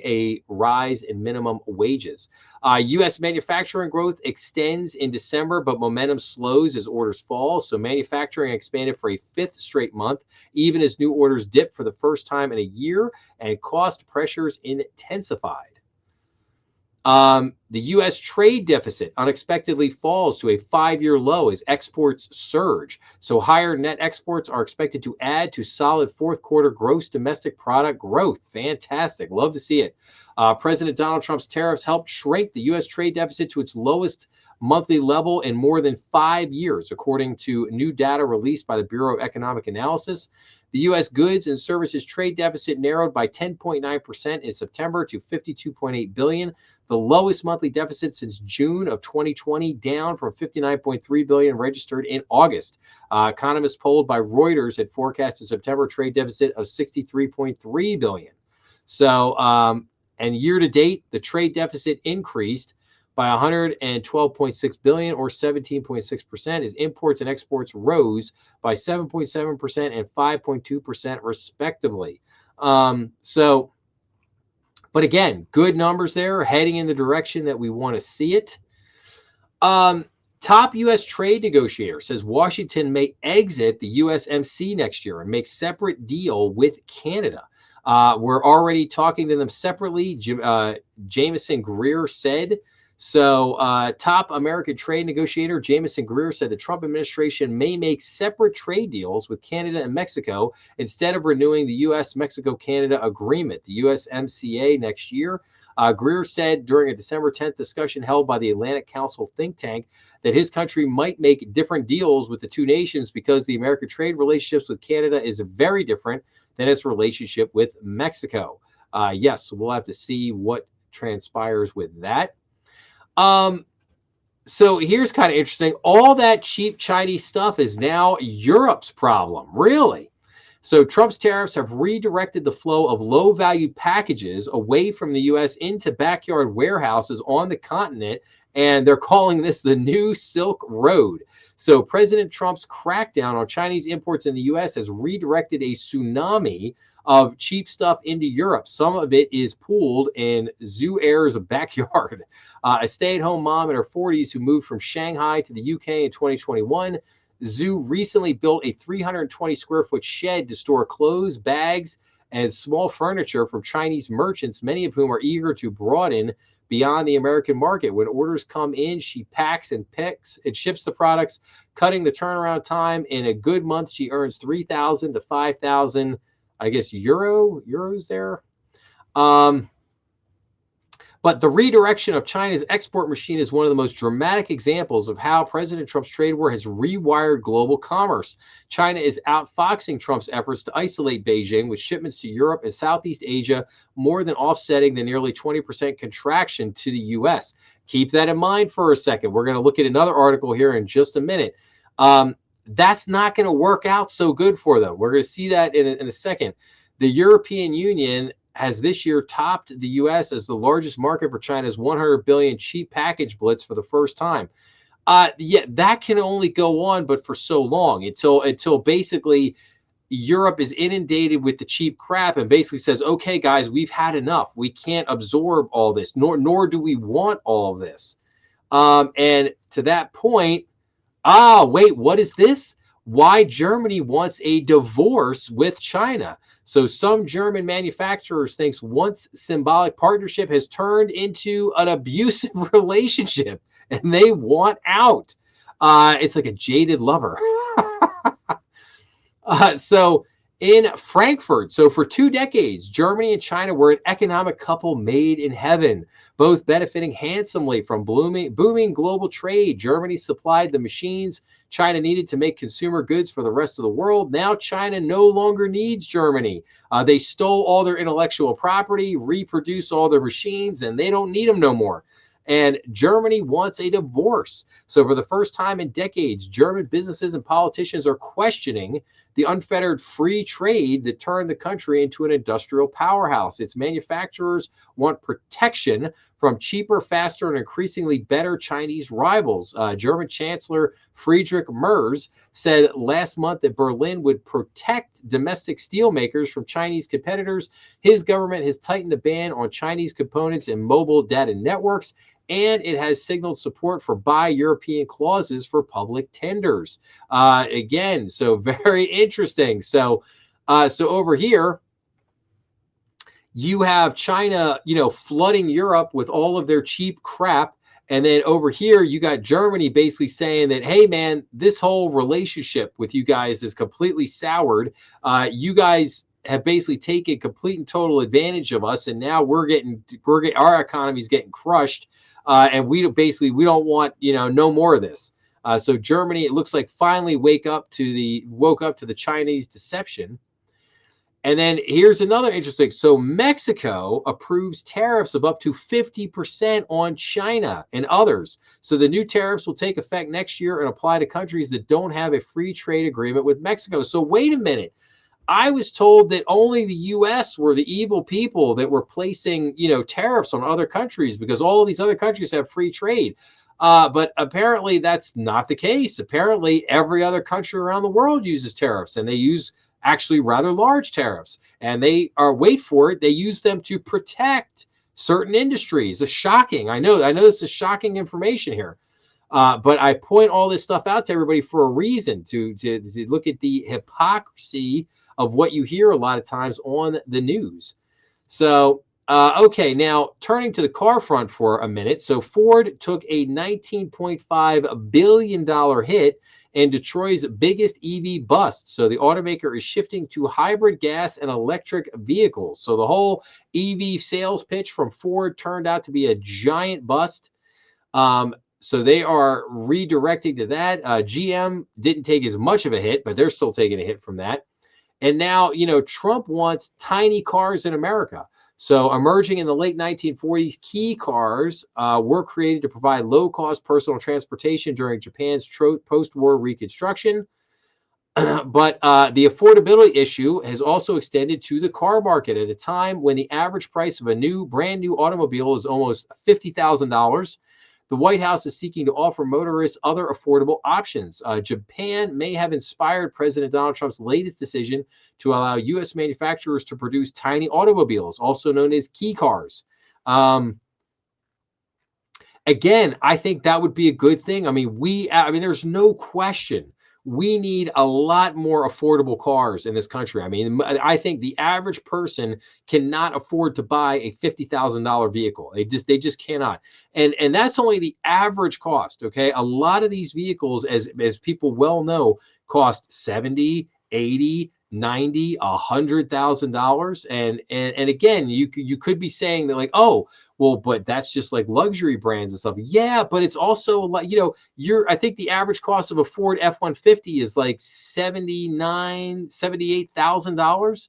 a rise in minimum wages. U.S. manufacturing growth extends in December, but momentum slows as orders fall. So manufacturing expanded for a fifth straight month, even as new orders dipped for the first time in a year and cost pressures intensified. The U.S. trade deficit unexpectedly falls to a 5-year low as exports surge. So higher net exports are expected to add to solid fourth quarter gross domestic product growth. Fantastic. Love to see it. President Donald Trump's tariffs helped shrink the U.S. trade deficit to its lowest monthly level in more than 5 years, according to new data released by the Bureau of Economic Analysis. The U.S. goods and services trade deficit narrowed by 10.9% in September to $52.8 billion, the lowest monthly deficit since June of 2020, down from $59.3 billion registered in August. Economists polled by Reuters had forecasted September trade deficit of $63.3 billion. So, and year to date, the trade deficit increased by $112.6 billion or 17.6% as imports and exports rose by 7.7% and 5.2% respectively. But again, good numbers there, heading in the direction that we want to see it. Top U.S. trade negotiator says Washington may exit the USMC next year and make separate deal with Canada. We're already talking to them separately, Jameson Greer said. So top American trade negotiator Jameson Greer said the Trump administration may make separate trade deals with Canada and Mexico instead of renewing the U.S.-Mexico-Canada agreement, the USMCA, next year. Greer said during a December 10th discussion held by the Atlantic Council think tank that his country might make different deals with the two nations because the American trade relationships with Canada is very different than its relationship with Mexico. Yes, we'll have to see what transpires with that. So here's kind of interesting. All that cheap Chinese stuff is now Europe's problem, really. So Trump's tariffs have redirected the flow of low-value packages away from the U.S. into backyard warehouses on the continent, and they're calling this the new Silk Road. So President Trump's crackdown on Chinese imports in the U.S. has redirected a tsunami of cheap stuff into Europe. Some of it is pooled in Zhu Air's backyard. A stay-at-home mom in her 40s who moved from Shanghai to the UK in 2021. Zhu recently built a 320-square-foot shed to store clothes, bags, and small furniture from Chinese merchants, many of whom are eager to broaden beyond the American market. When orders come in, she packs and picks and ships the products, cutting the turnaround time. In a good month, she earns 3,000 to 5,000, I guess, euros there. But the redirection of China's export machine is one of the most dramatic examples of how President Trump's trade war has rewired global commerce. China is outfoxing Trump's efforts to isolate Beijing, with shipments to Europe and Southeast Asia more than offsetting the nearly 20% contraction to the U.S. Keep that in mind for a second. We're going to look at another article here in just a minute. That's not going to work out so good for them. We're going to see that in a second. The European Union has this year topped the U.S. as the largest market for China's 100 billion cheap package blitz for the first time. Yeah, that can only go on, but for so long until basically Europe is inundated with the cheap crap and basically says, okay, guys, we've had enough. We can't absorb all this, nor do we want all of this. And to that point, wait, what is this? Why Germany wants a divorce with China. So some German manufacturers think once symbolic partnership has turned into an abusive relationship and they want out. It's like a jaded lover. So in Frankfurt, so for 2 decades, Germany and China were an economic couple made in heaven, both benefiting handsomely from booming global trade. Germany supplied the machines China needed to make consumer goods for the rest of the world. Now China no longer needs Germany. They stole all their intellectual property, reproduce all their machines, and they don't need them no more. And Germany wants a divorce. So for the first time in decades, German businesses and politicians are questioning the unfettered free trade that turned the country into an industrial powerhouse. Its manufacturers want protection from cheaper, faster, and increasingly better Chinese rivals. German Chancellor Friedrich Merz said last month that Berlin would protect domestic steelmakers from Chinese competitors. His government has tightened the ban on Chinese components in mobile data networks, and it has signaled support for buy European clauses for public tenders. Again, so very interesting. So over here, you have China, flooding Europe with all of their cheap crap. And then over here, you got Germany basically saying that, hey, man, this whole relationship with you guys is completely soured. You guys have basically taken complete and total advantage of us. And now we're getting our economy's getting crushed. And we don't want, no more of this. So Germany, it looks like finally woke up to the Chinese deception. And then here's another interesting. So Mexico approves tariffs of up to 50% on China and others. So the new tariffs will take effect next year and apply to countries that don't have a free trade agreement with Mexico. So wait a minute. I was told that only the U.S. were the evil people that were placing, tariffs on other countries because all of these other countries have free trade. But apparently that's not the case. Apparently every other country around the world uses tariffs, and they use actually rather large tariffs, and they use them to protect certain industries. It's shocking. I know this is shocking information here, but I point all this stuff out to everybody for a reason, to look at the hypocrisy of what you hear a lot of times on the news. So okay, now turning to the car front for a minute. So Ford took a $19.5 billion hit and Detroit's biggest EV bust. So the automaker is shifting to hybrid gas and electric vehicles. So the whole EV sales pitch from Ford turned out to be a giant bust. So they are redirecting to that. GM didn't take as much of a hit, but they're still taking a hit from that. And now, Trump wants tiny cars in America. So emerging in the late 1940s, key cars were created to provide low-cost personal transportation during Japan's post-war reconstruction. But the affordability issue has also extended to the car market at a time when the average price of a brand new automobile is almost $50,000. The White House is seeking to offer motorists other affordable options. Japan may have inspired President Donald Trump's latest decision to allow U.S. manufacturers to produce tiny automobiles, also known as key cars. Again, I think that would be a good thing. I mean, there's no question. We need a lot more affordable cars in this country. I mean, I think the average person cannot afford to buy a $50,000 vehicle. They just cannot. And that's only the average cost. Okay. A lot of these vehicles, as people well know, cost $70,000, $80,000, $90,000, $100,000. And again, you could be saying that, like, oh, well, but that's just like luxury brands and stuff. Yeah, but it's also like, I think the average cost of a Ford F-150 is like $78,000.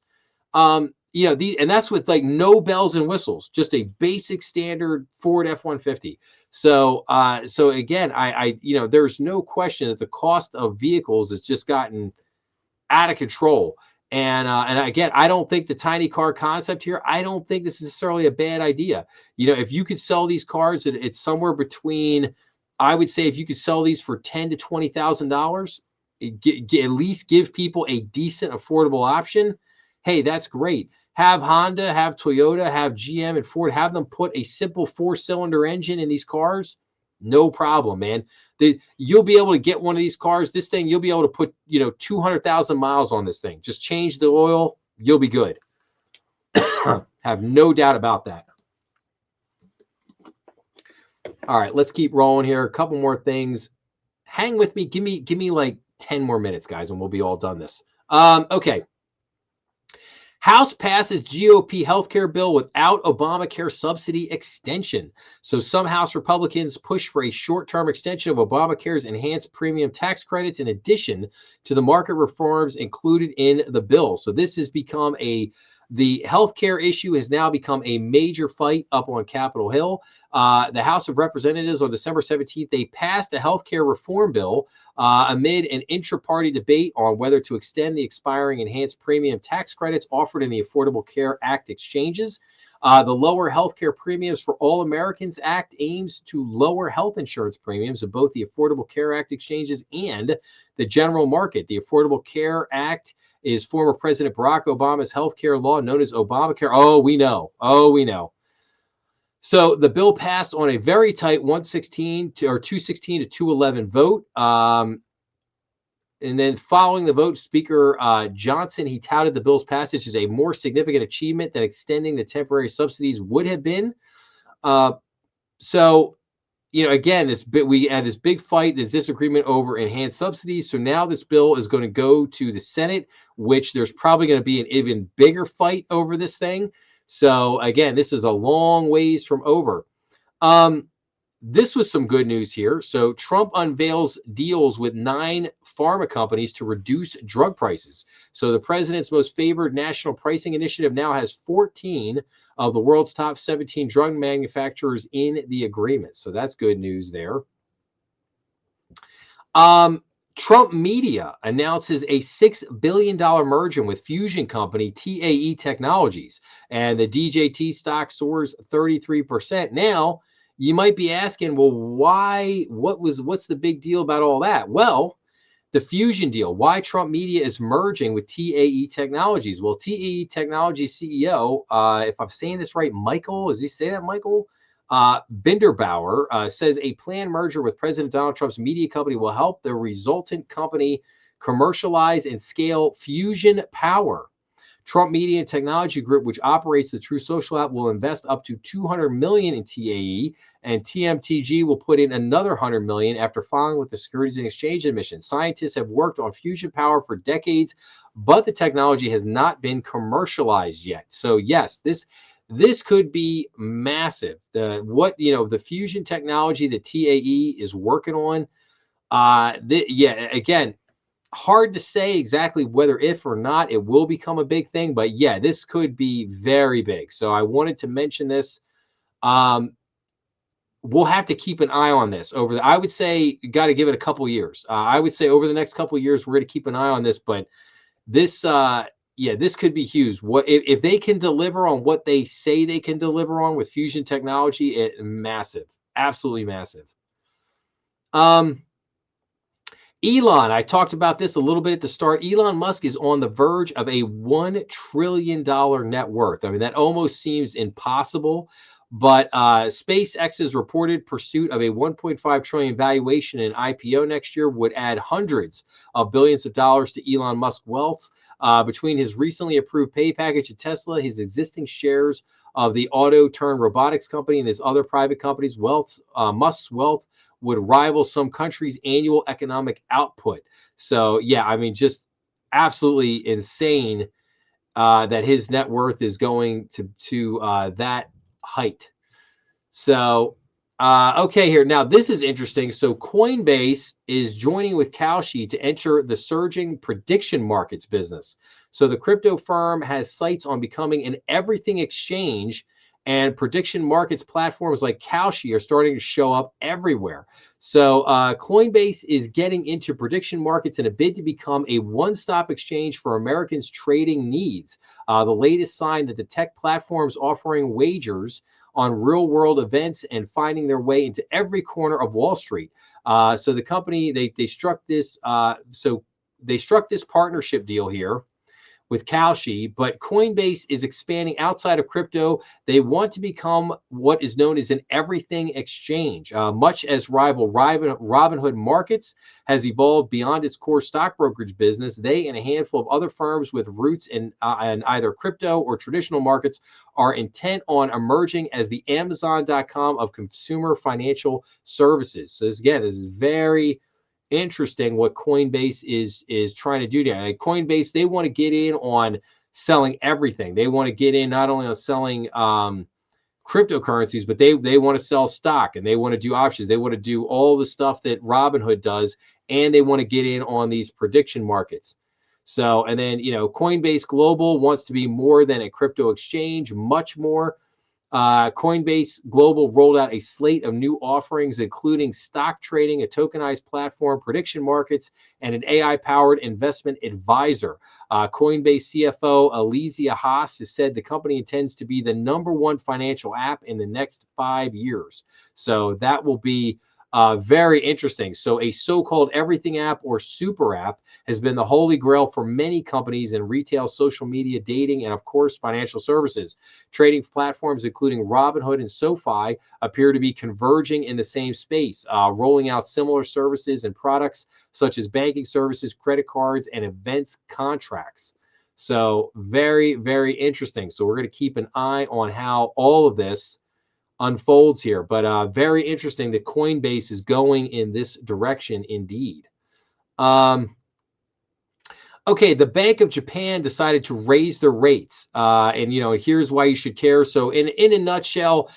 And that's with like no bells and whistles, just a basic standard Ford F-150. So again, there's no question that the cost of vehicles has just gotten out of control. And again, I don't think the tiny car concept here, I don't think this is necessarily a bad idea. If you could sell these cars, it's somewhere between, I would say, if you could sell these for $10,000 to $20,000, at least give people a decent, affordable option. Hey, that's great. Have Honda, have Toyota, have GM and Ford, have them put a simple 4-cylinder engine in these cars. No problem, man. You'll be able to get one of these cars. This thing, you'll be able to put, 200,000 miles on this thing. Just change the oil. You'll be good. Have no doubt about that. All right, let's keep rolling here. A couple more things. Hang with me. Give me like 10 more minutes, guys, and we'll be all done this. Okay. House passes GOP healthcare bill without Obamacare subsidy extension. So some House Republicans push for a short-term extension of Obamacare's enhanced premium tax credits in addition to the market reforms included in the bill. So this has become the healthcare issue has now become a major fight up on Capitol Hill. The House of Representatives on December 17th, they passed a healthcare reform bill amid an intra-party debate on whether to extend the expiring enhanced premium tax credits offered in the Affordable Care Act exchanges. The Lower Healthcare Premiums for All Americans Act aims to lower health insurance premiums of both the Affordable Care Act exchanges and the general market. The Affordable Care Act is former President Barack Obama's healthcare law known as Obamacare. Oh, we know. So the bill passed on a very tight 216 to 211 vote. And then following the vote, Speaker Johnson, he touted the bill's passage as a more significant achievement than extending the temporary subsidies would have been. So, again, we had this big fight, this disagreement over enhanced subsidies. So now this bill is going to go to the Senate, which there's probably going to be an even bigger fight over this thing. So again, this is a long ways from over. This was some good news here. So Trump unveils deals with 9 pharma companies to reduce drug prices. So the president's most favored national pricing initiative now has 14 of the world's top 17 drug manufacturers in the agreement. So that's good news there. Trump Media announces a $6 billion merger with fusion company TAE Technologies, and the DJT stock soars 33%. Now, you might be asking, well, why? What's the big deal about all that? Well, the fusion deal. Why Trump Media is merging with TAE Technologies? Well, TAE Technologies CEO, if I'm saying this right, Michael, does he say that, Michael? Binderbauer says a planned merger with President Donald Trump's media company will help the resultant company commercialize and scale fusion power. Trump Media and Technology Group, which operates the True Social app, will invest up to $200 million in TAE, and TMTG will put in another $100 million after filing with the Securities and Exchange Commission. Scientists have worked on fusion power for decades, but the technology has not been commercialized yet. So yes, this could be massive. The fusion technology that TAE is working on. Again, hard to say exactly whether if or not it will become a big thing, but yeah, this could be very big. So I wanted to mention this. We'll have to keep an eye on this I would say you got to give it a couple years. I would say over the next couple of years, we're going to keep an eye on this, but this, this could be huge. What if they can deliver on what they say they can deliver on with fusion technology? Massive, absolutely massive. Elon, I talked about this a little bit at the start. Elon Musk is on the verge of a $1 trillion net worth. I mean, that almost seems impossible, but SpaceX's reported pursuit of a $1.5 trillion valuation in IPO next year would add hundreds of billions of dollars to Elon Musk's wealth. Between his recently approved pay package at Tesla, his existing shares of the auto-robotics company, and his other private companies, Musk's wealth would rival some countries' annual economic output. So, yeah, I mean, just absolutely insane that his net worth is going to that height. So, okay, here. Now, this is interesting. So, Coinbase is joining with Kalshi to enter the surging prediction markets business. So, the crypto firm has sights on becoming an everything exchange, and prediction markets platforms like Kalshi are starting to show up everywhere. So Coinbase is getting into prediction markets in a bid to become a one-stop exchange for Americans' trading needs. The latest sign that the tech platforms offering wagers on real-world events and finding their way into every corner of Wall Street. So the company, they struck this. They struck this partnership deal here with Kalshi, but Coinbase is expanding outside of crypto. They want to become what is known as an everything exchange. Much as rival Robinhood Markets has evolved beyond its core stock brokerage business, they and a handful of other firms with roots in either crypto or traditional markets are intent on emerging as the Amazon.com of consumer financial services. So this is very interesting what Coinbase is trying to do there. Like Coinbase, they want to get in on selling everything. They want to get in not only on selling cryptocurrencies, but they want to sell stock, and they want to do options. They want to do all the stuff that Robinhood does, and they want to get in on these prediction markets. So, and then, Coinbase Global wants to be more than a crypto exchange, much more. Coinbase Global rolled out a slate of new offerings, including stock trading, a tokenized platform, prediction markets, and an AI-powered investment advisor. Coinbase CFO Alizia Haas has said the company intends to be the #1 financial app in the next 5 years. So that will be very interesting. So a so-called everything app or super app has been the holy grail for many companies in retail, social media, dating, and of course, financial services. Trading platforms, including Robinhood and SoFi, appear to be converging in the same space, rolling out similar services and products such as banking services, credit cards, and events contracts. So very, very interesting. So we're going to keep an eye on how all of this unfolds here, but very interesting that Coinbase is going in this direction indeed. Okay, the Bank of Japan decided to raise their rates, and here's why you should care. So, in a nutshell,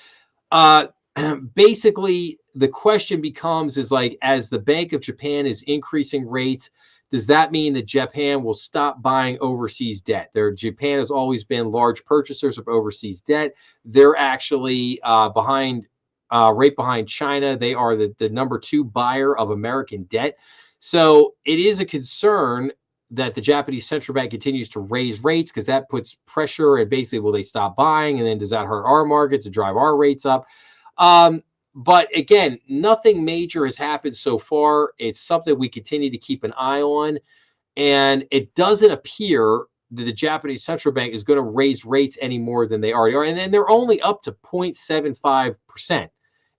uh, basically, the question becomes is like, as the Bank of Japan is increasing rates, does that mean that Japan will stop buying overseas debt? Japan has always been large purchasers of overseas debt. They're actually right behind China. They are the #2 buyer of American debt. So it is a concern that the Japanese central bank continues to raise rates because that puts pressure and basically will they stop buying, and then does that hurt our markets to drive our rates up? But again, nothing major has happened so far. It's something we continue to keep an eye on, and it doesn't appear that the Japanese central bank is going to raise rates any more than they already are, and then they're only up to 0.75%.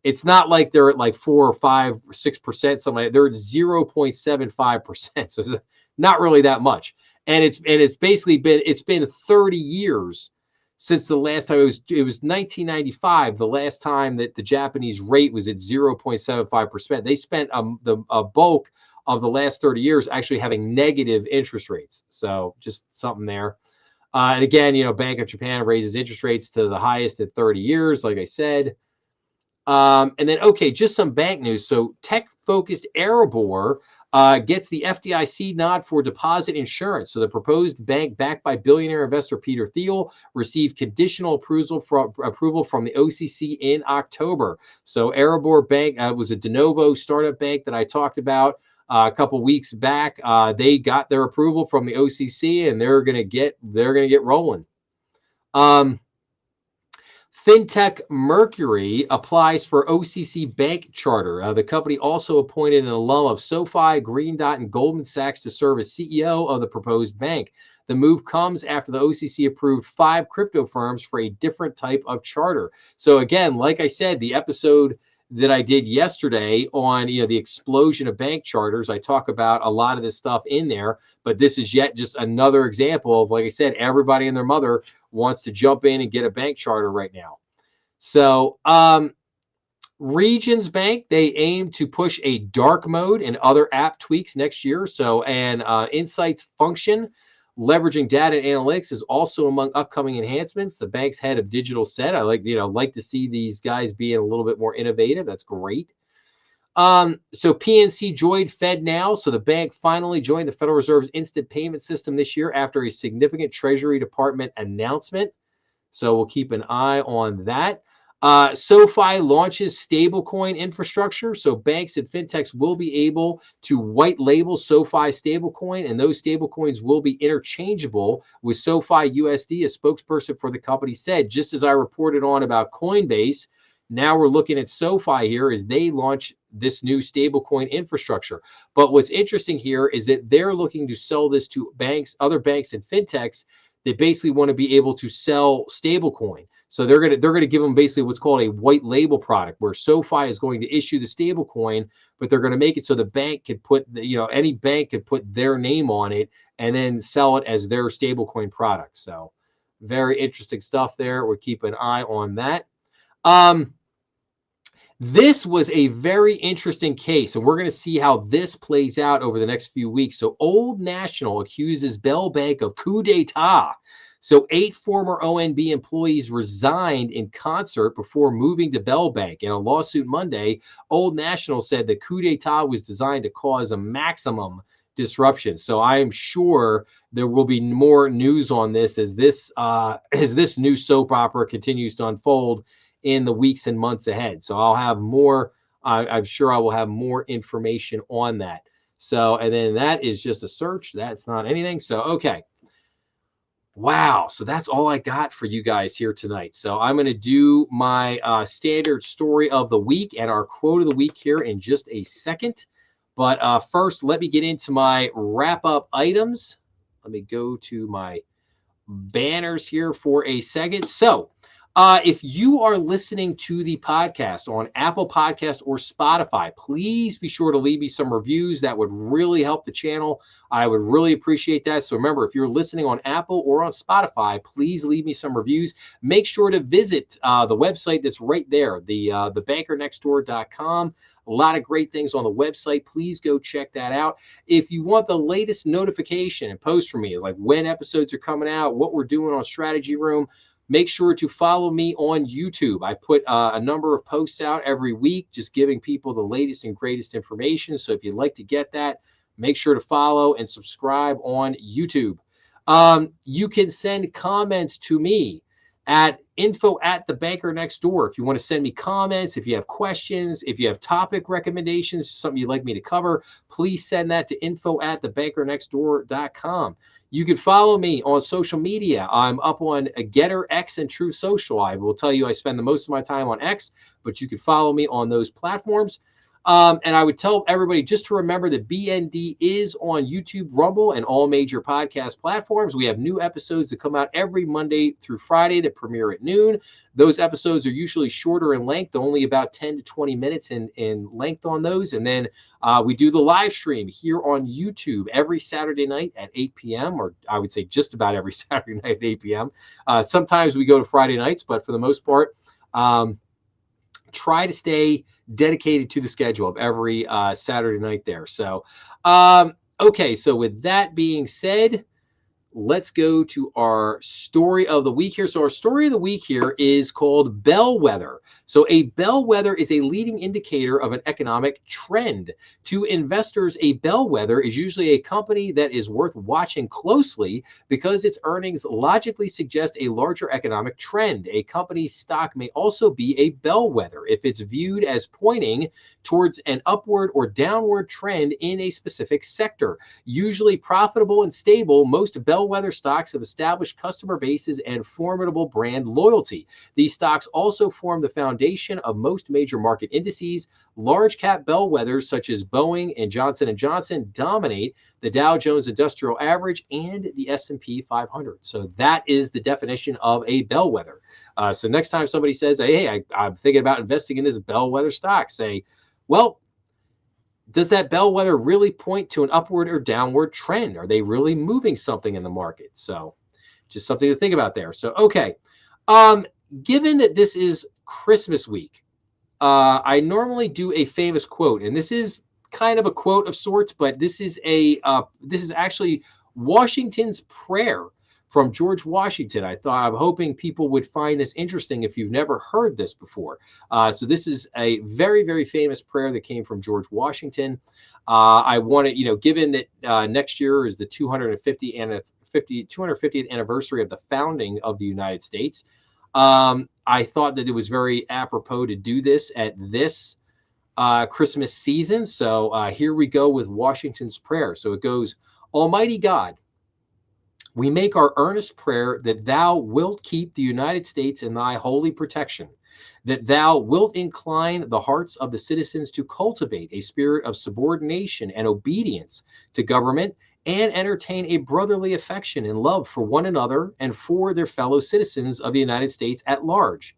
It's not like they're at like 4 or 5 or 6%, something like that. They're at 0.75%. So it's not really that much. And it's basically been 30 years since the last time. It was 1995, the last time that the Japanese rate was at 0.75%. They spent a bulk of the last 30 years actually having negative interest rates. So just something there. And again, Bank of Japan raises interest rates to the highest in 30 years, like I said. And then, okay, just some bank news. So tech-focused Erebor gets the FDIC nod for deposit insurance. So the proposed bank, backed by billionaire investor Peter Thiel, received conditional approval from the OCC in October. So Erebor Bank was a de novo startup bank that I talked about a couple weeks back. They got their approval from the OCC, and they're gonna get rolling. FinTech Mercury applies for OCC bank charter. The company also appointed an alum of SoFi, Green Dot, and Goldman Sachs to serve as CEO of the proposed bank. The move comes after the OCC approved 5 crypto firms for a different type of charter. So again, like I said, the episode that I did yesterday on the explosion of bank charters, I talk about a lot of this stuff in there, but this is yet just another example of, like I said, everybody and their mother wants to jump in and get a bank charter right now. So Regions Bank, they aim to push a dark mode and other app tweaks next year. So, and insights function leveraging data and analytics is also among upcoming enhancements. The bank's head of digital said, I like to see these guys being a little bit more innovative. That's great. So PNC joined FedNow. So the bank finally joined the Federal Reserve's instant payment system this year after a significant Treasury Department announcement. So we'll keep an eye on that. SoFi launches stablecoin infrastructure. So banks and fintechs will be able to white label SoFi stablecoin, and those stablecoins will be interchangeable with SoFi USD. A spokesperson for the company said, just as I reported on about Coinbase, now we're looking at SoFi here as they launch this new stablecoin infrastructure. But what's interesting here is that they're looking to sell this to banks, other banks and fintechs that basically want to be able to sell stablecoin. So they're gonna give them basically what's called a white label product, where SoFi is going to issue the stablecoin, but they're going to make it so the bank could put any bank could put their name on it and then sell it as their stablecoin product. So very interesting stuff there. We'll keep an eye on that. This was a very interesting case, and we're going to see how this plays out over the next few weeks. So Old National accuses Bell Bank of coup d'etat. So 8 former ONB employees resigned in concert before moving to Bell Bank. In a lawsuit Monday, Old National said the coup d'etat was designed to cause a maximum disruption. So I am sure there will be more news on this as this as this new soap opera continues to unfold in the weeks and months ahead. So I'll have more. I'm sure I will have more information on that. So, and then that is just a search. That's not anything. So, okay. Wow. So that's all I got for you guys here tonight. So I'm going to do my standard story of the week and our quote of the week here in just a second. But first, let me get into my wrap up items. Let me go to my banners here for a second. So, if you are listening to the podcast on Apple Podcast or Spotify, please be sure to leave me some reviews. That would really help the channel. I would really appreciate that. So remember, if you're listening on Apple or on Spotify, please leave me some reviews. Make sure to visit the website that's right there, the thebankernextdoor.com. A lot of great things on the website. Please go check that out. If you want the latest notification and post from me, is like when episodes are coming out, what we're doing on Strategy Room, make sure to follow me on YouTube. I put a number of posts out every week, just giving people the latest and greatest information. So if you'd like to get that, make sure to follow and subscribe on YouTube. You can send comments to me at info@thebankerNextDoor. If you want to send me comments, if you have questions, if you have topic recommendations, something you'd like me to cover, please send that to info@thebankernextdoor.com. You can follow me on social media. I'm up on Getter, X, and True Social. I will tell you I spend the most of my time on X, but you can follow me on those platforms. And I would tell everybody just to remember that BND is on YouTube, Rumble, and all major podcast platforms. We have new episodes that come out every Monday through Friday that premiere at noon. Those episodes are usually shorter in length, only about 10 to 20 minutes in length on those. And then we do the live stream here on YouTube every Saturday night at 8 p.m., or I would say just about every Saturday night at 8 p.m. Sometimes we go to Friday nights, but for the most part, try to stay dedicated to the schedule of every Saturday night there. So, okay. So with that being said, let's go to our story of the week here. So our story of the week here is called Bellwether. So a bellwether is a leading indicator of an economic trend. To investors, a bellwether is usually a company that is worth watching closely because its earnings logically suggest a larger economic trend. A company's stock may also be a bellwether if it's viewed as pointing towards an upward or downward trend in a specific sector. Usually profitable and stable, most bellwether stocks have established customer bases and formidable brand loyalty. These stocks also form the foundation of most major market indices. Large cap bellwethers such as Boeing and Johnson & Johnson dominate the Dow Jones Industrial Average and the S&P 500. So that is the definition of a bellwether. So next time somebody says, hey, I'm thinking about investing in this bellwether stock, say, well, does that bellwether really point to an upward or downward trend? Are they really moving something in the market? So just something to think about there. So, okay. Given that this is Christmas week, I normally do a famous quote, and this is kind of a quote of sorts, but this is actually Washington's prayer from George Washington. I'm hoping people would find this interesting if you've never heard this before. So this is a very, very famous prayer that came from George Washington. I wanted, given that next year is the 250th anniversary of the founding of the United States, I thought that it was very apropos to do this at this Christmas season. So here we go with Washington's prayer. So it goes, Almighty God, we make our earnest prayer that thou wilt keep the United States in thy holy protection, that thou wilt incline the hearts of the citizens to cultivate a spirit of subordination and obedience to government, and entertain a brotherly affection and love for one another and for their fellow citizens of the United States at large.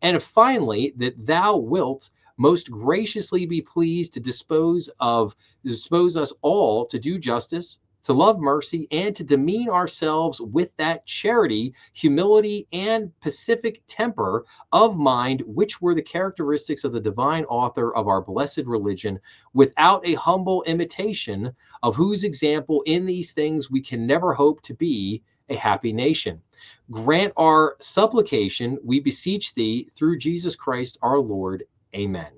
And finally, that thou wilt most graciously be pleased to dispose us all to do justice, to love mercy, and to demean ourselves with that charity, humility, and pacific temper of mind which were the characteristics of the divine author of our blessed religion, without a humble imitation of whose example in these things we can never hope to be a happy nation. Grant our supplication, we beseech thee, through Jesus Christ our Lord. Amen.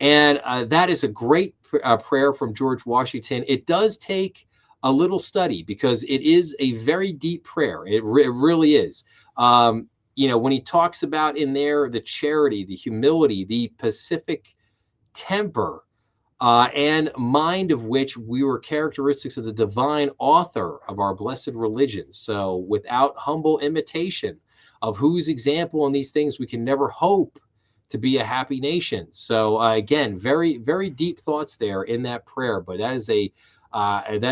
And that is a great prayer from George Washington. It does take a little study because it is a very deep prayer. It really is. When he talks about in there the charity, the humility, the pacific temper, and mind of which we were characteristics of the divine author of our blessed religion. So without humble imitation of whose example in these things we can never hope to be a happy nation. So again, very, very deep thoughts there in that prayer, but that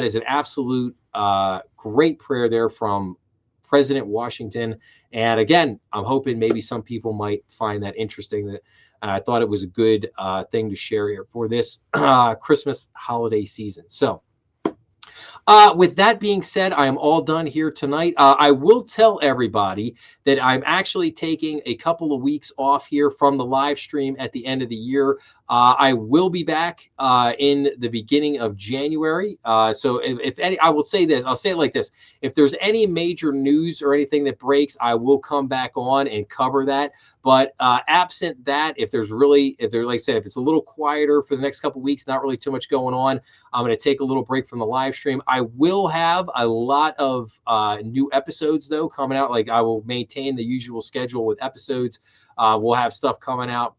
is an absolute great prayer there from President Washington. And again, I'm hoping maybe some people might find that interesting. That I thought it was a good thing to share here for this Christmas holiday season. So with that being said, I am all done here tonight. I will tell everybody that I'm actually taking a couple of weeks off here from the live stream at the end of the year. I will be back in the beginning of January. So if any, I will say this, I'll say it like this. If there's any major news or anything that breaks, I will come back on and cover that. But absent that, if there's, like I said, if it's a little quieter for the next couple of weeks, not really too much going on, I'm going to take a little break from the live stream. I will have a lot of new episodes, though, coming out. Like I will maintain the usual schedule with episodes. We'll have stuff coming out,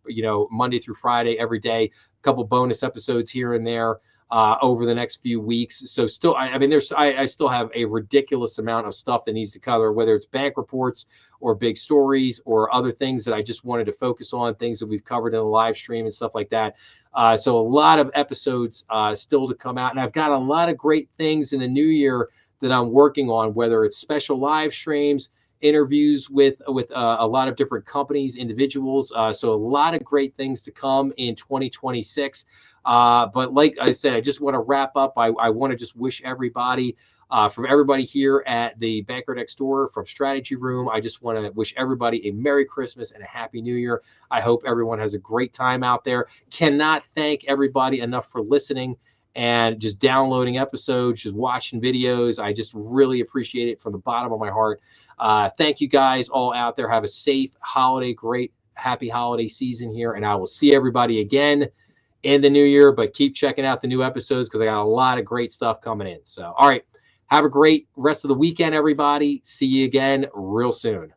Monday through Friday, every day, a couple bonus episodes here and there over the next few weeks. So still, I still have a ridiculous amount of stuff that needs to cover, whether it's bank reports or big stories or other things that I just wanted to focus on, things that we've covered in the live stream and stuff like that. So a lot of episodes still to come out. And I've got a lot of great things in the new year that I'm working on, whether it's special live streams, interviews with a lot of different companies, individuals. So a lot of great things to come in 2026. But like I said, I just want to wrap up. I want to just wish everybody, from everybody here at the Banker Next Door from Strategy Room, I just want to wish everybody a Merry Christmas and a Happy New Year. I hope everyone has a great time out there. Cannot thank everybody enough for listening and just downloading episodes, just watching videos. I just really appreciate it from the bottom of my heart. Thank you guys all out there. Have a safe holiday, great, happy holiday season here. And I will see everybody again in the new year, but keep checking out the new episodes because I got a lot of great stuff coming in. So, all right. Have a great rest of the weekend, everybody. See you again real soon.